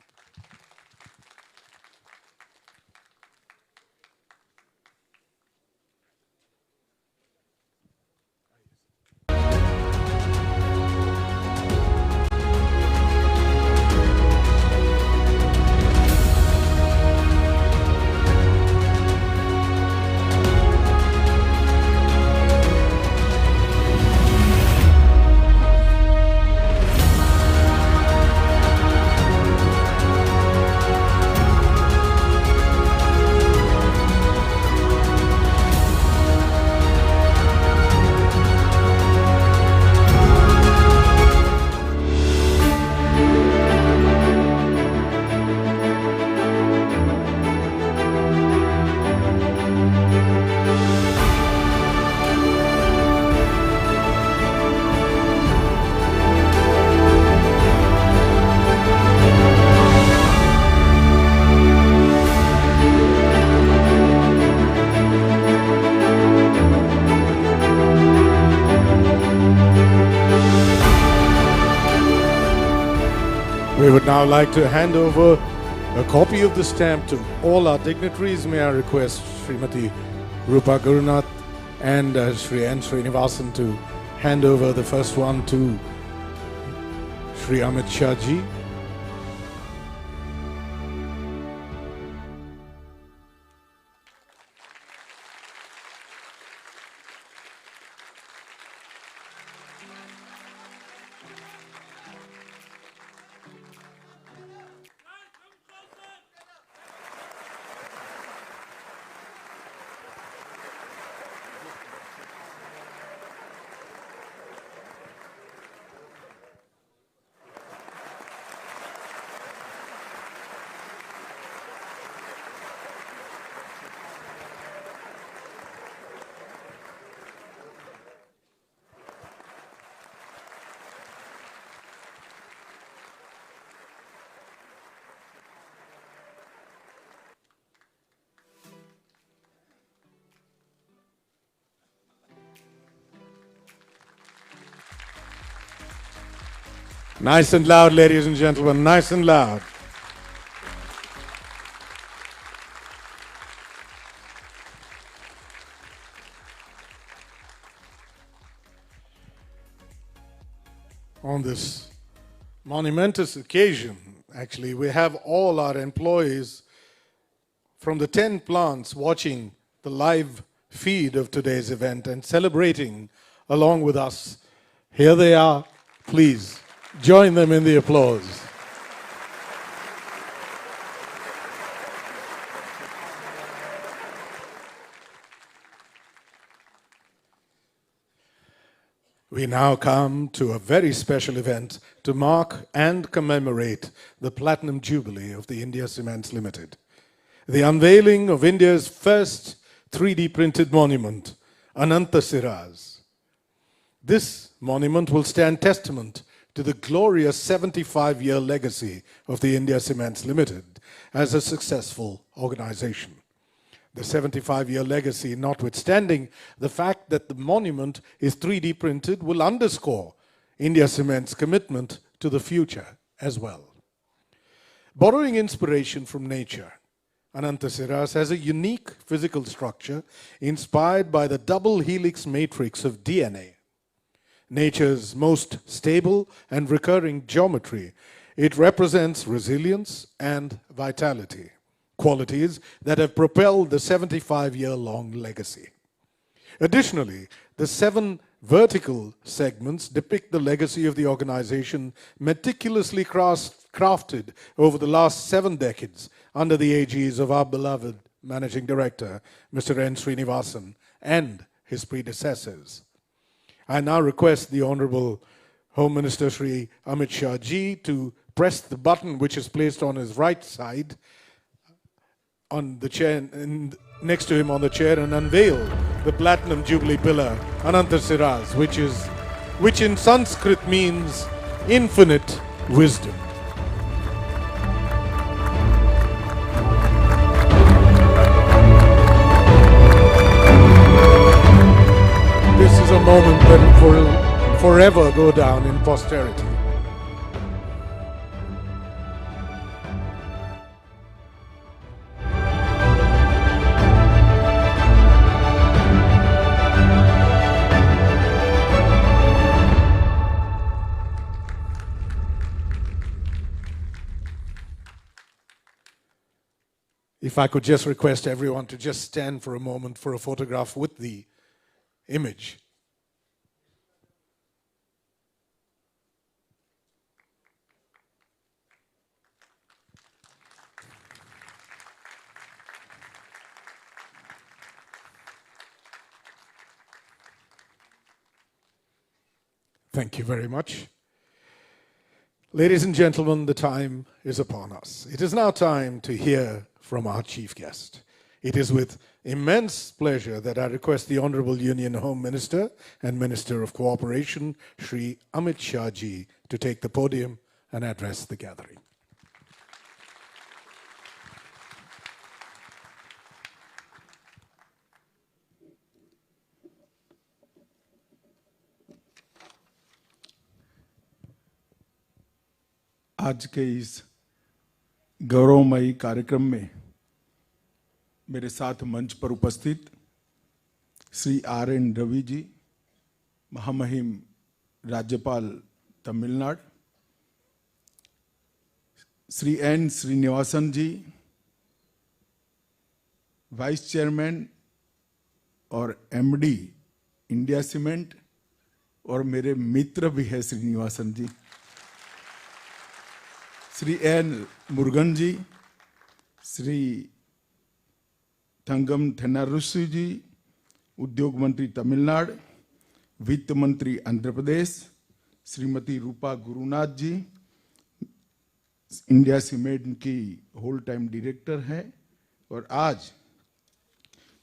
We would now like to hand over a copy of the stamp to all our dignitaries. May I request Srimati Rupa Gurunath and Shri N. Srinivasan to hand over the first one to Shri Amitshah ji. Nice and loud, ladies and gentlemen, nice and loud. On this monumentous occasion, actually, we have all our employees from the 10 plants watching the live feed of today's event and celebrating along with us. Here they are. Please join them in the applause. We now come to a very special event to mark and commemorate the Platinum Jubilee of the India Cements Limited. The unveiling of India's first 3D printed monument, Ananta Siras. This monument will stand testament to the glorious 75-year legacy of the India Cements Limited as a successful organization. The 75-year legacy, notwithstanding the fact that the monument is 3D printed, will underscore India Cements' commitment to the future as well. Borrowing inspiration from nature, Anantasiras has a unique physical structure inspired by the double helix matrix of DNA. Nature's most stable and recurring geometry, it represents resilience and vitality, qualities that have propelled the 75-year-long legacy. Additionally, the 7 vertical segments depict the legacy of the organization meticulously crafted over the last 7 decades under the aegis of our beloved Managing Director, Mr. N. Srinivasan, and his predecessors. I now request the Honorable Home Minister Shri Amitshah ji to press the button which is placed on his right side on the chair, and next to him on the chair, and unveil the Platinum Jubilee Pillar, Anantasiras, which in Sanskrit means infinite wisdom. This is a moment that will forever go down in posterity. If I could just request everyone to just stand for a moment for a photograph with the image. Thank you very much. Ladies and gentlemen, the time is upon us. It is now time to hear from our chief guest. It is with immense pleasure that I request the Honorable Union Home Minister and Minister of Cooperation, Shri Amitshah ji, to take the podium and address the gathering. आज के इस गौरवमयी कार्यक्रम में मेरे साथ मंच पर उपस्थित श्री R.N. रवि जी, महामहिम राज्यपाल तमिलनाडु, श्री N. श्रीनिवासन जी, वाइस चेयरमैन और MD इंडिया सीमेंट, और मेरे मित्र भी है श्रीनिवासन जी, श्री N. मुरुगन जी, श्री थंगम थेन्नारुसु जी, उद्योग मंत्री तमिलनाडु, वित्त मंत्री आंध्र प्रदेश, श्रीमती रूपा गुरुनाथ जी, इंडिया सीमेंट की होल टाइम डायरेक्टर हैं, और आज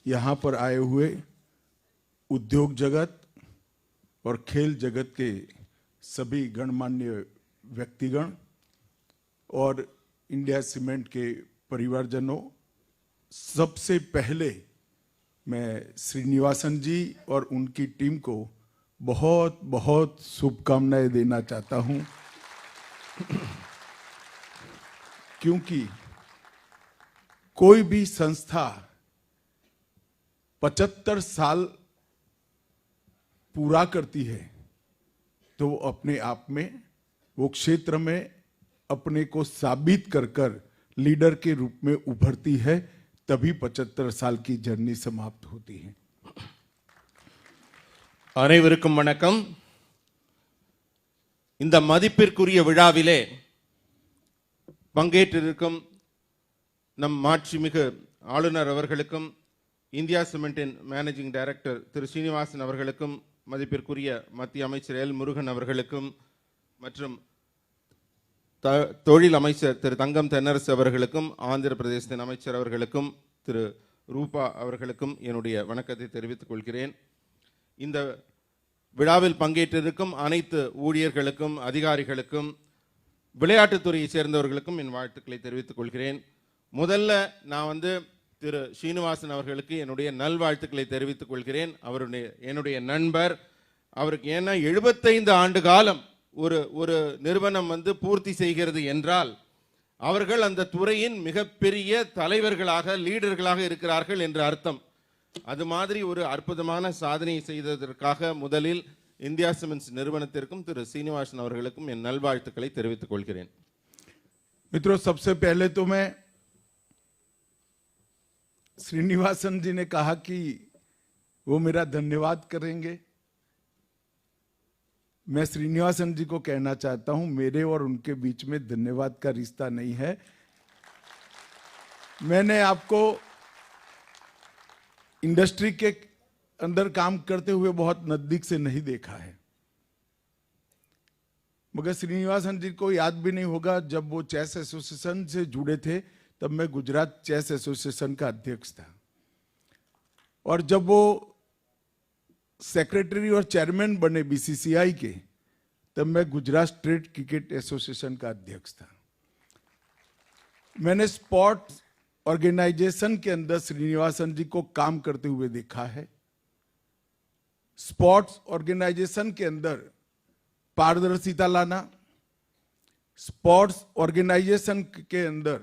यहाँ पर आए हुए उद्योग जगत और खेल जगत के सभी गणमान्य व्यक्तिगण और इंडिया सीमेंट के परिवारजनों, सबसे पहले मैं श्रीनिवासन जी और उनकी टीम को बहुत बहुत शुभकामनाएं देना चाहता हूं, क्योंकि कोई भी संस्था 75 साल पूरा करती है तो अपने आप में वो क्षेत्र में अपने को साबित कर कर लीडर के रूप में उभरती है, तभी 75 साल की जर्नी समाप्त होती है. அனைவருக்கும் வணக்கம். இந்த மதிப்பிற்குரிய விழாவிலே பங்கேற்றிருக்கும் நம் மாட்சிமிகு ஆளுநர் அவர்களுக்கும், இந்தியா சிமெண்டின் மேனேஜிங் டைரக்டர் திரு ஸ்ரீனிவாசன் அவர்களுக்கும், மதிப்பிற்குரிய மத்திய அமைச்சர் எல் முருகன் அவர்களுக்கும், மற்றும் தொழில் அமைச்சர் திரு தங்கம் தென்னரசு அவர்களுக்கும், ஆந்திர பிரதேசத்தின் அமைச்சர் அவர்களுக்கும், திரு ரூபா அவர்களுக்கும் என்னுடைய வணக்கத்தை தெரிவித்துக் கொள்கிறேன். இந்த விழாவில் பங்கேற்றிருக்கும் அனைத்து ஊழியர்களுக்கும், அதிகாரிகளுக்கும், விளையாட்டுத்துறையை சேர்ந்தவர்களுக்கும் என் வாழ்த்துக்களை தெரிவித்துக் கொள்கிறேன். முதல்ல நான் திரு ஸ்ரீனிவாசன் அவர்களுக்கு என்னுடைய நல்வாழ்த்துக்களை தெரிவித்துக் கொள்கிறேன். என்னுடைய நண்பர், அவருக்கு ஏன்னா 75 ஆண்டு காலம் ஒரு நிறுவனம் வந்து பூர்த்தி செய்கிறது என்றால் அவர்கள் அந்த துறையின் மிகப்பெரிய தலைவர்களாக லீடர்களாக இருக்கிறார்கள் என்று அர்த்தம். அது மாதிரி ஒரு அற்புதமான சாதனை செய்ததற்காக முதலில் இந்தியா சிமெண்ட்ஸ் நிறுவனத்திற்கும் திரு சீனிவாசன் அவர்களுக்கும் என் நல்வாழ்த்துக்களை தெரிவித்துக் கொள்கிறேன். मित्रों, सबसे पहले तो मैं श्रीनिवासन जी ने कहा कि वो मेरा धन्यवाद करेंगे. मैं श्रीनिवासन जी को कहना चाहता हूं, मेरे और उनके बीच में धन्यवाद का रिश्ता नहीं है. मैंने आपको इंडस्ट्री के अंदर काम करते हुए बहुत नजदीक से नहीं देखा है, मगर श्रीनिवासन जी को याद भी नहीं होगा, जब वो चेस एसोसिएशन से जुड़े थे तब मैं गुजरात चेस एसोसिएशन का अध्यक्ष था, और जब वो सेक्रेटरी और चेयरमैन बने बीसीसीआई के तब मैं गुजरात स्टेट क्रिकेट एसोसिएशन का अध्यक्ष था. मैंने स्पोर्ट्स ऑर्गेनाइजेशन के अंदर श्रीनिवासन जी को काम करते हुए देखा है. स्पोर्ट्स ऑर्गेनाइजेशन के अंदर पारदर्शिता लाना, स्पोर्ट्स ऑर्गेनाइजेशन के अंदर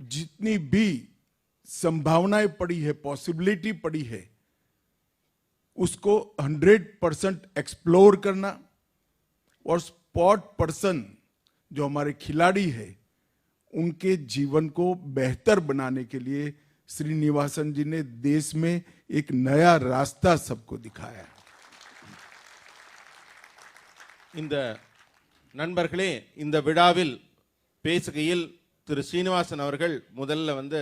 जितनी भी संभावनाएं पड़ी है, पॉसिबिलिटी पड़ी है, उसको 100% एक्सप्लोर करना, और स्पोर्ट पर्सन जो हमारे खिलाड़ी है उनके जीवन को बेहतर बनाने के लिए श्रीनिवासन जी ने देश में एक नया रास्ता सबको दिखाया. இந்த நண்பர்களே, இந்த விழாவில் பேசுகையில் திரு சீனிவாசன் அவர்கள் முதல்ல வந்து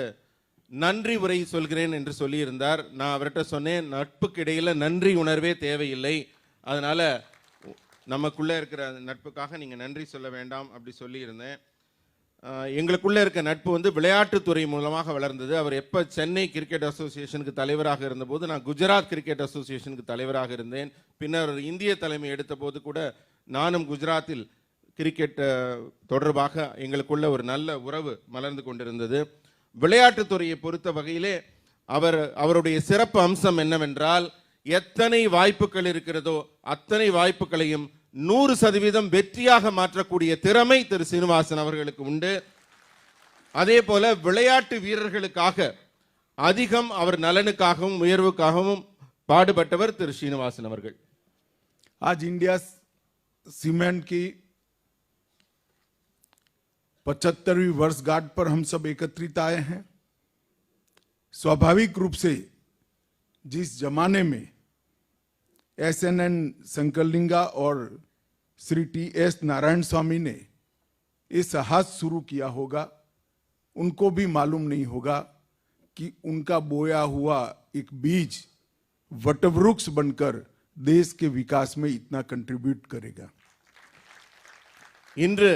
நன்றி உரை சொல்கிறேன் என்று சொல்லியிருந்தார். நான் அவர்கிட்ட சொன்னேன், நட்புக்கு இடையில நன்றி உணர்வே தேவையில்லை, அதனால நமக்குள்ளே இருக்கிற நட்புக்காக நீங்கள் நன்றி சொல்ல வேண்டாம் அப்படி சொல்லியிருந்தேன். எங்களுக்குள்ளே இருக்க நட்பு வந்து விளையாட்டுத்துறை மூலமாக வளர்ந்தது. அவர் எப்போ சென்னை கிரிக்கெட் அசோசியேஷனுக்கு தலைவராக இருந்தபோது நான் குஜராத் கிரிக்கெட் அசோசியேஷனுக்கு தலைவராக இருந்தேன். பின்னர் இந்திய தலைமை எடுத்த போது கூட நானும் குஜராத்தில் கிரிக்கெட் தொடர்பாக எங்களுக்குள்ள ஒரு நல்ல உறவு மலர்ந்து கொண்டிருந்தது. விளையாட்டுத்துறையை பொறுத்த வகையிலே அவருடைய சிறப்பு அம்சம் என்னவென்றால், எத்தனை வாய்ப்புகள் இருக்கிறதோ அத்தனை வாய்ப்புகளையும் 100% வெற்றியாக மாற்றக்கூடிய திறமை திரு சீனிவாசன் அவர்களுக்கு உண்டு. அதே போல விளையாட்டு வீரர்களுக்காக அதிகம் அவர் நலனுக்காகவும் உயர்வுக்காகவும் பாடுபட்டவர் திரு சீனிவாசன் அவர்கள். आज इंडिया सीमेंट की 75वीं वर्षगांठ पर हम सब एकत्रित आए हैं. स्वाभाविक रूप से जिस जमाने में SNN संकलिंगा और श्री TS नारायण स्वामी ने ये साहस शुरू किया होगा, उनको भी मालूम नहीं होगा कि उनका बोया हुआ एक बीज वटवृक्ष बनकर देश के विकास में इतना कंट्रीब्यूट करेगा. இன்று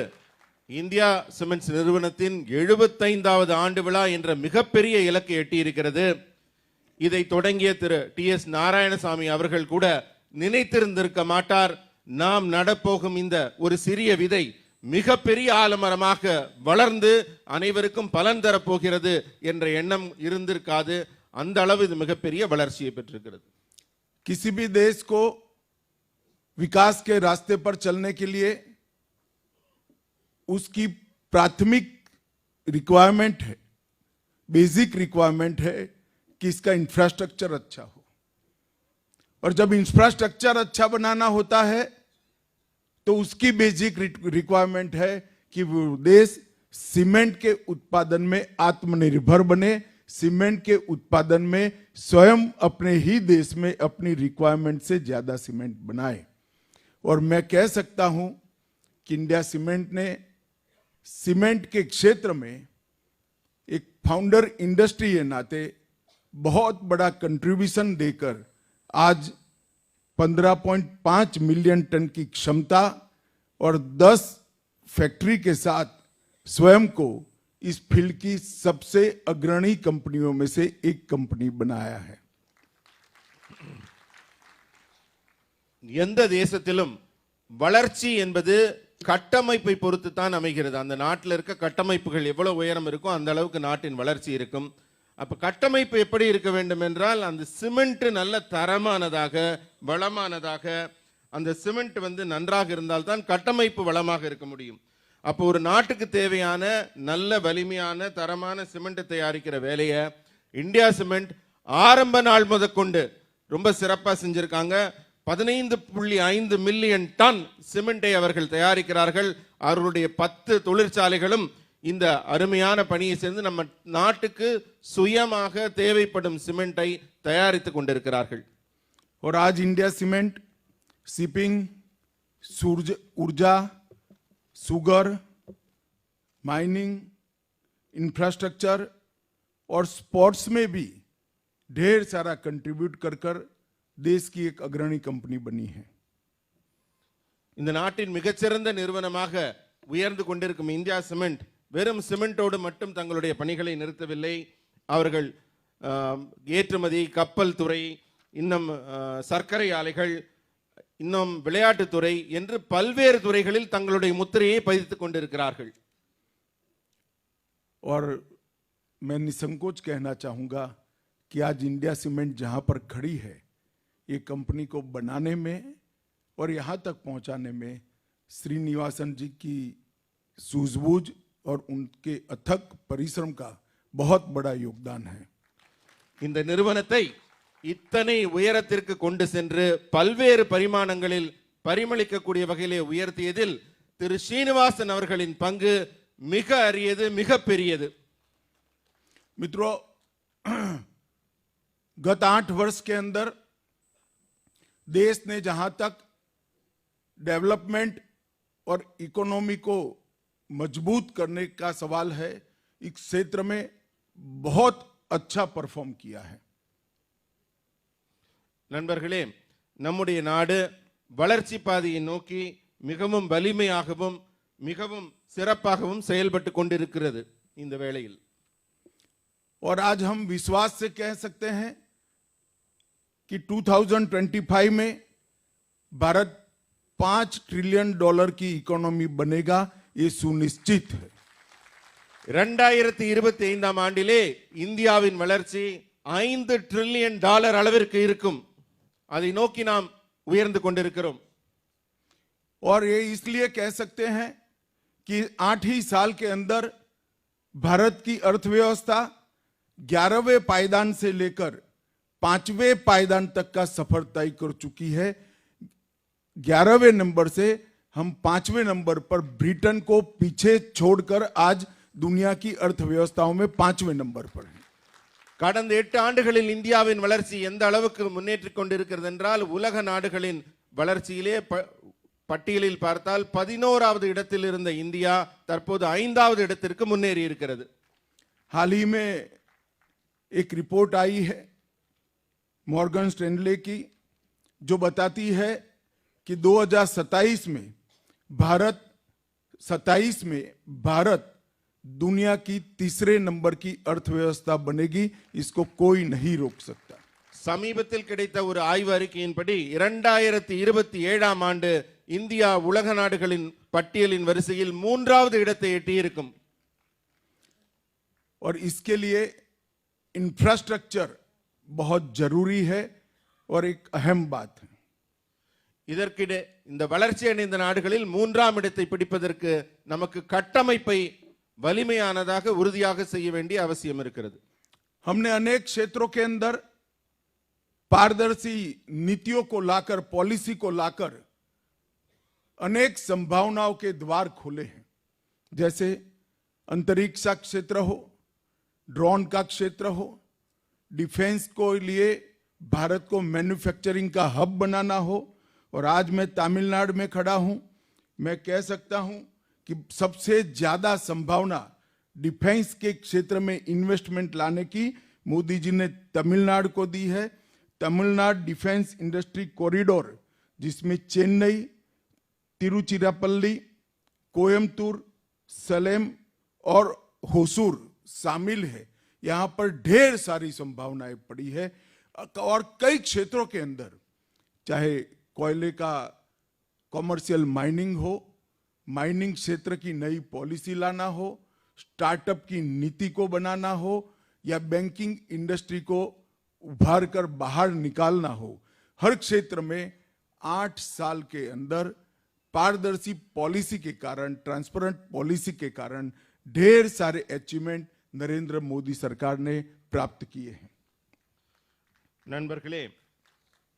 இந்தியா சிமெண்ட்ஸ் நிறுவனத்தின் 75வது ஆண்டு விழா என்ற மிகப்பெரிய இலக்கை எட்டியிருக்கிறது. இதை தொடங்கிய திரு TS நாராயணசாமி அவர்கள் கூட நினைத்திருந்திருக்க மாட்டார், நாம் நடப்போகும் இந்த ஒரு சிறிய விதை மிகப்பெரிய ஆலமரமாக வளர்ந்து அனைவருக்கும் பலன் தரப்போகிறது என்ற எண்ணம் இருந்திருக்காது. அந்த அளவு இது மிகப்பெரிய வளர்ச்சியை பெற்றிருக்கிறது. किसी भी देश को विकास के रास्ते पर चलने के लिए उसकी प्राथमिक रिक्वायरमेंट है, बेसिक रिक्वायरमेंट है कि इसका इंफ्रास्ट्रक्चर अच्छा हो. और जब इंफ्रास्ट्रक्चर अच्छा बनाना होता है तो उसकी बेसिक रिक्वायरमेंट है कि वो देश सीमेंट के उत्पादन में आत्मनिर्भर बने, सीमेंट के उत्पादन में स्वयं अपने ही देश में अपनी रिक्वायरमेंट से ज्यादा सीमेंट बनाए. और मैं कह सकता हूं कि इंडिया सीमेंट ने सीमेंट के क्षेत्र में एक फाउंडर इंडस्ट्री के नाते बहुत बड़ा कंट्रीब्यूशन देकर आज 15.5 मिलियन टन की क्षमता और 10 फैक्ट्री के साथ स्वयं को इस फील्ड की सबसे अग्रणी कंपनियों में से एक कंपनी बनाया है. எந்த தேசத்திலும் வளர்ச்சி என்பது கட்டமைப்பை பொறுத்து தான் அமைகிறது. அந்த நாட்டில் இருக்க கட்டமைப்புகள் எவ்வளவு உயரம் இருக்கோ அந்த அளவுக்கு நாட்டின் வளர்ச்சி இருக்கும். அப்ப கட்டமைப்பு எப்படி இருக்க வேண்டும் என்றால், அந்த சிமெண்ட் நல்ல தரமானதாக வளமானதாக, அந்த சிமெண்ட் வந்து நன்றாக இருந்தால்தான் கட்டமைப்பு வளமாக இருக்க முடியும். அப்போ ஒரு நாட்டுக்கு தேவையான நல்ல வலிமையான தரமான சிமெண்ட் தயாரிக்கிற வேலையை இந்தியா சிமெண்ட் ஆரம்ப நாள் முதற்கொண்டு ரொம்ப சிறப்பாக செஞ்சிருக்காங்க. 15.5 மில்லியன் டன் சிமெண்டை அவர்கள் தயாரிக்கிறார்கள். அவர்களுடைய 10 தொழிற்சாலைகளும் இந்த அருமையான பணியை சேர்ந்து நம்ம நாட்டுக்கு சுயமாக தேவைப்படும் சிமெண்டை தயாரித்துக் கொண்டிருக்கிறார்கள். और आज इंडिया सीमेंट शिपिंग, ऊर्जा, शुगर, माइनिंग, इंफ्रास्ट्रक्चर और स्पोर्ट्स में भी ढेर सारा कंट्रीब्यूट कर देश की एक अग्रणी कंपनी बनी है. இந்த நாட்டின் மிகச்சிறந்த நிறுவனமாக உயர்ந்து கொண்டிருக்கும் இந்தியா சிமெண்ட் வெறும் சிமெண்டோடு மட்டும் தங்களுடைய பணிகளை நிறுத்தவில்லை. அவர்கள் ஏற்றுமதி, கப்பல் துறை, இன்னும் சர்க்கரை ஆலைகள், இன்னும் விளையாட்டுத்துறை என்று பல்வேறு துறைகளில் தங்களுடைய முத்திரையை பதித்துக் கொண்டிருக்கிறார்கள். और मैं निसंकोच कहना चाहूँगा कि आज इंडिया सीमेंट जहाँ पर खड़ी है, ये कंपनी को बनाने में और यहाँ तक पहुँचाने में श्रीनिवासन जी की सूझबूझ और उनके अथक परिश्रम का बहुत बड़ा योगदान है. இந்த நிறுவனத்தை இத்தனை உயரத்திற்கு கொண்டு சென்று பல்வேறு பரிமாணங்களில் பரிமளிக்கக்கூடிய வகையிலே உயர்த்தியதில் திரு ஸ்ரீனிவாசன் அவர்களின் பங்கு மிக அரியது, மிக பெரியது. मित्रों, गत 8 वर्ष के अंदर देश ने जहां तक डेवलपमेंट और इकोनॉमी को मजबूत करने का सवाल है, इस क्षेत्र में बहुत अच्छा परफॉर्म किया है. நண்பர்களே, நம்முடைய நாடு வளர்ச்சி பாதையை நோக்கி மிகவும் வலிமையாகவும் மிகவும் சிறப்பாகவும் செயல்பட்டு கொண்டிருக்கிறது. இந்த வேளையில் और आज हम विश्वास से कह सकते हैं कि 2025 में भारत $5 ट्रिलियन की इकोनॉमी बनेगा, ये सुनिश्चित है. 2025 ஆண்டிலே இந்தியாவின் வளர்ச்சி $5 ट्रिलियन அளவிற்கு இருக்கும். அதை நோக்கி நாம் உயர்ந்து கொண்டிருக்கிறோம். और ये इसलिए कह सकते हैं कि 8 ही साल के अंदर भारत की अर्थव्यवस्था 11वें पायदान से लेकर 5वें पायदान तक का सफर तय कर चुकी है. 11वें नंबर से हम 5वें नंबर पर ब्रिटेन को पीछे छोड़कर आज दुनिया की अर्थव्यवस्थाओं में 5वें नंबर पर है. கடந்த 8 ஆண்டுகளில் இந்தியாவின் வளர்ச்சி எந்த அளவுக்கு முன்னேற்றிக் கொண்டிருக்கிறது என்றால், உலக நாடுகளின் வளர்ச்சியிலே பட்டியலில் பார்த்தால் 11வது இடத்தில் இருந்த இந்தியா தற்போது 5வது இடத்திற்கு முன்னேறி இருக்கிறது. हाल ही में एक रिपोर्ट आई है मॉर्गन स्टैनले की, जो बताती है कि 2027 में भारत दुनिया की 3रे नंबर की अर्थव्यवस्था बनेगी. इसको कोई नहीं रोक सकता. சமீபத்தில் கிடைத்த ஒரு ஆய்வு அறிக்கையின்படி 2027 ஆண்டு இந்தியா உலக நாடுகளின் பட்டியலின் வரிசையில் 3வது இடத்தை எட்டியிருக்கும். और इसके लिए इंफ्रास्ट्रक्चर बहुत जरूरी है और एक अहम बात है. இதற்கிടെ இந்த வளர்ச்சி அடைந்த நாடுகளில் 3ஆம் இடத்தை பிடிப்பதற்கு நமக்கு கட்டமைப்பை வலிமையானதாக உறுதியாக செய்ய வேண்டிய அவசியம் இருக்கிறது. हमने अनेक क्षेत्रों के अंदर पारदर्शी नीतियों को लाकर, पॉलिसी को लाकर अनेक संभावनाओं के द्वार खोले हैं. जैसे अंतरिक्ष का क्षेत्र हो, ड्रोन का क्षेत्र हो, डिफेंस को लिए भारत को मैन्युफैक्चरिंग का हब बनाना हो. और आज मैं तमिलनाडु में खड़ा हूं, मैं कह सकता हूं कि सबसे ज्यादा संभावना डिफेंस के क्षेत्र में इन्वेस्टमेंट लाने की मोदी जी ने तमिलनाडु को दी है. तमिलनाडु डिफेंस इंडस्ट्री कॉरिडोर, जिसमें चेन्नई, तिरुचिरापल्ली, कोयम्बटूर, सलेम और होसूर शामिल है. यहां पर ढेर सारी संभावनाएं पड़ी है. और कई क्षेत्रों के अंदर, चाहे कोयले का कॉमर्शियल माइनिंग हो, माइनिंग क्षेत्र की नई पॉलिसी लाना हो, स्टार्टअप की नीति को बनाना हो, या बैंकिंग इंडस्ट्री को उभार कर बाहर निकालना हो, हर क्षेत्र में 8 साल के अंदर पारदर्शी पॉलिसी के कारण, ट्रांसपेरेंट पॉलिसी के कारण ढेर सारे अचीवमेंट नरेंद्र मोदी सरकार ने प्राप्त किए हैं. நண்பர்களே,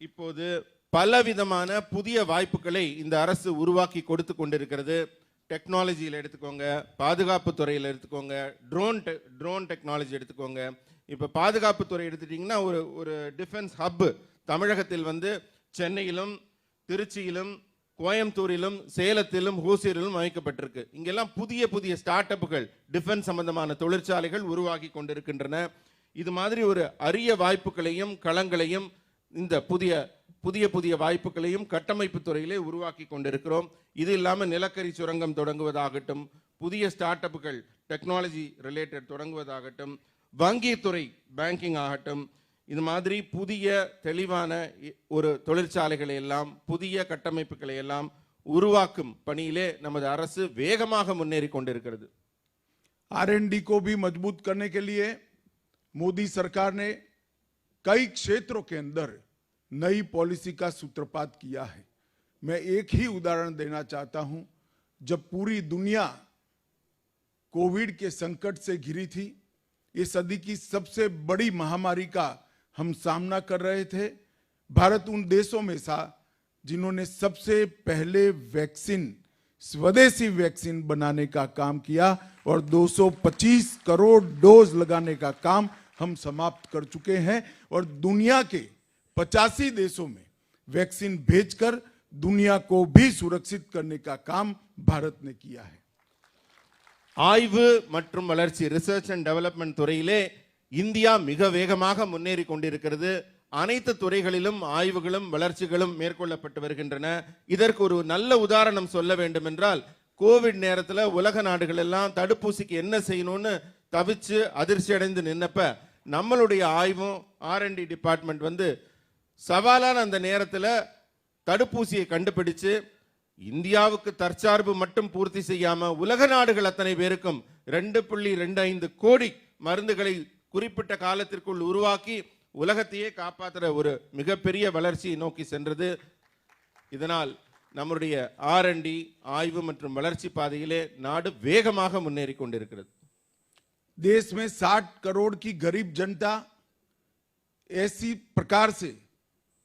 இப்போது பலவிதமான புதிய வாய்ப்புகளை இந்த அரசு உருவாக்கி கொடுத்து கொண்டிருக்கிறது. டெக்னாலஜியில் எடுத்துக்கோங்க, பாதுகாப்பு துறையில் எடுத்துக்கோங்க, ட்ரோன் டெக்னாலஜி எடுத்துக்கோங்க. இப்போ பாதுகாப்பு துறை எடுத்துட்டிங்கன்னா ஒரு டிஃபென்ஸ் ஹப் தமிழகத்தில் வந்து சென்னையிலும் திருச்சியிலும் கோயம்புத்தூரிலும் சேலத்திலும் ஹோசூரிலும் அமைக்கப்பட்டிருக்கு. இங்கெல்லாம் புதிய புதிய ஸ்டார்ட் அப்புகள், டிஃபென்ஸ் சம்பந்தமான தொழிற்சாலைகள் உருவாக்கி கொண்டிருக்கின்றன. இது மாதிரி ஒரு அரிய வாய்ப்புகளையும் களங்களையும் இந்த புதிய புதிய வாய்ப்புகளையும் கட்டமைப்பு துறையிலே உருவாக்கி கொண்டிருக்கிறோம். இது இல்லாமல் நிலக்கரி சுரங்கம் தொடங்குவதாகட்டும், புதிய ஸ்டார்ட் அப்புகள் டெக்னாலஜி ரிலேட்டட் தொடங்குவதாகட்டும், வங்கித்துறை பேங்கிங் ஆகட்டும், இது மாதிரி புதிய தெளிவான ஒரு தொழிற்சாலைகளை எல்லாம் புதிய கட்டமைப்புகளை எல்லாம் உருவாக்கும் பணியிலே நமது அரசு வேகமாக முன்னேறி கொண்டிருக்கிறது. R&D को भी मजबूत करने के लिए मोदी सरकार ने कई क्षेत्रों के अंदर नई पॉलिसी का सूत्रपात किया है. मैं एक ही उदाहरण देना चाहता हूं. जब पूरी दुनिया कोविड के संकट से घिरी थी, ये सदी की सबसे बड़ी महामारी का हम सामना कर रहे थे, भारत उन देशों में था जिन्होंने सबसे पहले वैक्सीन, स्वदेशी वैक्सीन बनाने का काम किया और 225 करोड़ डोज लगाने का काम हम समाप्त कर चुके हैं और दुनिया के 85 देशों में वैक्सीन भेजकर दुनिया को भी सुरक्षित करने का काम भारत ने किया है. ஆய்வு மற்றும் வளர்ச்சி, ரிசர்ச் அண்ட் டெவலப்மெண்ட் துறையிலே இந்தியா மிக வேகமாக முன்னேறி கொண்டிருக்கிறது. அனைத்து துறைகளிலும் ஆய்வுகளும் வளர்ச்சிகளும் மேற்கொள்ளப்பட்டு வருகின்றன. இதற்கு ஒரு நல்ல உதாரணம் சொல்ல வேண்டும் என்றால், கோவிட் நேரத்தில் உலக நாடுகள் எல்லாம் தடுப்பூசிக்கு என்ன செய்யணும்னு தவிச்சு அதிர்ச்சி அடைந்து நின்னப்ப நம்மளுடைய ஆய்வும் R&D டிபார்ட்மெண்ட் வந்து சவாலான அந்த நேரத்தில் தடுப்பூசியை கண்டுபிடிச்சு இந்தியாவுக்கு தற்சார்பு மட்டும் பூர்த்தி செய்யாம உலக நாடுகள் அத்தனை பேருக்கும் 2.25 கோடி மருந்துகளை குறிப்பிட்ட காலத்திற்குள் உருவாக்கி உலகத்தையே காப்பாற்றுற ஒரு மிகப்பெரிய வளர்ச்சியை நோக்கி சென்றது. இதனால் நம்முடைய R&D ஆய்வு மற்றும் வளர்ச்சி பாதையிலே நாடு வேகமாக முன்னேறி கொண்டிருக்கிறது. देश में 60 करोड़ की गरीब जनता ऐसी प्रकार से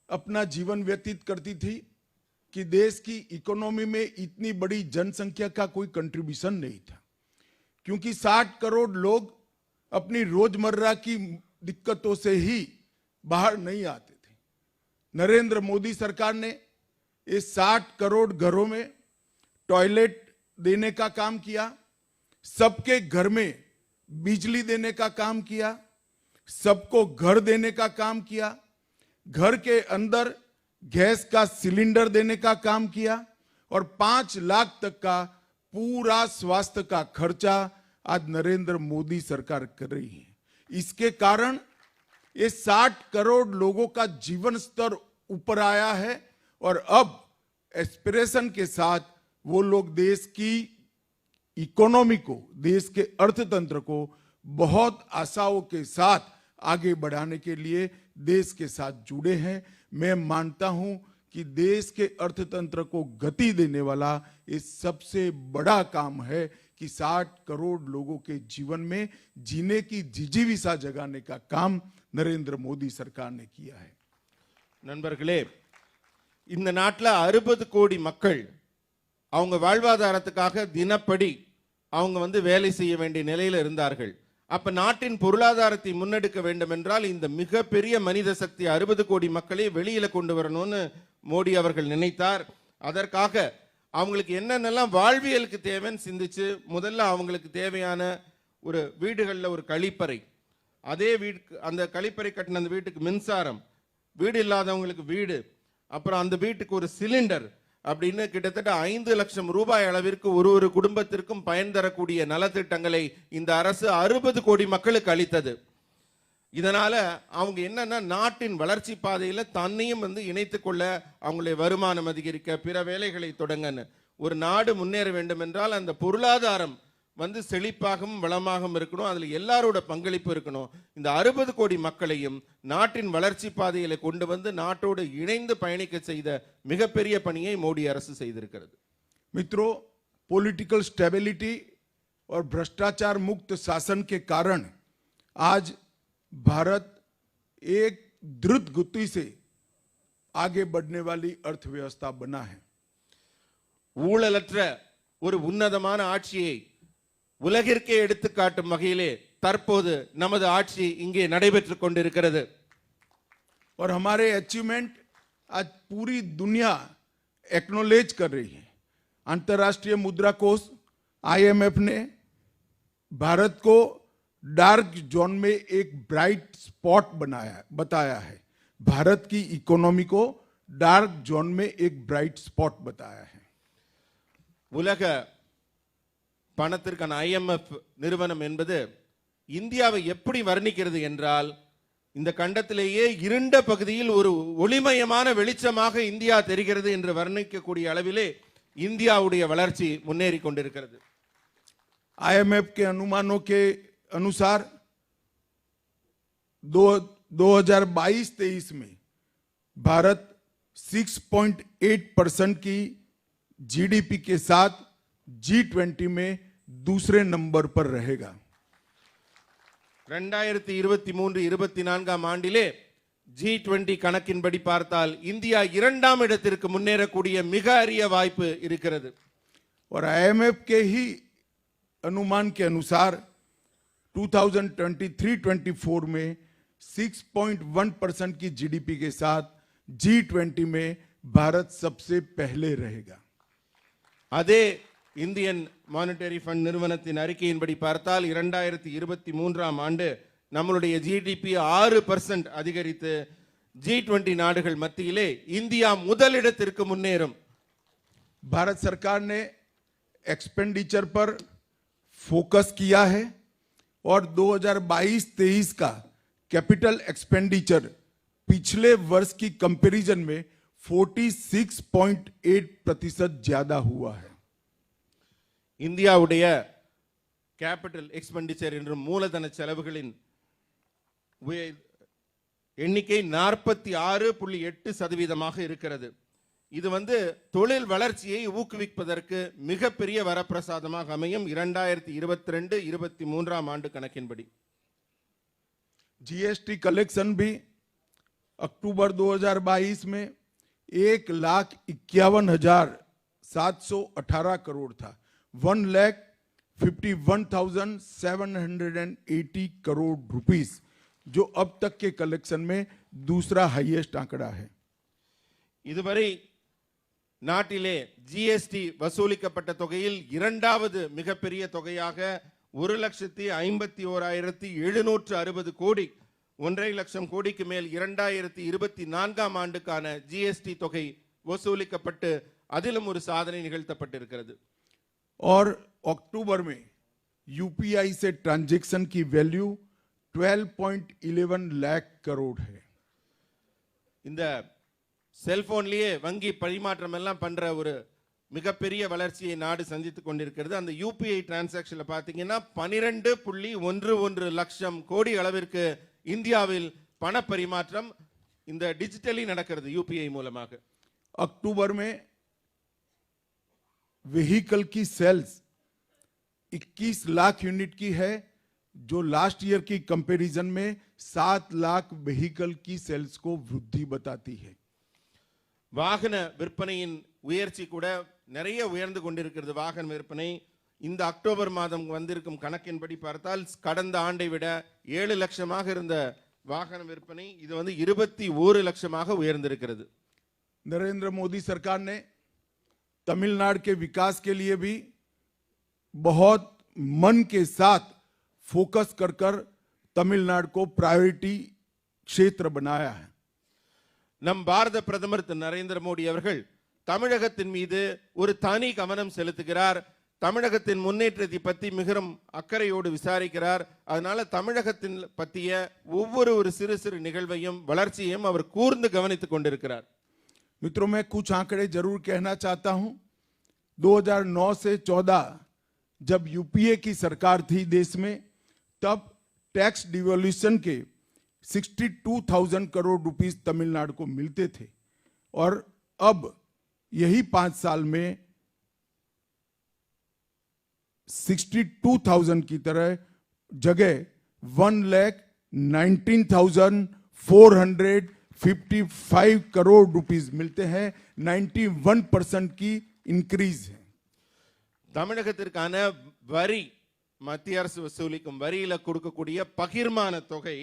अपना जीवन व्यतीत करती थी कि देश की इकोनॉमी में इतनी बड़ी जनसंख्या का कोई कंट्रीब्यूशन नहीं था, क्योंकि 60 करोड़ लोग अपनी रोजमर्रा की दिक्कतों से ही बाहर नहीं आते थे. नरेंद्र मोदी सरकार ने इस 60 करोड़ घरों में टॉयलेट देने का काम किया, सबके घर में बिजली देने का काम किया, सबको घर देने का काम किया, घर के अंदर गैस का सिलेंडर देने का काम किया और 5 लाख तक का पूरा स्वास्थ्य का खर्चा आज नरेंद्र मोदी सरकार कर रही है. इसके कारण ये 60 करोड़ लोगों का जीवन स्तर ऊपर आया है और अब एस्पिरेशन के साथ वो लोग देश की इकोनॉमी को, देश के अर्थतंत्र को बहुत आशाओं के साथ आगे बढ़ाने के लिए देश के साथ जुड़े हैं. मैं मानता हूं कि देश के अर्थतंत्र को गति देने वाला ये सबसे बड़ा काम है कि 60 करोड़ लोगों के जीवन में जीने की जिजीविसा जगाने का काम नरेंद्र मोदी सरकार ने किया है. நண்பர்களே, இந்த நாட்டில் 60 கோடி மக்கள் அவங்க வாழ்வாதாரத்துக்காக தினப்படி அவங்க வந்து வேலை செய்ய வேண்டிய நிலையில் இருந்தார்கள். அப்ப நாட்டின் பொருளாதாரத்தை முன்னெடுக்க வேண்டும் என்றால் இந்த மிகப்பெரிய மனித சக்தி 60 கோடி மக்களை வெளியில கொண்டு வரணும்னு மோடி அவர்கள் நினைத்தார். அதற்காக அவங்களுக்கு என்னென்னலாம் வாழ்வியலுக்கு தேவைன்னு சிந்திச்சு முதல்ல அவங்களுக்கு தேவையான ஒரு வீடுகளில் ஒரு கழிப்பறை, அதே அந்த கழிப்பறை கட்டின அந்த வீட்டுக்கு மின்சாரம், வீடு இல்லாதவங்களுக்கு வீடு, அப்புறம் அந்த வீட்டுக்கு ஒரு சிலிண்டர் அப்படின்னு கிட்டத்தட்ட 5 லட்சம் ரூபாய் அளவிற்கு ஒரு குடும்பத்திற்கும் பயன் தரக்கூடிய நலத்திட்டங்களை இந்த அரசு 60 கோடி மக்களுக்கு அளித்தது. இதனால அவங்க என்னன்னா நாட்டின் வளர்ச்சி பாதையில தன்னையும் வந்து இணைத்துக் கொள்ள, அவங்களுடைய வருமானம் அதிகரிக்க, பிற வேலைகளை தொடங்கன்னு. ஒரு நாடு முன்னேற வேண்டும் என்றால் அந்த பொருளாதாரம் வந்து செழிப்பாகவும் வளமாகவும் இருக்கணும். அதில் எல்லாரோட பங்களிப்பு இருக்கணும். இந்த 60 கோடி மக்களையும் நாட்டின் வளர்ச்சி பாதையில கொண்டு வந்து நாட்டோடு இணைந்து பயணிக்க செய்த மிகப்பெரிய பணியை மோடி அரசு செய்திருக்கிறது. मित्रों, पॉलिटिकल स्टेबिलिटी और भ्रष्टाचार मुक्त शासन के कारण आज भारत एक द्रुत गति से आगे बढ़ने वाली अर्थव्यवस्था बना है. ஊழலற்ற ஒரு உன்னதமான ஆட்சியை உலகிற்கே எடுத்துக்காட்டும் வகையிலே தற்போது நமது ஆட்சி இங்கே நடைபெற்றுக் கொண்டிருக்கிறது. और हमारे अचीवमेंट आज पूरी दुनिया एक्नॉलेज कर रही है. अंतर्राष्ट्रीय मुद्रा कोष IMF ने भारत को डार्क जोन में एक ब्राइट स्पॉट बताया है. भारत की इकोनॉमी को डार्क जोन में एक ब्राइट स्पॉट बताया है. உலக பணத்திற்கான IMF நிறுவனம் என்பது இந்தியாவை எப்படி வர்ணிக்கிறது என்றால், இந்த கண்டத்திலேயே இருண்ட பகுதியில் ஒரு ஒளிமயமான வெளிச்சமாக இந்தியா தெரிகிறது என்று வர்ணிக்கக்கூடிய அளவிலே இந்தியாவுடைய வளர்ச்சி முன்னேறி கொண்டிருக்கிறது. IMF के अनुमानों के अनुसार 2022-23 में भारत 6.8% की GDP के साथ G20 में दूसरे नंबर पर रहेगा. 2023-24 ஆண்டிலே G20 கணக்கின்படி பார்த்தால் இந்தியா 2ஆம் இடத்திற்கு முன்னேறக்கூடிய மிக அரிய வாய்ப்பு இருக்கிறது. और IMF के ही अनुमान के अनुसार 2023-24 में 6.1% की GDP के साथ G20 में भारत सबसे पहले रहेगा. அதே இந்தியன் மானிட்டரி ஃபண்ட் நிறுவனத்தின் அறிக்கையின்படி பார்த்தால் 2023ஆம் ஆண்டு நம்மளுடைய GDP 6% அதிகரித்து G20 நாடுகள் மத்தியிலே இந்தியா முதலிடத்திற்கு முன்னேறும். भारत सरकार ने एक्सपेंडिचर पर फोकस किया है और 2022-23 का कैपिटल एक्सपेंडिचर पिछले वर्ष की कंपैरिजन में 46.8% ज्यादा हुआ है. இந்தியாவுடைய கேபிட்டல் எக்ஸ்பெண்டிச்சர் என்ற மூலதன செலவுகளின் எண்ணிக்கை 46.8% இருக்கிறது. இது தொழில் வளர்ச்சியை ஊக்குவிப்பதற்கு மிகப்பெரிய வரப்பிரசாதமாக அமையும் 2022-23 ஆண்டு கணக்கின்படி. GST कलेक्शन भी अक्टूबर 2022 में 1,51,718 करोड़ था. 1,51,780 करोड़ रुपीस, जो अब तक के कलेक्शन में दूसरा हाईएस्ट आंकड़ा है. இதுவரை நாட்டிலே GST வசூலிக்கப்பட்ட தொகையில் இரண்டாவது மிகப்பெரிய தொகையாக 1,51,760 கோடி, 1.5 லட்சம் கோடிக்கு மேல் 2024ஆம் ஆண்டுக்கான GST தொகை வசூலிக்கப்பட்டு அதிலும் ஒரு சாதனை நிகழ்த்தப்பட்டிருக்கிறது. और अक्टूबर में UPI से ट्रांजैक्शन की वैल्यू 12.11 लाख करोड़ है. இந்த செல்போன்லயே வங்கி பரிமாற்றம் எல்லாம் பண்ற ஒரு மிகப்பெரிய வளர்ச்சியை நாடு சந்தித்துக் கொண்டிருக்கிறது. அந்த UPI டிரான்சாக்ஷன்ல பாத்தீங்கன்னா 12.11 லட்சம் கோடி அளவிற்கு இந்தியாவில் பண பரிமாற்றம் இந்த டிஜிட்டலி நடக்கிறது UPI மூலமாக. अक्टूबर में व्हीकल की सेल्स 21 लाख यूनिट की है, जो लास्ट ईयर की कंपैरिजन में 7 लाख व्हीकल की सेल्स को वृद्धि बताती है. வாகன விற்பனையின் உயர்ச்சி கூட நிறைய உயர்ந்து கொண்டிருக்கிறது. வாகன விற்பனை இந்த அக்டோபர் மாதம் வந்திருக்கும் கணக்கின்படி பார்த்தால் கடந்த ஆண்டை விட 7 லட்சமாக இருந்த வாகன விற்பனை இது 21 லட்சமாக உயர்ந்திருக்கிறது. नरेंद्र मोदी सरकार ने तमिलनाडु के विकास के लिए भी बहुत मन के साथ फोकस कर तमिलनाडु को प्रायोरिटी क्षेत्र बनाया है. நம் பாரத பிரதமர் திரு நரேந்திர மோடி அவர்கள் தமிழகத்தின் மீது ஒரு தனி கவனம் செலுத்துகிறார். தமிழகத்தின் முன்னேற்றத்தை பற்றி மிகவும் அக்கறையோடு விசாரிக்கிறார். அதனால தமிழகத்தின் பற்றிய ஒவ்வொரு சிறு சிறு நிகழ்வையும் வளர்ச்சியையும் அவர் கூர்ந்து கவனித்துக் கொண்டிருக்கிறார். मित्रों, मैं कुछ आंकड़े जरूर कहना चाहता हूं. 2009 से 14 जब यूपीए की सरकार थी देश में, तब टैक्स डिवोल्यूशन के 62,000 करोड़ रुपीस तमिलनाडु को मिलते थे, और अब यही 5 साल में 62,000 की तरह जगह 1,19,455 करोड़ रुपीस मिलते हैं। 91% की इंक्रीज है। தமிழகத்திற்கான வரி, மத்திய அரசு வசூலிக்கும் வரியில கொடுக்கக்கூடிய பகிர்மான தொகை,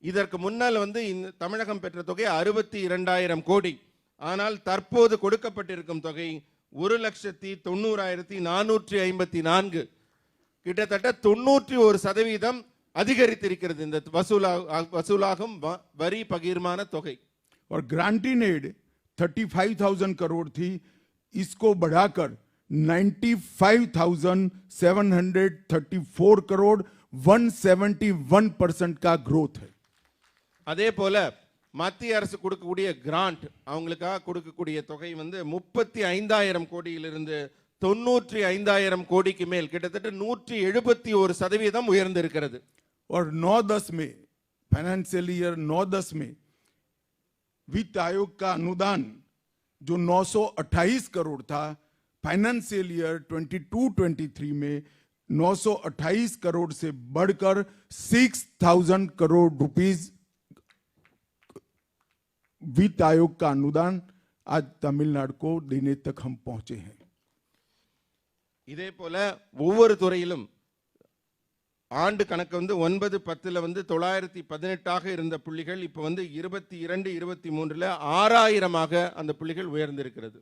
இதற்கு முன்னால் வந்து இந்த தமிழகம் பெற்ற தொகை 62,000 கோடி. ஆனால் தற்போது கொடுக்கப்பட்டிருக்கும் தொகை 1,90,454, கிட்டத்தட்ட 91% அதிகரித்திருக்கிறது இந்த வசூலாகும் வரி பகிர்மான தொகை. और ग्रांटिंग एड 35,000 करोड़ थी, इसको बढ़ाकर 95,734 करोड़, 171% का ग्रोथ है। அதே போல மத்திய அரசு கொடுக்கக்கூடிய கிராண்ட், அவங்களுக்காக கொடுக்கக்கூடிய தொகை வந்து 35,000 கோடியிலிருந்து 95,000 கோடிக்கு மேல், கிட்டத்தட்ட 171% உயர்ந்திருக்கிறது. और 9-10 में, फाइनेंशियल ईयर 9-10 में वित्त आयोग का अनुदान जो 928 करोड़ था, फाइनेंशियल ईयर 22-23 में 928 करोड़ से बढ़कर 6,000 करोड़ रुपीस वित्त आयोग का अनुदान आज तमिलनाडु को देने तक हम पहुंचे हैं। இதே போல ஒவ்வொரு துறையிலும் ஆண்டு கணக்கு வந்து 9-10 வந்து 918 இருந்த புள்ளிகள் இப்போ வந்து 22-23 6,000 அந்த புள்ளிகள் உயர்ந்திருக்கிறது.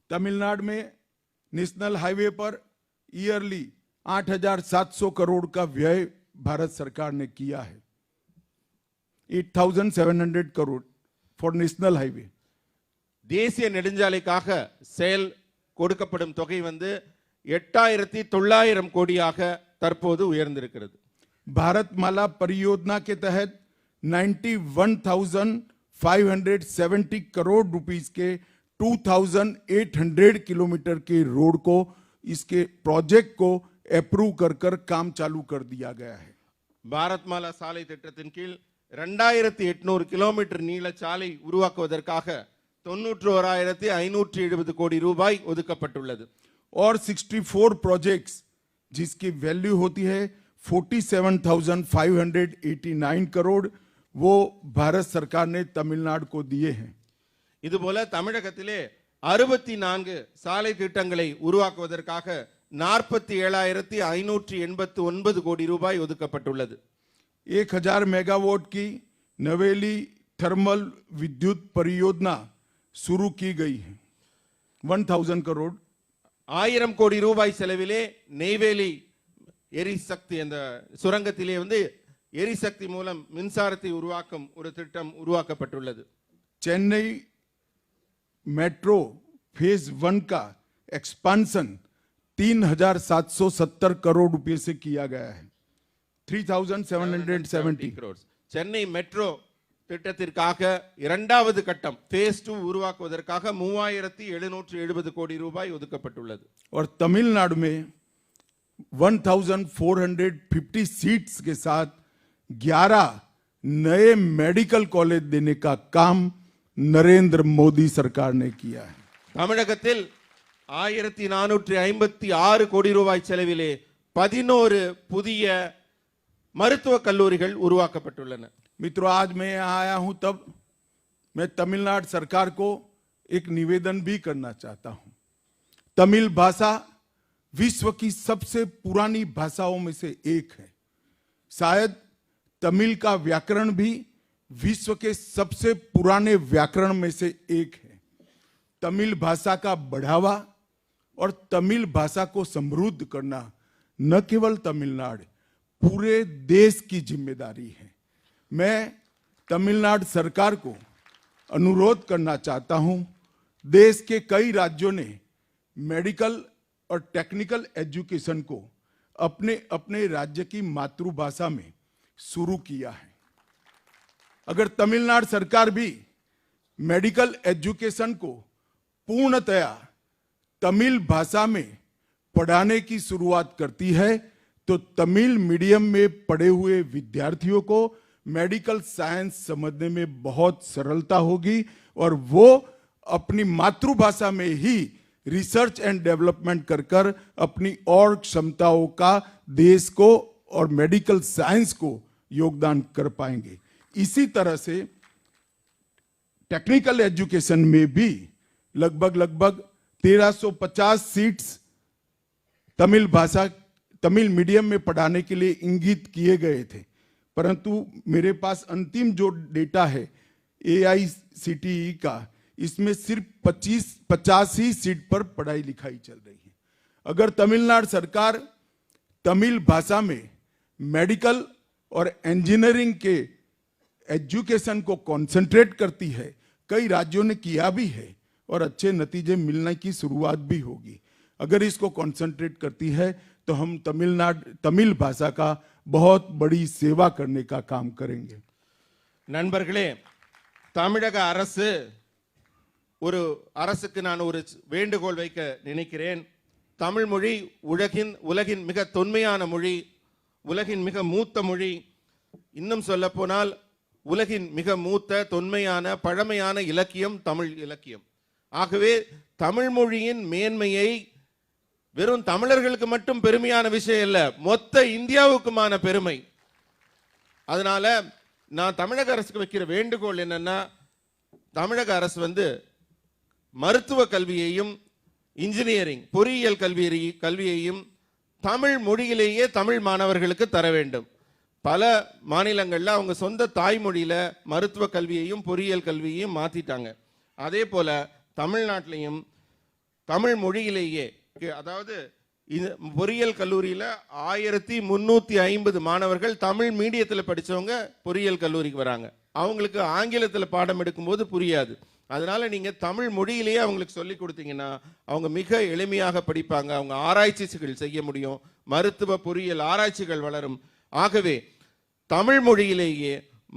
तमिलनाडु में नेशनल हाईवे पर ईयरली 8,700 करोड़ का व्यय भारत सरकार ने किया है। 8,700 करोड़ फॉर नेशनल हाईवे। தேசிய நெடுஞ்சாலைக்காக செயல் கொடுக்கப்படும் தொகை வந்து 8,900 கோடியாக தற்போது உயர்ந்திருக்கிறது. भारतमाला परियोजना के तहत 91,570 करोड़ रुपीस के 2,800 किलोमीटर के रोड को, इसके प्रोजेक्ट को अप्रूव कर काम चालू कर दिया गया है। பாரத்மாலா சாலை திட்டத்தின் கீழ் 2,800 கிலோமீட்டர் நீள சாலை உருவாக்குவதற்காக 91,570 கோடி ரூபாய் ஒதுக்கப்பட்டுள்ளது. और 64 प्रोजेक्ट्स जिसकी वैल्यू होती है 47,589 करोड़, वो भारत सरकार ने तमिलनाडु को दिए हैं। இதுபோல தமிழகத்திலே 64 சாலை திட்டங்களை உருவாக்குவதற்காக 47,589 கோடி ரூபாய் ஒதுக்கப்பட்டுள்ளது. 1,000 मेगावाट की नवेली थर्मल विद्युत परियोजना शुरू की गई है। 1,000 करोड़, 1000 கோடி ரூபாய் செலவிலே நெய்வேலி எரிசக்தி அந்த சுரங்கத்திலே வந்து எரிசக்தி மூலம் மின்சாரத்தை உருவாக்கும் ஒரு திட்டம் உருவாக்கப்பட்டுள்ளது. चेन्नई मेट्रो फेज 1 का एक्सपांशन 3,770 करोड़ रुपए से किया गया है। 3,770 crores. சென்னை மெட்ரோ திட்டத்திற்காக இரண்டாவது கட்டம் phase 2 உருவாக்குவதற்காக 3,770 கோடி ரூபாய் ஒதுக்கப்பட்டுள்ளது. और तमिलनाडु में 1,450 सीट्स के साथ 11 नए मेडिकल कॉलेज देने का काम नरेंद्र मोदी सरकार ने किया है। தமிழகத்தில் 1,456 கோடி ரூபாய் செலவிலே 11 புதிய மருத்துவ கல்லூரிகள் உருவாக்கப்பட்டுள்ளன. मित्रों, आज मैं यहाँ आया हूं तब मैं तमिलनाडु सरकार को एक निवेदन भी करना चाहता हूं। तमिल भाषा विश्व की सबसे पुरानी भाषाओं में से एक है। शायद तमिल का व्याकरण भी विश्व के सबसे पुराने व्याकरण में से एक है। तमिल भाषा का बढ़ावा और तमिल भाषा को समृद्ध करना न केवल तमिलनाडु, पूरे देश की जिम्मेदारी है। मैं तमिलनाडु सरकार को अनुरोध करना चाहता हूं, देश के कई राज्यों ने मेडिकल और टेक्निकल एजुकेशन को अपने अपने राज्य की मातृभाषा में शुरू किया है। अगर तमिलनाडु सरकार भी मेडिकल एजुकेशन को पूर्णतया तमिल भाषा में पढ़ाने की शुरुआत करती है तो तमिल मीडियम में पढ़े हुए विद्यार्थियों को मेडिकल साइंस समझने में बहुत सरलता होगी और वो अपनी मातृभाषा में ही रिसर्च एंड डेवलपमेंट कर कर अपनी और क्षमताओं का देश को और मेडिकल साइंस को योगदान कर पाएंगे। इसी तरह से टेक्निकल एजुकेशन में भी लगभग 1350 सीट्स तमिल मीडियम में पढ़ाने के लिए इंगित किए गए थे, परंतु मेरे पास अंतिम जो डेटा है AICTE का, इसमें सिर्फ 50 ही सीट पर पढ़ाई लिखाई चल रही है। अगर तमिलनाडु सरकार तमिल भाषा में मेडिकल और इंजीनियरिंग के एजुकेशन को कंसंट्रेट करती है, कई राज्यों ने किया भी है और अच्छे नतीजे मिलने की शुरुआत भी होगी। अगर इसको कंसंट्रेट करती है तो हम तमिल भाषा का बहुत बड़ी सेवा करने का काम करेंगे। நண்பர்களே, தமிழக அரசுக்கு நான் ஒரு வேண்டுகோள் வைக்க நினைக்கிறேன். தமிழ் மொழி உலகின் மிக தொன்மையான மொழி, உலகின் மிக மூத்த மொழி, இன்னும் சொல்ல போனால் உலகின் மிக மூத்த தொன்மையான பழமையான இலக்கியம் தமிழ் இலக்கியம். ஆகவே தமிழ் மொழியின் மேன்மையை வெறும் தமிழர்களுக்கு மட்டும் பெருமையான விஷயம் இல்ல, மொத்த இந்தியாவுக்குமான பெருமை. அதனால நான் தமிழக அரசுக்கு வைக்கிற வேண்டுகோள் என்னன்னா, தமிழக அரசு மருத்துவ கல்வியையும் இன்ஜினியரிங் பொறியியல் கல்வியையும் தமிழ் மொழியிலேயே தமிழ் மாணவர்களுக்கு தர வேண்டும். பல மாநிலங்கள்ல அவங்க சொந்த தாய்மொழியில மருத்துவ கல்வியையும் பொறியியல் கல்வியையும் மாத்திட்டாங்க. அதே போல தமிழ்நாட்டிலையும் தமிழ் மொழியிலேயே, அதாவது பொறியியல் கல்லூரியில 1350 மாணவர்கள் தமிழ் மீடியத்தில் படிச்சவங்க பொறியியல் கல்லூரிக்கு வராங்க. அவங்களுக்கு ஆங்கிலத்தில் பாடம் எடுக்கும்போது புரியாது. அதனால நீங்க தமிழ் மொழியிலேயே அவங்களுக்கு சொல்லி கொடுத்தீங்கன்னா அவங்க மிக எளிமையாக படிப்பாங்க, அவங்க ஆராய்ச்சிகள் செய்ய முடியும், மருத்துவ பொறியியல் ஆராய்ச்சிகள் வளரும். ஆகவே தமிழ் மொழியிலேயே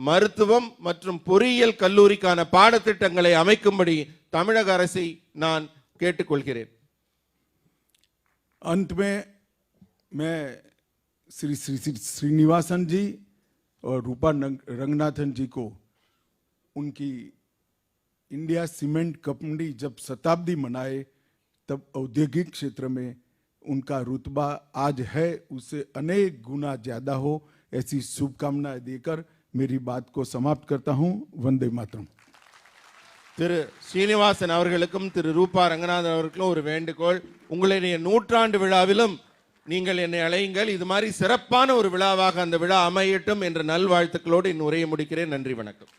மருத்துவம் மற்றும் பொறியியல் கல்லூரிக்கான பாடத்திட்டங்களை அமைக்கும்படி தமிழக அரசை நான் கேட்டுக்கொள்கிறேன். अंत में मैं श्री श्रीनिवासन जी और रूपा रंगनाथन जी को उनकी इंडिया सीमेंट कंपनी जब शताब्दी मनाए तब औद्योगिक क्षेत्र में उनका रुतबा आज है उससे अनेक गुना ज्यादा हो, ऐसी शुभकामनाएं देकर मेरी बात को समाप्त करता हूं। वंदे मातरम। திரு ஸ்ரீனிவாசன் அவர்களுக்கும் திரு ரூபா ரங்கநாதன் அவர்களுக்கும் ஒரு வேண்டுகோள், உங்களுடைய 100ஆண்டு விழாவிலும் நீங்கள் என்னை அழையுங்கள். இது மாதிரி சிறப்பான ஒரு விழாவாக அந்த விழா அமையட்டும் என்ற நல்வாழ்த்துக்களோடு என் உரையை முடிக்கிறேன். நன்றி, வணக்கம்.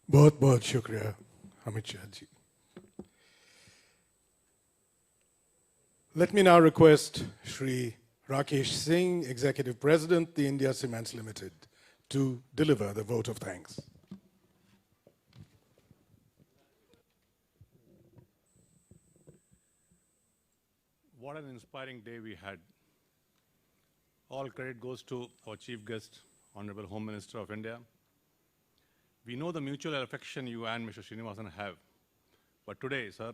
बहुत बहुत शुक्रिया Amitshah ji. Let me now request Shri Rakesh Singh, Executive President, the India Cements Limited, to deliver the vote of thanks. What an inspiring day we had. All credit goes to our chief guest, Honorable Home Minister of India. We know the mutual affection you and Mr. Srinivasan have. But today, sir,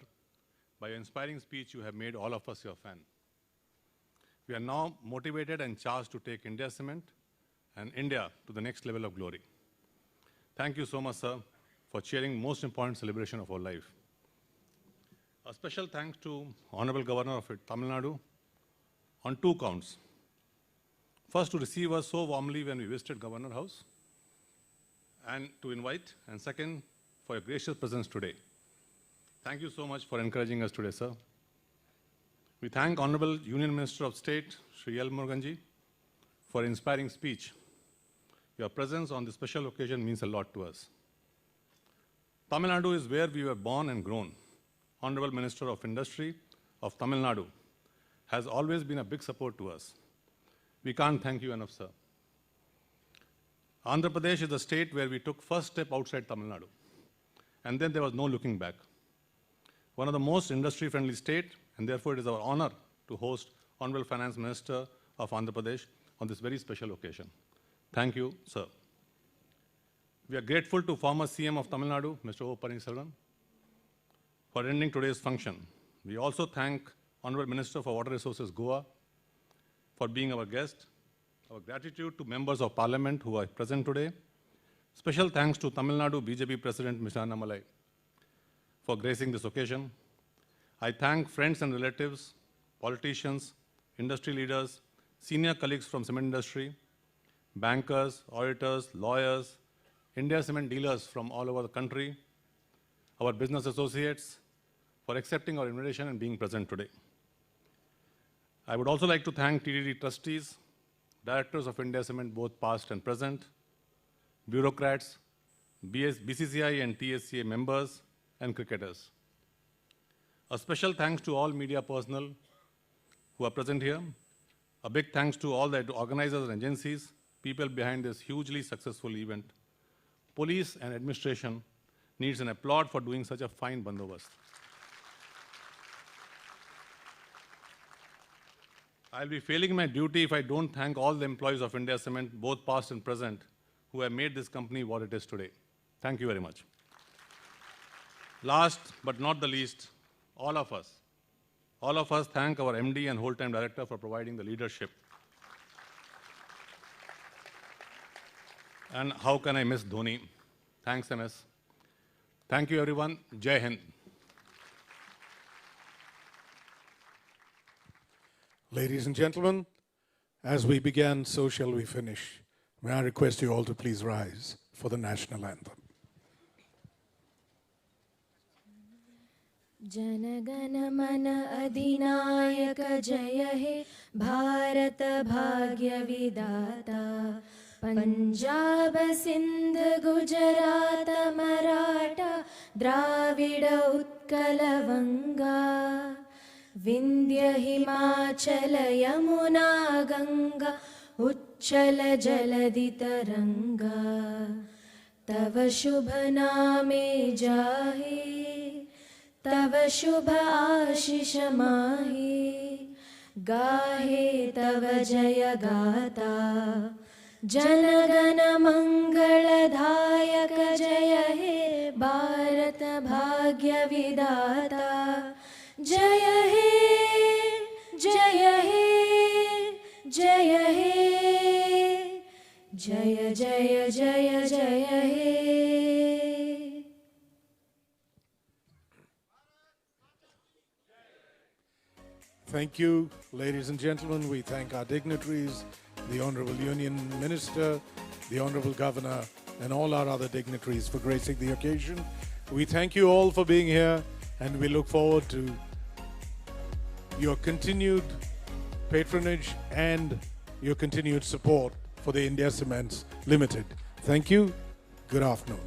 by your inspiring speech, you have made all of us your fan. We are now motivated and charged to take India Cement and India to the next level of glory. Thank you so much, sir, for chairing most important celebration of our life. A special thanks to Honorable Governor of Tamil Nadu on 2 counts. First, to receive us so warmly when we visited Governor House, and to invite, and second, for your gracious presence today. Thank you so much for encouraging us today, sir. We thank Honorable Union Minister of State, Shri L. Muruganji, for inspiring speech. Your presence on this special occasion means a lot to us. Tamil Nadu is where we were born and grown. Honorable Minister of Industry of Tamil Nadu has always been a big support to us. We can't thank you enough, sir. Andhra Pradesh is the state where we took first step outside Tamil Nadu, and then there was no looking back. One of the most industry-friendly state, and therefore it is our honor to host Honorable Finance Minister of Andhra Pradesh on this very special occasion. Thank you, sir. We are grateful to former CM of Tamil Nadu, Mr. O. Paneerselvam, for attending today's function. We also thank Honorable Minister for Water Resources, Goa, for being our guest. Our gratitude to members of Parliament who are present today. Special thanks to Tamil Nadu BJP President, Mr. Annamalai, for gracing this occasion. I thank friends and relatives, politicians, industry leaders, senior colleagues from cement industry, bankers, auditors, lawyers, India cement dealers from all over the country, our business associates, for accepting our invitation and being present today. I would also like to thank TDD trustees, directors of India Cement, both past and present, bureaucrats, BCCI and TSCA members, and cricketers. A special thanks to all media personnel who are present here. A big thanks to all the organizers and agencies, people behind this hugely successful event. Police and administration needs an applaud for doing such a fine bandobast. I'll be failing my duty if I don't thank all the employees of India Cement, both past and present, who have made this company what it is today. Thank you very much. Last but not the least, all of us thank our MD and whole-time director for providing the leadership. And how can I miss Dhoni? Thanks, MS. Thank you, everyone. Jai Hind. Ladies and gentlemen, as we began, so shall we finish. May I request you all to please rise for the national anthem. जनगण मन अधिनायक जय हे भारत भाग्य विधाता पंजाब सिंध गुजरात मराठा द्राविड उत्कल वंगा विंध्य हिमाचल यमुना गंगा उच्चल जलधि तरंगा तव शुभ नामे जाहे तव शुभ आशीष माहे गाहे तव जय गाता जनगण मंगलदायक जय हे भारत भाग्य विधाता जय हे जय हे जय हे जय जय जय जय हे. Thank you, ladies and gentlemen. We thank our dignitaries, the Honorable Union Minister, the Honorable Governor, and all our other dignitaries for gracing the occasion. We thank you all for being here, and we look forward to your continued patronage and your continued support for the India Cements Limited. Thank you. Good afternoon.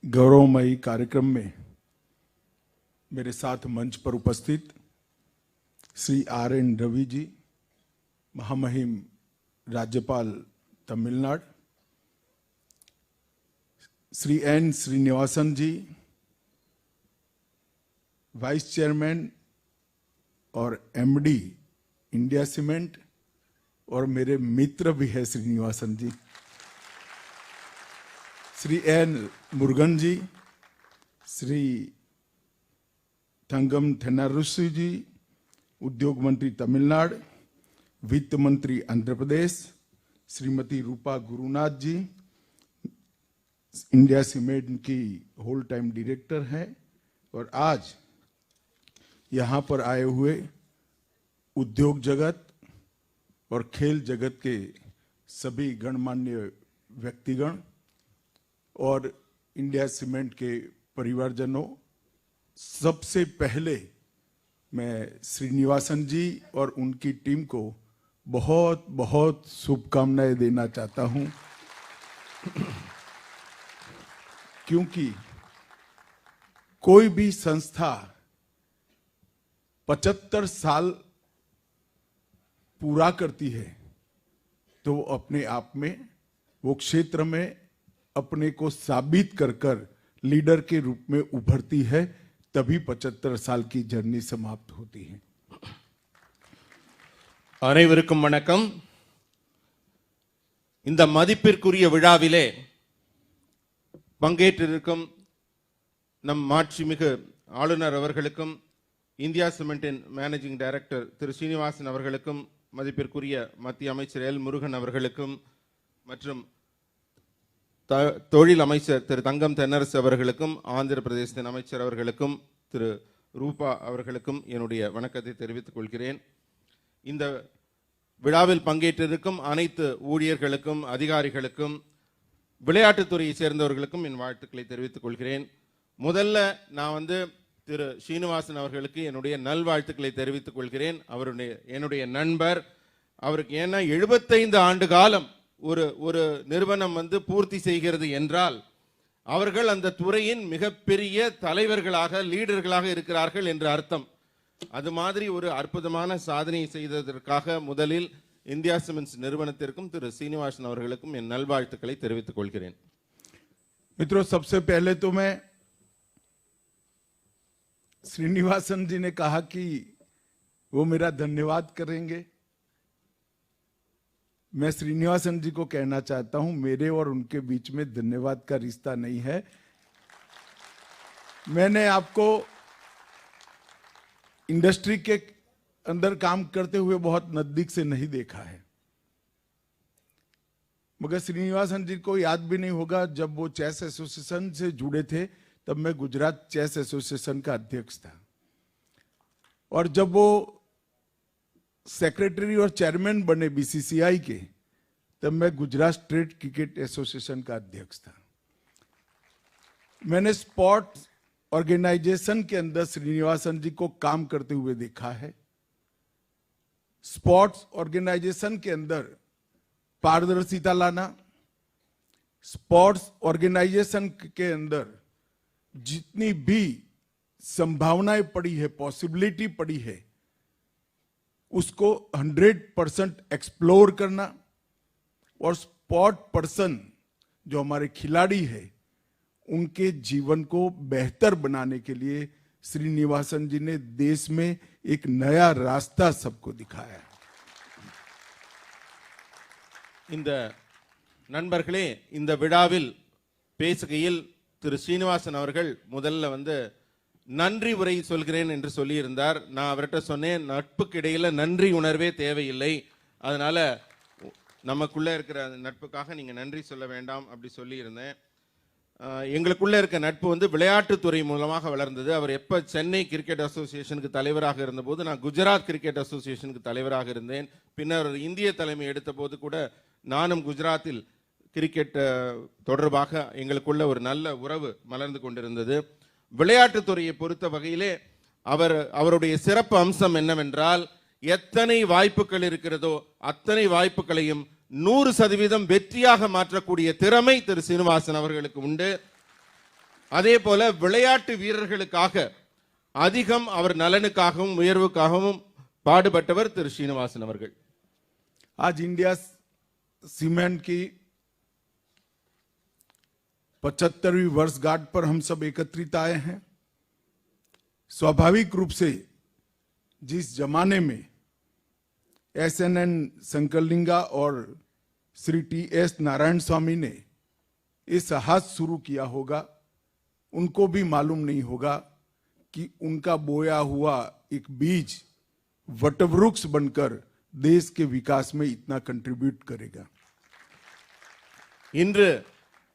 गौरवमयी कार्यक्रम में मेरे साथ मंच पर उपस्थित Shri R.N. Ravi ji, महामहिम राज्यपाल तमिलनाडु, श्री N. श्रीनिवासन जी, वाइस चेयरमैन और MD इंडिया सीमेंट, और मेरे मित्र भी है श्रीनिवासन जी, श्री N. मुरुगन जी, श्री थंगम थेन्नारुसु जी, उद्योग मंत्री तमिलनाडु, वित्त मंत्री आंध्र प्रदेश, श्रीमती रूपा गुरुनाथ जी, इंडिया सीमेंट की होल टाइम डायरेक्टर हैं, और आज यहाँ पर आए हुए उद्योग जगत और खेल जगत के सभी गणमान्य व्यक्तिगण और इंडिया सीमेंट के परिवारजनों, सबसे पहले मैं श्रीनिवासन जी और उनकी टीम को बहुत बहुत शुभकामनाएं देना चाहता हूं, क्योंकि कोई भी संस्था 75 साल पूरा करती है तो अपने आप में वो क्षेत्र में अपने को साबित कर कर लीडर के रूप में उभरती है, तभी 75 साल की जर्नी समाप्त होती है। அனைவருக்கும் வணக்கம். இந்த மதிப்பிற்குரிய விழாவிலே பங்கேற்றிருக்கும் நம் மாட்சிமிகு ஆளுநர் அவர்களுக்கும், இந்தியா சிமெண்டின் மேனேஜிங் டைரக்டர் திரு ஸ்ரீனிவாசன் அவர்களுக்கும், மதிப்பிற்குரிய மத்திய அமைச்சர் எல் முருகன் அவர்களுக்கும், மற்றும் தொழில் அமைச்சர் திரு தங்கம் தென்னரசு அவர்களுக்கும், ஆந்திர பிரதேசத்தின் அமைச்சர் அவர்களுக்கும், திரு ரூபா அவர்களுக்கும் என்னுடைய வணக்கத்தை தெரிவித்துக் கொள்கிறேன். இந்த விழாவில் பங்கேற்றிருக்கும் அனைத்து ஊழியர்களுக்கும், அதிகாரிகளுக்கும், விளையாட்டுத்துறையை சேர்ந்தவர்களுக்கும் என் வாழ்த்துக்களை தெரிவித்துக் கொள்கிறேன். முதல்ல நான் திரு ஸ்ரீனிவாசன் அவர்களுக்கு என்னுடைய நல்வாழ்த்துக்களை தெரிவித்துக் கொள்கிறேன். என்னுடைய நண்பர். அவருக்கு ஏன்னா 75 ஆண்டு காலம் ஒரு நிறுவனம் பூர்த்தி செய்கிறது என்றால் அவர்கள் அந்த துறையின் மிகப்பெரிய தலைவர்களாக, லீடர்களாக இருக்கிறார்கள் என்று அர்த்தம். அது மாதிரி ஒரு அற்புதமான சாதனை செய்ததற்காக முதலில் இந்தியா சிமெண்ட்ஸ் நிறுவனத்திற்கும் திரு ஸ்ரீனிவாசன் அவர்களுக்கும் என் நல்வாழ்த்துக்களை தெரிவித்துக் கொள்கிறேன். मित्रों, सबसे पहले तो मैं श्रीनिवासन जी ने कहा कि वो मेरा धन्यवाद करेंगे. मैं श्रीनिवासन जी को कहना चाहता हूं, मेरे और उनके बीच में धन्यवाद का रिश्ता नहीं है. मैंने आपको इंडस्ट्री के अंदर काम करते हुए बहुत नजदीक से नहीं देखा है, मगर श्रीनिवासन जी को याद भी नहीं होगा, जब वो चेस एसोसिएशन से जुड़े थे तब मैं गुजरात चेस एसोसिएशन का अध्यक्ष था, और जब वो सेक्रेटरी और चेयरमैन बने BCCI के, तब मैं गुजरात स्टेट क्रिकेट एसोसिएशन का अध्यक्ष था. मैंने स्पोर्ट्स ऑर्गेनाइजेशन के अंदर श्रीनिवासन जी को काम करते हुए देखा है. स्पोर्ट्स ऑर्गेनाइजेशन के अंदर पारदर्शिता लाना, स्पोर्ट्स ऑर्गेनाइजेशन के अंदर जितनी भी संभावनाएं पड़ी है, पॉसिबिलिटी पड़ी है, उसको 100% एक्सप्लोर करना, और स्पोर्ट पर्सन जो हमारे खिलाड़ी है उनके जीवन को बेहतर बनाने के लिए श्रीनिवासन जी ने देश में एक नया रास्ता सबको दिखाया. இந்த நண்பர்களே, இந்த விழாவில் பேசுகையில் திரு ஸ்ரீனிவாசன் அவர்கள் முதல்ல நன்றி உரை சொல்கிறேன் என்று சொல்லியிருந்தார். நான் அவர்கிட்ட சொன்னேன், நட்புக்கு இடையில நன்றி உணர்வே தேவையில்லை, அதனால நமக்குள்ள இருக்கிற நட்புக்காக நீங்க நன்றி சொல்ல வேண்டாம் அப்படி சொல்லியிருந்தேன். எங்களுக்குள்ள இருக்க நட்பு விளையாட்டுத்துறை மூலமாக வளர்ந்தது. அவர் எப்போ சென்னை கிரிக்கெட் அசோசியேஷனுக்கு தலைவராக இருந்தபோது நான் குஜராத் கிரிக்கெட் அசோசியேஷனுக்கு தலைவராக இருந்தேன். பின்னர் இந்திய தலைமை எடுத்த போது கூட நானும் குஜராத்தில் கிரிக்கெட் தொடர்பாக எங்களுக்குள்ள ஒரு நல்ல உறவு மலர்ந்து கொண்டிருந்தது. விளையாட்டுத்துறையை பொறுத்த வகையிலே அவருடைய சிறப்பு அம்சம் என்னவென்றால், எத்தனை வாய்ப்புகள் இருக்கிறதோ அத்தனை வாய்ப்புகளையும் 100% வெற்றியாக மாற்றக்கூடிய திறமை திரு சீனிவாசன் அவர்களுக்கு உண்டு. அதே போல விளையாட்டு வீரர்களுக்காக அதிகம் அவர் நலனுக்காகவும் உயர்வுக்காகவும் பாடுபட்டவர் திரு ஸ்ரீனிவாசன் அவர்கள். आज इंडिया सीमेंट की 75वीं वर्षगांठ पर हम सब एकत्रित आए हैं. स्वाभाविक रूप से जिस जमाने में SNN संकलिंगा और श्री TS नारायण स्वामी ने ये साहस शुरू किया होगा, उनको भी मालूम नहीं होगा कि उनका बोया हुआ एक बीज वटवृक्ष बनकर देश के विकास में इतना कंट्रीब्यूट करेगा. இன்று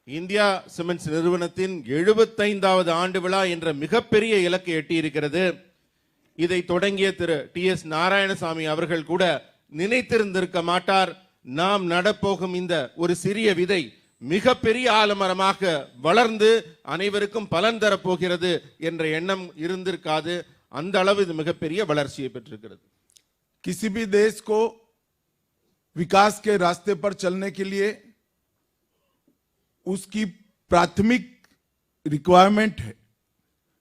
இந்தியா சிமெண்ட்ஸ் நிறுவனத்தின் 75வது ஆண்டு விழா என்ற மிகப்பெரிய இலக்கை எட்டியிருக்கிறது. இதை தொடங்கிய திரு TS நாராயணசாமி அவர்கள் கூட நினைத்திருந்திருக்க மாட்டார், நாம் நடப்போகும் இந்த ஒரு சிறிய விதை மிகப்பெரிய ஆலமரமாக வளர்ந்து அனைவருக்கும் பலன் தரப்போகிறது என்ற எண்ணம் இருந்திருக்காது. அந்த அளவு இது மிகப்பெரிய வளர்ச்சியை பெற்றிருக்கிறது. किसी भी देश को विकास के रास्ते पर चलने के लिए उसकी प्राथमिक रिक्वायरमेंट है,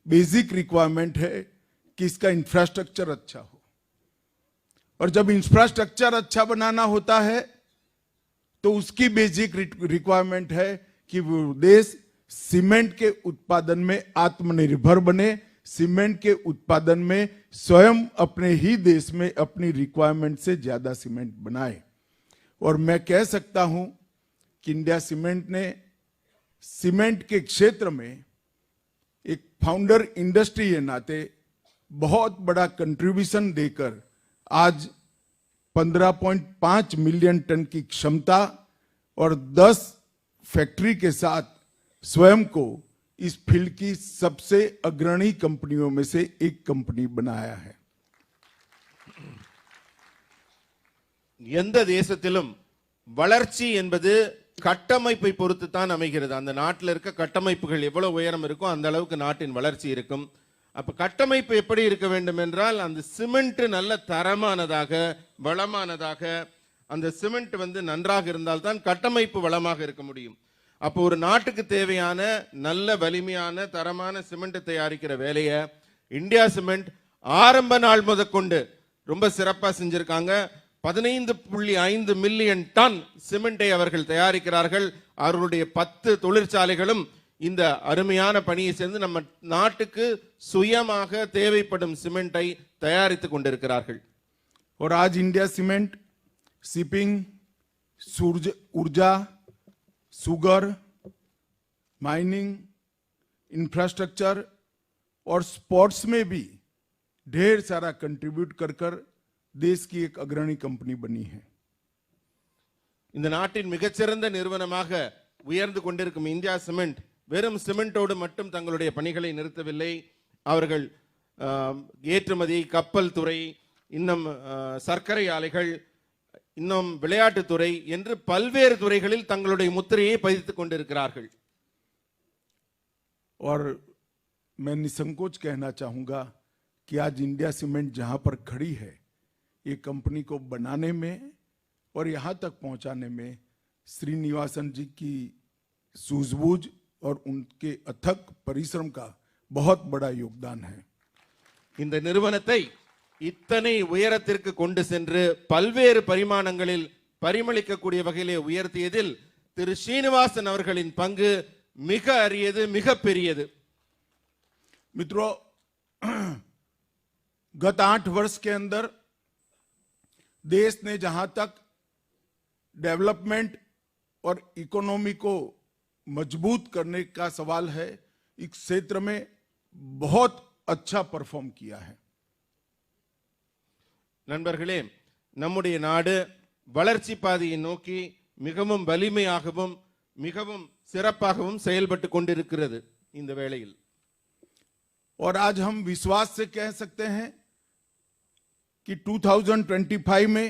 बेसिक रिक्वायरमेंट है कि इसका इंफ्रास्ट्रक्चर अच्छा हो. और जब इंफ्रास्ट्रक्चर अच्छा बनाना होता है तो उसकी बेसिक रिक्वायरमेंट है कि वो देश सीमेंट के उत्पादन में आत्मनिर्भर बने, सीमेंट के उत्पादन में स्वयं अपने ही देश में अपनी रिक्वायरमेंट से ज्यादा सीमेंट बनाए. और मैं कह सकता हूं कि इंडिया सीमेंट ने सीमेंट के क्षेत्र में एक फाउंडर इंडस्ट्री के नाते बहुत बड़ा कंट्रीब्यूशन देकर आज 15.5 मिलियन टन की क्षमता और 10 फैक्ट्री के साथ स्वयं को इस फील्ड की सबसे अग्रणी कंपनियों में से एक कंपनी बनाया है. எந்த தேசத்திலும் வளர்ச்சி என்பது கட்டமைப்பை பொறுத்து தான் அமைகிறது. அந்த நாட்டில் இருக்க கட்டமைப்புகள் எவ்வளவு உயரம் இருக்கோ அந்த அளவுக்கு நாட்டின் வளர்ச்சி இருக்கும். அப்ப கட்டமைப்பு எப்படி இருக்க வேண்டும் என்றால் அந்த சிமெண்ட் நல்ல தரமானதாக வளமானதாக, அந்த சிமெண்ட் நன்றாக இருந்தால் தான் கட்டமைப்பு வளமாக இருக்க முடியும். அப்போ ஒரு நாட்டுக்கு தேவையான நல்ல வலிமையான தரமான சிமெண்ட் தயாரிக்கிற வேலையை இந்தியா சிமெண்ட் ஆரம்ப நாள் முதற்கொண்டு ரொம்ப சிறப்பாக செஞ்சிருக்காங்க. 15.5 மில்லியன் டன் சிமெண்டை அவர்கள் தயாரிக்கிறார்கள். அவர்களுடைய 10 தொழிற்சாலைகளும் இந்த அருமையான பணியை சேர்ந்து நம்ம நாட்டுக்கு சுயமாக தேவைப்படும் சிமெண்டை தயாரித்துக் கொண்டிருக்கிறார்கள். और आज इंडिया सीमेंट शिपिंग, ऊर्जा, सुगर, माइनिंग, इंफ्रास्ट्रक्चर और स्पोर्ट्स में भी ढेर सारा कंट्रीब्यूट कर देश की एक अग्रणी कंपनी बनी है. இந்த நாட்டின் மிகச்சிறந்த நிறுவனமாக உயர்ந்து கொண்டிருக்கும் இந்தியா சிமெண்ட் வெறும் சிமெண்டோடு மட்டும் தங்களுடைய பணிகளை நிறுத்தவில்லை. அவர்கள் ஏற்றுமதி, கப்பல் துறை, இன்னும் சர்க்கரை ஆலைகள், இன்னும் விளையாட்டுத்துறை என்று பல்வேறு துறைகளில் தங்களுடைய முத்திரையை பதித்துக் கொண்டிருக்கிறார்கள். और मैं निसंकोच कहना चाहूंगा कि आज इंडिया सीमेंट जहां पर खड़ी है, ये कंपनी को बनाने में और यहां तक पहुंचाने में श्रीनिवासन जी की सूझबूझ और उनके अथक परिश्रम का बहुत बड़ा योगदान है. இந்த நிறுவனத்தை இத்தனை உயரத்திற்கு கொண்டு சென்று பல்வேறு பரிமாணங்களில் பரிமளிக்கக்கூடிய வகையிலே உயர்த்தியதில் திரு ஸ்ரீனிவாசன் அவர்களின் பங்கு மிக அரியது, மிக பெரியது. मित्रों, गत 8 वर्ष के अंदर देश ने जहां तक डेवलपमेंट और इकोनॉमी को मजबूत करने का सवाल है, इस क्षेत्र में बहुत अच्छा परफॉर्म किया है. நண்பர்களே, நம்முடைய நாடு வளர்ச்சி பாதையை நோக்கி மிகவும் வலிமையாகவும் மிகவும் சிறப்பாகவும் செயல்பட்டு கொண்டிருக்கிறது இந்த வேளையில். और आज हम विश्वास से कह सकते हैं कि 2025 में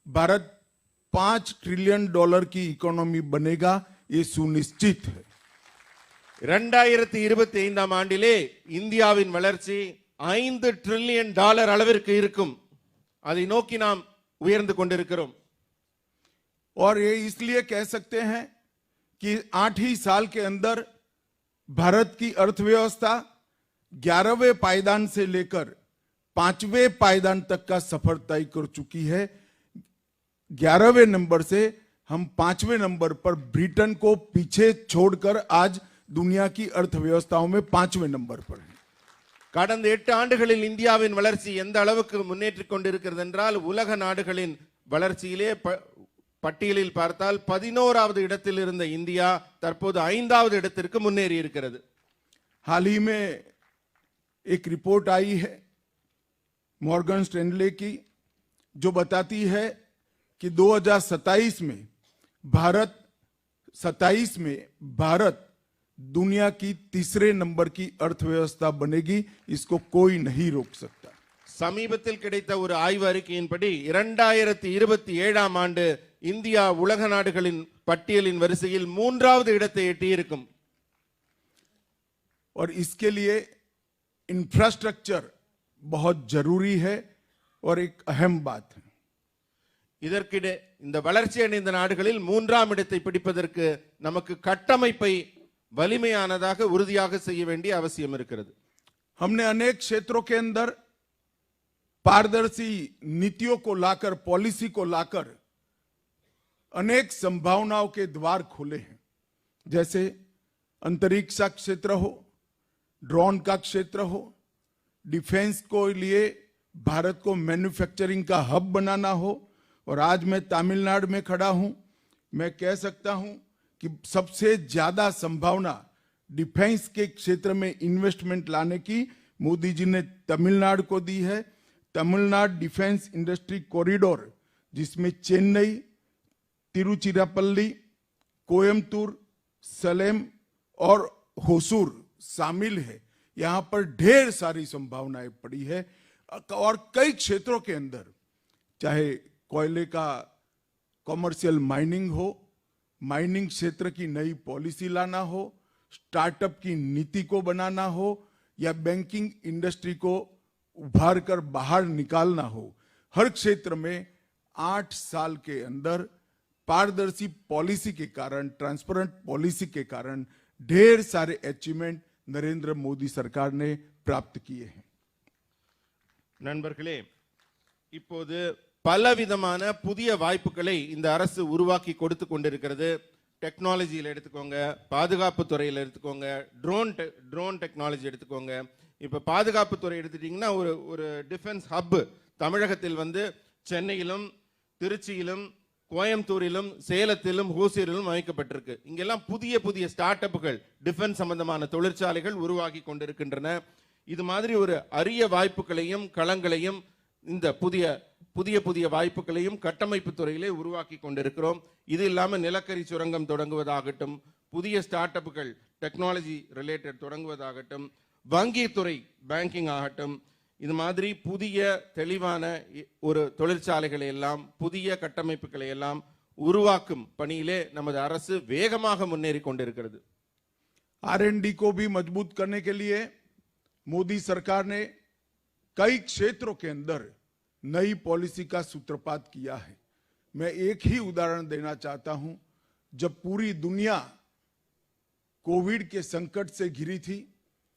भारत $5 ट्रिलियन की इकोनॉमी बनेगा, ये सुनिश्चित है. 2025 ஆண்டிலே இந்தியாவின் வளர்ச்சி $5 ट्रिलियन அளவிற்கு இருக்கும். அதை நோக்கி நாம் உயர்ந்து கொண்டிருக்கிறோம். और ये इसलिए कह सकते हैं कि 8 ही साल के अंदर भारत की अर्थव्यवस्था 11वें पायदान से लेकर 5वें पायदान तक का सफर तय कर चुकी है। 11वें नंबर से हम 5वें नंबर पर ब्रिटेन को पीछे छोड़कर आज दुनिया की अर्थव्यवस्थाओं में 5वें नंबर पर है। கடந்த 8 ஆண்டுகளில் இந்தியாவின் வளர்ச்சி எந்த அளவுக்கு முன்னேற்றிக் கொண்டிருக்கிறது என்றால் உலக நாடுகளின் வளர்ச்சியிலே பட்டியலில் பார்த்தால் 11வது இடத்தில் இருந்த இந்தியா தற்போது 5வது இடத்திற்கு முன்னேறி இருக்கிறது। हाल ही में एक रिपोर्ट आई है मॉर्गन स्टैनले की जो बताती है कि 2027 में भारत दुनिया की तीसरे नंबर की अर्थव्यवस्था बनेगी, इसको कोई नहीं रोक सकता। சமீபத்தில் கிடைத்த ஒரு ஆய்வு அறிக்கையின்படி 2027ஆம் ஆண்டு இந்தியா உலக நாடுகளின் பட்டியலின் வரிசையில் 3வது இடத்தை எட்டியிருக்கும்। और इसके लिए इंफ्रास्ट्रक्चर बहुत जरूरी है और एक अहम बात है। இதற்கிടെ இந்த வளர்ச்சி அடைந்த நாடுகளில் 3ஆம் இடத்தை பிடிப்பதற்கு நமக்கு கட்டமைப்பை வலிமையானதாக உறுதியாக செய்ய வேண்டிய அவசியம் இருக்கிறது। हमने अनेक क्षेत्रों के अंदर पारदर्शी नीतियों को लाकर, पॉलिसी को लाकर अनेक संभावनाओं के द्वार खोले हैं, जैसे अंतरिक्ष का क्षेत्र हो, ड्रोन का क्षेत्र हो, डिफेंस को लिए भारत को मैन्युफैक्चरिंग का हब बनाना हो। और आज मैं तमिलनाडु में खड़ा हूं, मैं कह सकता हूं कि सबसे ज्यादा संभावना डिफेंस के क्षेत्र में इन्वेस्टमेंट लाने की मोदी जी ने तमिलनाडु को दी है। तमिलनाडु डिफेंस इंडस्ट्री कॉरिडोर, जिसमें चेन्नई, तिरुचिरापल्ली, कोयम्बटूर, सलेम और होसूर शामिल है। यहां पर ढेर सारी संभावनाएं पड़ी है और कई क्षेत्रों के अंदर, चाहे कोयले का कॉमर्शियल माइनिंग हो, माइनिंग क्षेत्र की नई पॉलिसी लाना हो, स्टार्टअप की नीति को बनाना हो, या बैंकिंग इंडस्ट्री को उभार कर बाहर निकालना हो, हर क्षेत्र में 8 साल के अंदर पारदर्शी पॉलिसी के कारण, ट्रांसपेरेंट पॉलिसी के कारण ढेर सारे अचीवमेंट नरेंद्र मोदी सरकार ने प्राप्त किए हैं। நண்பர்களே, இப்போது பலவிதமான புதிய வாய்ப்புகளை இந்த அரசு உருவாக்கி கொடுத்து கொண்டிருக்கிறது। டெக்னாலஜியில் எடுத்துக்கோங்க, பாதுகாப்பு துறையில் எடுத்துக்கோங்க, ட்ரோன் டெக்னாலஜி எடுத்துக்கோங்க। இப்போ பாதுகாப்பு துறை எடுத்துட்டீங்கன்னா ஒரு டிஃபென்ஸ் ஹப் தமிழகத்தில் வந்து சென்னையிலும், திருச்சியிலும், கோயம்புத்தூரிலும், சேலத்திலும், ஹோசூரிலும் அமைக்கப்பட்டிருக்கு। இங்கெல்லாம் புதிய புதிய ஸ்டார்ட் அப்புகள், டிஃபென்ஸ் சம்பந்தமான தொழிற்சாலைகள் உருவாக்கி கொண்டிருக்கின்றன। இது மாதிரி ஒரு அரிய வாய்ப்புகளையும் களங்களையும் இந்த புதிய வாய்ப்புகளையும் கட்டமைப்பு துறையிலே உருவாக்கி கொண்டிருக்கிறோம்। இது இல்லாமல் நிலக்கரி சுரங்கம் தொடங்குவதாகட்டும், புதிய ஸ்டார்ட் அப்புகள் டெக்னாலஜி ரிலேட்டட் தொடங்குவதாகட்டும், வங்கித்துறை பேங்கிங் ஆகட்டும், இது மாதிரி புதிய தெளிவான ஒரு தொழிற்சாலைகளை எல்லாம், புதிய கட்டமைப்புகளை எல்லாம் உருவாக்கும் பணியிலே நமது அரசு வேகமாக முன்னேறி கொண்டிருக்கிறது। R&D को भी मजबूत करने के लिए मोदी सरकार ने कई क्षेत्रों के अंदर नई पॉलिसी का सूत्रपात किया है। मैं एक ही उदाहरण देना चाहता हूं। जब पूरी दुनिया कोविड के संकट से घिरी थी,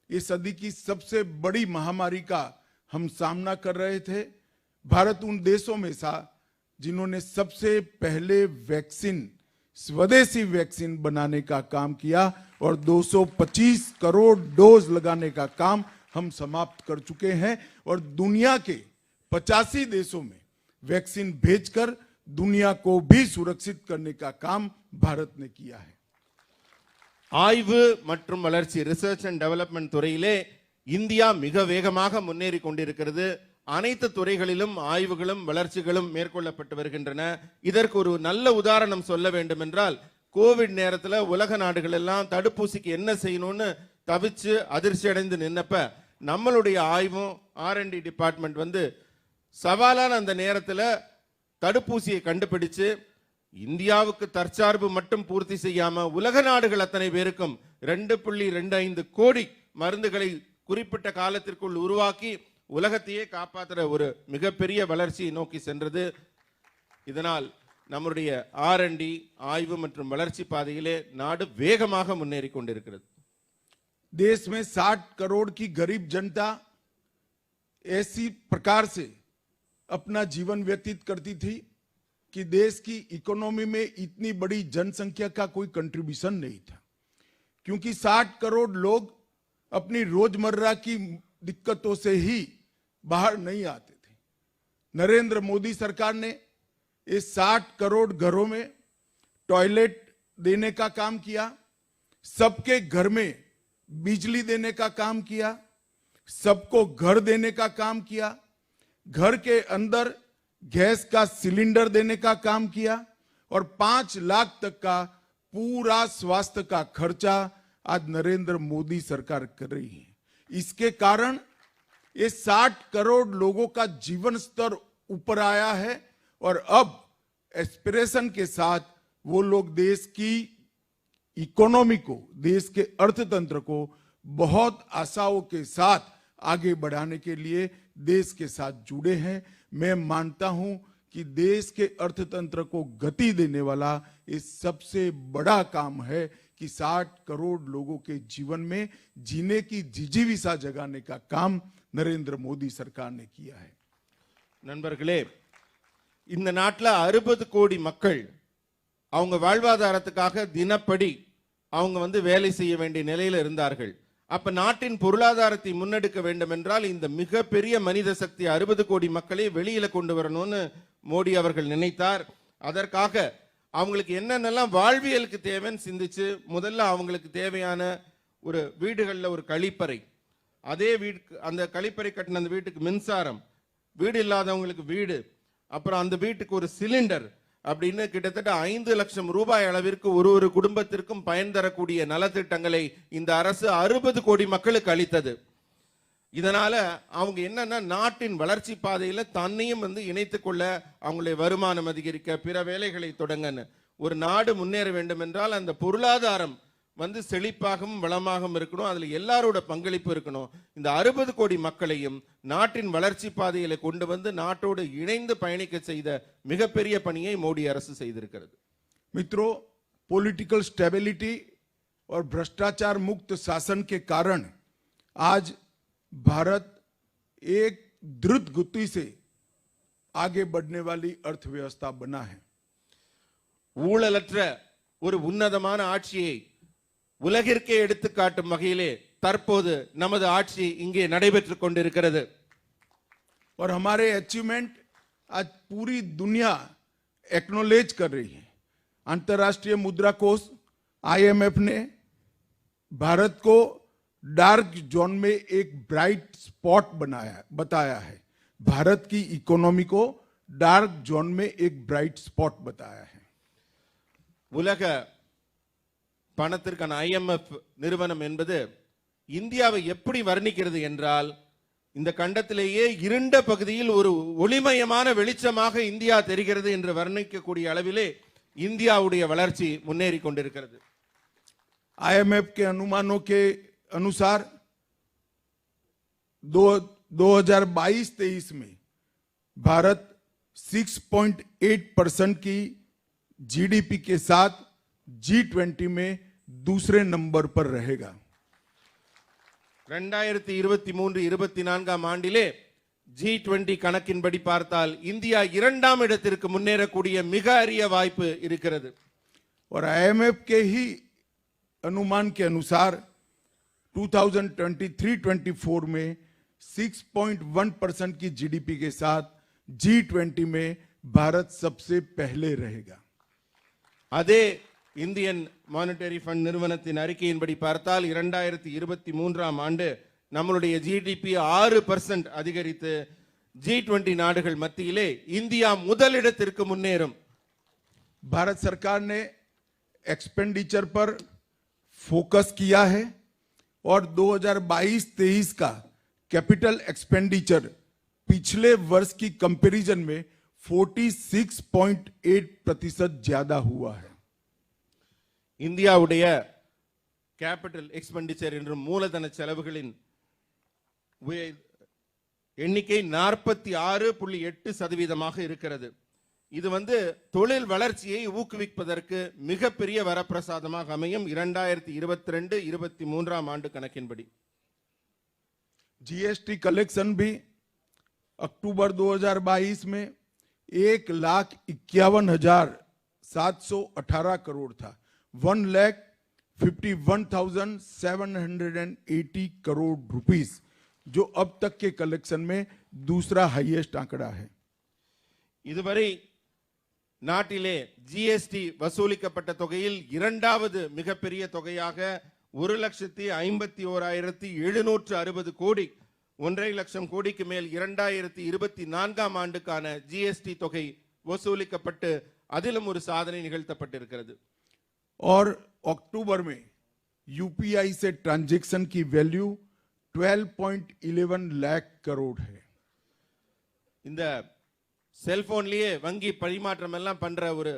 ये सदी की सबसे बड़ी महामारी का हम सामना कर रहे थे, भारत उन देशों में था जिन्होंने सबसे पहले वैक्सीन, स्वदेशी वैक्सीन बनाने का काम किया और 225 करोड़ डोज लगाने का काम हम समाप्त कर चुके हैं और दुनिया के 85 देशों में वैक्सीन भेजकर दुनिया को भी सुरक्षित करने का काम भारत ने किया है। ஆய்வு மற்றும் வளர்ச்சி, ரிசர்ச் அண்ட் டெவலப்மெண்ட் துறையிலே இந்தியா மிக வேகமாக முன்னேறி கொண்டிருக்கிறது। அனைத்து துறைகளிலும் ஆய்வுகளும் வளர்ச்சிகளும் மேற்கொள்ளப்பட்டு வருகின்றன। இதற்கு ஒரு நல்ல உதாரணம் சொல்ல வேண்டும் என்றால், கோவிட் நேரத்தில் உலக நாடுகள் எல்லாம் தடுப்பூசிக்கு என்ன செய்யணும்னு தவிச்சு அதிர்ச்சி அடைந்து நின்னப்ப நம்மளுடைய ஆய்வும் R&D டிபார்ட்மெண்ட் வந்து சவாலான அந்த நேரத்தில் தடுப்பூசியை கண்டுபிடிச்சு இந்தியாவுக்கு தற்சார்பு மட்டும் பூர்த்தி செய்யாம உலக நாடுகள் அத்தனை பேருக்கும் 2.25 கோடி மருந்துகளை குறிப்பிட்ட காலத்திற்குள் உருவாக்கி உலகத்தையே காப்பாற்றுற ஒரு மிகப்பெரிய வளர்ச்சியை நோக்கி சென்றது। இதனால் நம்முடைய R&D ஆய்வு மற்றும் வளர்ச்சி பாதையிலே நாடு வேகமாக முன்னேறி கொண்டிருக்கிறது। देश में 60 करोड़ की गरीब जनता ऐसी प्रकार से अपना जीवन व्यतीत करती थी कि देश की इकोनॉमी में इतनी बड़ी जनसंख्या का कोई कंट्रीब्यूशन नहीं था, क्योंकि 60 करोड़ लोग अपनी रोजमर्रा की दिक्कतों से ही बाहर नहीं आते थे। नरेंद्र मोदी सरकार ने इस 60 करोड़ घरों में टॉयलेट देने का काम किया, सबके घर में बिजली देने का काम किया, सबको घर देने का काम किया, घर के अंदर गैस का सिलेंडर देने का काम किया और 5 लाख तक का पूरा स्वास्थ्य का खर्चा आज नरेंद्र मोदी सरकार कर रही है। इसके कारण ये 60 करोड़ लोगों का जीवन स्तर ऊपर आया है और अब एस्पिरेशन के साथ वो लोग देश की इकोनॉमी को, देश के अर्थतंत्र को बहुत आशाओं के साथ आगे बढ़ाने के लिए देश के साथ जुड़े हैं। मैं मानता हूं कि देश के अर्थतंत्र को गति देने वाला ये सबसे बड़ा काम है कि 60 करोड़ लोगों के जीवन में जीने की जिजीविसा जगाने का काम नरेंद्र मोदी सरकार ने किया है। நண்பர்களே, இந்த நாட்டில் 60 கோடி மக்கள் அவங்க வாழ்வாதாரத்துக்காக தினப்படி அவங்க வேலை செய்ய வேண்டிய நிலையில் இருந்தார்கள். அப்ப நாட்டின் பொருளாதாரத்தை முன்னெடுக்க வேண்டும் என்றால் இந்த மிகப்பெரிய மனித சக்தி 60 கோடி மக்களை வெளியில கொண்டு வரணும்னு மோடி அவர்கள் நினைத்தார். அதற்காக அவங்களுக்கு என்னென்னலாம் வாழ்வியலுக்கு தேவைன்னு சிந்திச்சு முதல்ல அவங்களுக்கு தேவையான ஒரு வீடுகளில் ஒரு கழிப்பறை, அதே வீடு, அந்த கழிப்பறை கட்டின அந்த வீட்டுக்கு மின்சாரம், வீடு இல்லாதவங்களுக்கு வீடு, அப்புறம் அந்த வீட்டுக்கு ஒரு சிலிண்டர் அப்படின்னு கிட்டத்தட்ட 5 லட்சம் ரூபாய் அளவிற்கு ஒரு குடும்பத்திற்கும் பயன் தரக்கூடிய நலத்திட்டங்களை இந்த அரசு 60 கோடி மக்களுக்கு அளித்தது. இதனால அவங்க என்னன்னா நாட்டின் வளர்ச்சி பாதையில தன்னையும் இணைத்துக் கொள்ள, அவங்களுடைய வருமானம் அதிகரிக்க, பிற வேலைகளை தொடங்கன்னு. ஒரு நாடு முன்னேற வேண்டும் என்றால் அந்த பொருளாதாரம் செழிப்பாகவும் வளமாகவும் இருக்கணும், அதுல எல்லாரோட பங்களிப்பு இருக்கணும். இந்த 60 கோடி மக்களையும் நாட்டின் வளர்ச்சி பாதையில கொண்டு நாட்டோடு இணைந்து பயணிக்க செய்த மிகப்பெரிய பணியை மோடி அரசு செய்திருக்கிறது. मित्रों, पॉलिटिकल स्टेबिलिटी और भ्रष्टाचार मुक्त शासन के कारण आज भारत एक द्रुत गति से आगे बढ़ने वाली अर्थव्यवस्था बना है। ஊழலற்ற ஒரு உன்னதமான ஆட்சியை உலகிற்கே எடுத்துக்காட்டும் வகையிலே தற்போது நமது ஆட்சி இங்கே நடைபெற்றுக் கொண்டிருக்கிறது. और हमारे अचीवमेंट आज पूरी दुनिया एक्नॉलेज कर रही है। अंतर्राष्ट्रीय मुद्रा कोष IMF ने भारत को डार्क जोन में एक ब्राइट स्पॉट बताया है। भारत की इकोनॉमी को डार्क जोन में एक ब्राइट स्पॉट बताया है। உலக பணத்திற்கான IMF நிறுவனம் என்பது இந்தியாவை எப்படி வர்ணிக்கிறது என்றால், இந்த கண்டத்திலேயே இருண்ட பகுதியில் ஒரு ஒளிமயமான வெளிச்சமாக இந்தியா தெரிகிறது என்று வர்ணிக்கக்கூடிய அளவிலே இந்தியாவுடைய வளர்ச்சி முன்னேறி கொண்டிருக்கிறது. IMF के अनुमानों के अनुसार 2022-23 में भारत 6.8% की GDP के साथ G20 में दूसरे नंबर पर रहेगा। 2023-24 ஆண்டிலே G20 கணக்கின்படி பார்த்தால் இந்தியா 2ஆம் இடத்திற்கு முன்னேறக்கூடிய மிக அரிய வாய்ப்பு இருக்கிறது. और IMF के ही अनुमान के अनुसार 2023-24 में 6.1% की GDP के साथ G20 में भारत सबसे पहले रहेगा। அதே இந்தியன் மானிட்டரி ஃபண்ட் நிறுவனத்தின் அறிக்கையின்படி பார்த்தால் 2023ஆம் ஆண்டு நம்மளுடைய GDP 6% அதிகரித்து G20 நாடுகள் மத்தியிலே இந்தியா முதலிடத்திற்கு முன்னேறும். भारत सरकार ने एक्सपेंडिचर पर फोकस किया है और 2022-23 का कैपिटल एक्सपेंडिचर पिछले वर्ष की कंपैरिजन में 46.8% ज्यादा हुआ है। இந்தியாவுடைய கேபிட்டல் எக்ஸ்பெண்டிச்சர் என்ற மூலதன செலவுகளின் எண்ணிக்கை 46.8% இருக்கிறது. இது தொழில் வளர்ச்சியை ஊக்குவிப்பதற்கு மிகப்பெரிய வரப்பிரசாதமாக அமையும் 2022-23 ஆண்டு கணக்கின்படி. जीएसटी कलेक्शन भी अक्टूबर 2022 में 1,51,718 करोड़ था. 1,51,780 करोड़ रुपीस, जो अब तक के कलेक्शन में दूसरा हाईएस्ट आंकड़ा है. இதுவரை நாட்டிலே ஜிஎஸ்டி வசூலிக்கப்பட்ட தொகையில் இரண்டாவது மிகப்பெரிய தொகையாக 1,51,760 கோடி, 1.5 லட்சம் கோடிக்கு மேல் 2024 ஆண்டுக்கான ஜிஎஸ்டி தொகை வசூலிக்கப்பட்டு அதிலும் ஒரு சாதனை நிகழ்த்தப்பட்டிருக்கிறது. और अक्टूबर में यूपीआई से ट्रांजैक्शन की वैल्यू 12.11 लाख करोड़ है. இந்த செல்போன்லயே வங்கி பரிமாற்றம் எல்லாம் பண்ற ஒரு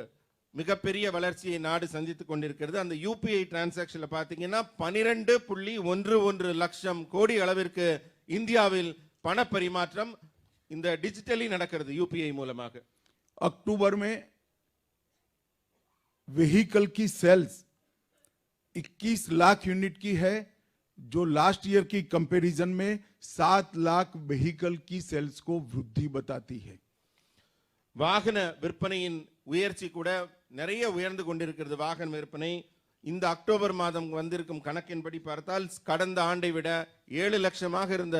மிகப்பெரிய வளர்ச்சியை நாடு சந்தித்துக் கொண்டிருக்கிறது. அந்த யூபிஐ டிரான்சாக்ஷன்ல பாத்தீங்கன்னா 12.11 லட்சம் கோடி அளவிற்கு இந்தியாவில் பண பரிமாற்றம் இந்த டிஜிட்டலி நடக்கிறது யூபிஐ மூலமாக. अक्टूबर में व्हीकल की सेल्स 21 लाख यूनिट की है, जो लास्ट ईयर की कंपैरिजन में 7 लाख व्हीकल की सेल्स को वृद्धि बताती है. வாகன விற்பனையின் உயர்ச்சி கூட நிறைய உயர்ந்து கொண்டிருக்கிறது. வாகன விற்பனை இந்த அக்டோபர் மாதம் வந்திருக்கும் கணக்கின்படி பார்த்தால் கடந்த ஆண்டை விட 7 லட்சமாக இருந்த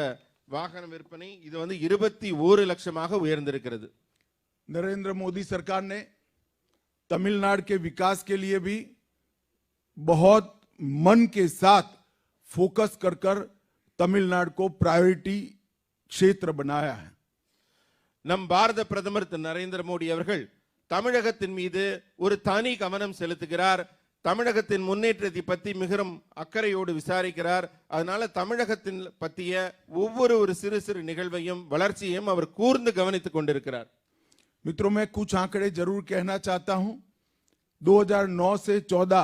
வாகன விற்பனை இது 21 லட்சமாக உயர்ந்திருக்கிறது. नरेंद्र मोदी सरकार ने तमिलनाडु के विकास के लिए भी बहुत मन के साथ फोकस कर तमिलनाडु को प्रायोरिटी क्षेत्र बनाया है. நம் பாரத பிரதமர் திரு நரேந்திர மோடி அவர்கள் தமிழகத்தின் மீது ஒரு தனி கவனம் செலுத்துகிறார். தமிழகத்தின் முன்னேற்றத்தை பற்றி மிகவும் அக்கறையோடு விசாரிக்கிறார். அதனால தமிழகத்தின் பற்றிய ஒவ்வொரு சிறு சிறு நிகழ்வையும் வளர்ச்சியையும் அவர் கூர்ந்து கவனித்துக் கொண்டிருக்கிறார். मित्रों, मैं कुछ आंकड़े जरूर कहना चाहता हूं. 2009 से 14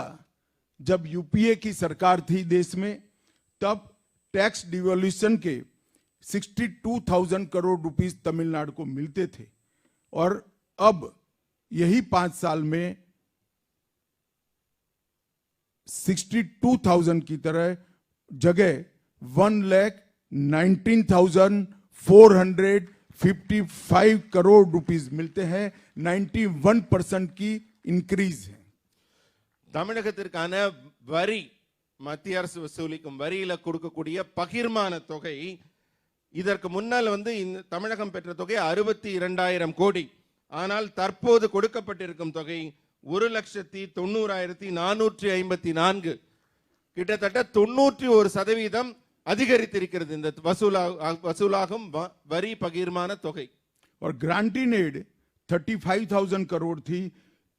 जब यूपीए की सरकार थी देश में, तब टैक्स डिवोल्यूशन के 62,000 करोड़ रुपीस तमिलनाडु को मिलते थे, और अब यही 5 साल में 62,000 की तरह जगह 1,19,455 करोड़ रुपीस मिलते हैं. 91% की इंक्रीज है. தமிழகத்திற்கான வரி, மத்திய அரசு வசூலிக்கும் வரியில கொடுக்கக்கூடிய பகிர்மான தொகை, இதற்கு முன்னால் இந்த தமிழகம் பெற்ற தொகை 62,000 கோடி. ஆனால் தற்போது கொடுக்கப்பட்டிருக்கும் தொகை 1,90,454, கிட்டத்தட்ட 91% அதிகரித்திருக்கிறது இந்த வசூலாகும் வரி பகிர்மான தொகை. और ग्रांटिंग एड 35,000 करोड़ थी,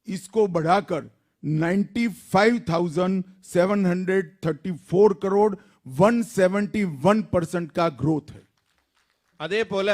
इसको बढ़ाकर 95,734 करोड़, 171% का ग्रोथ है. அதே போல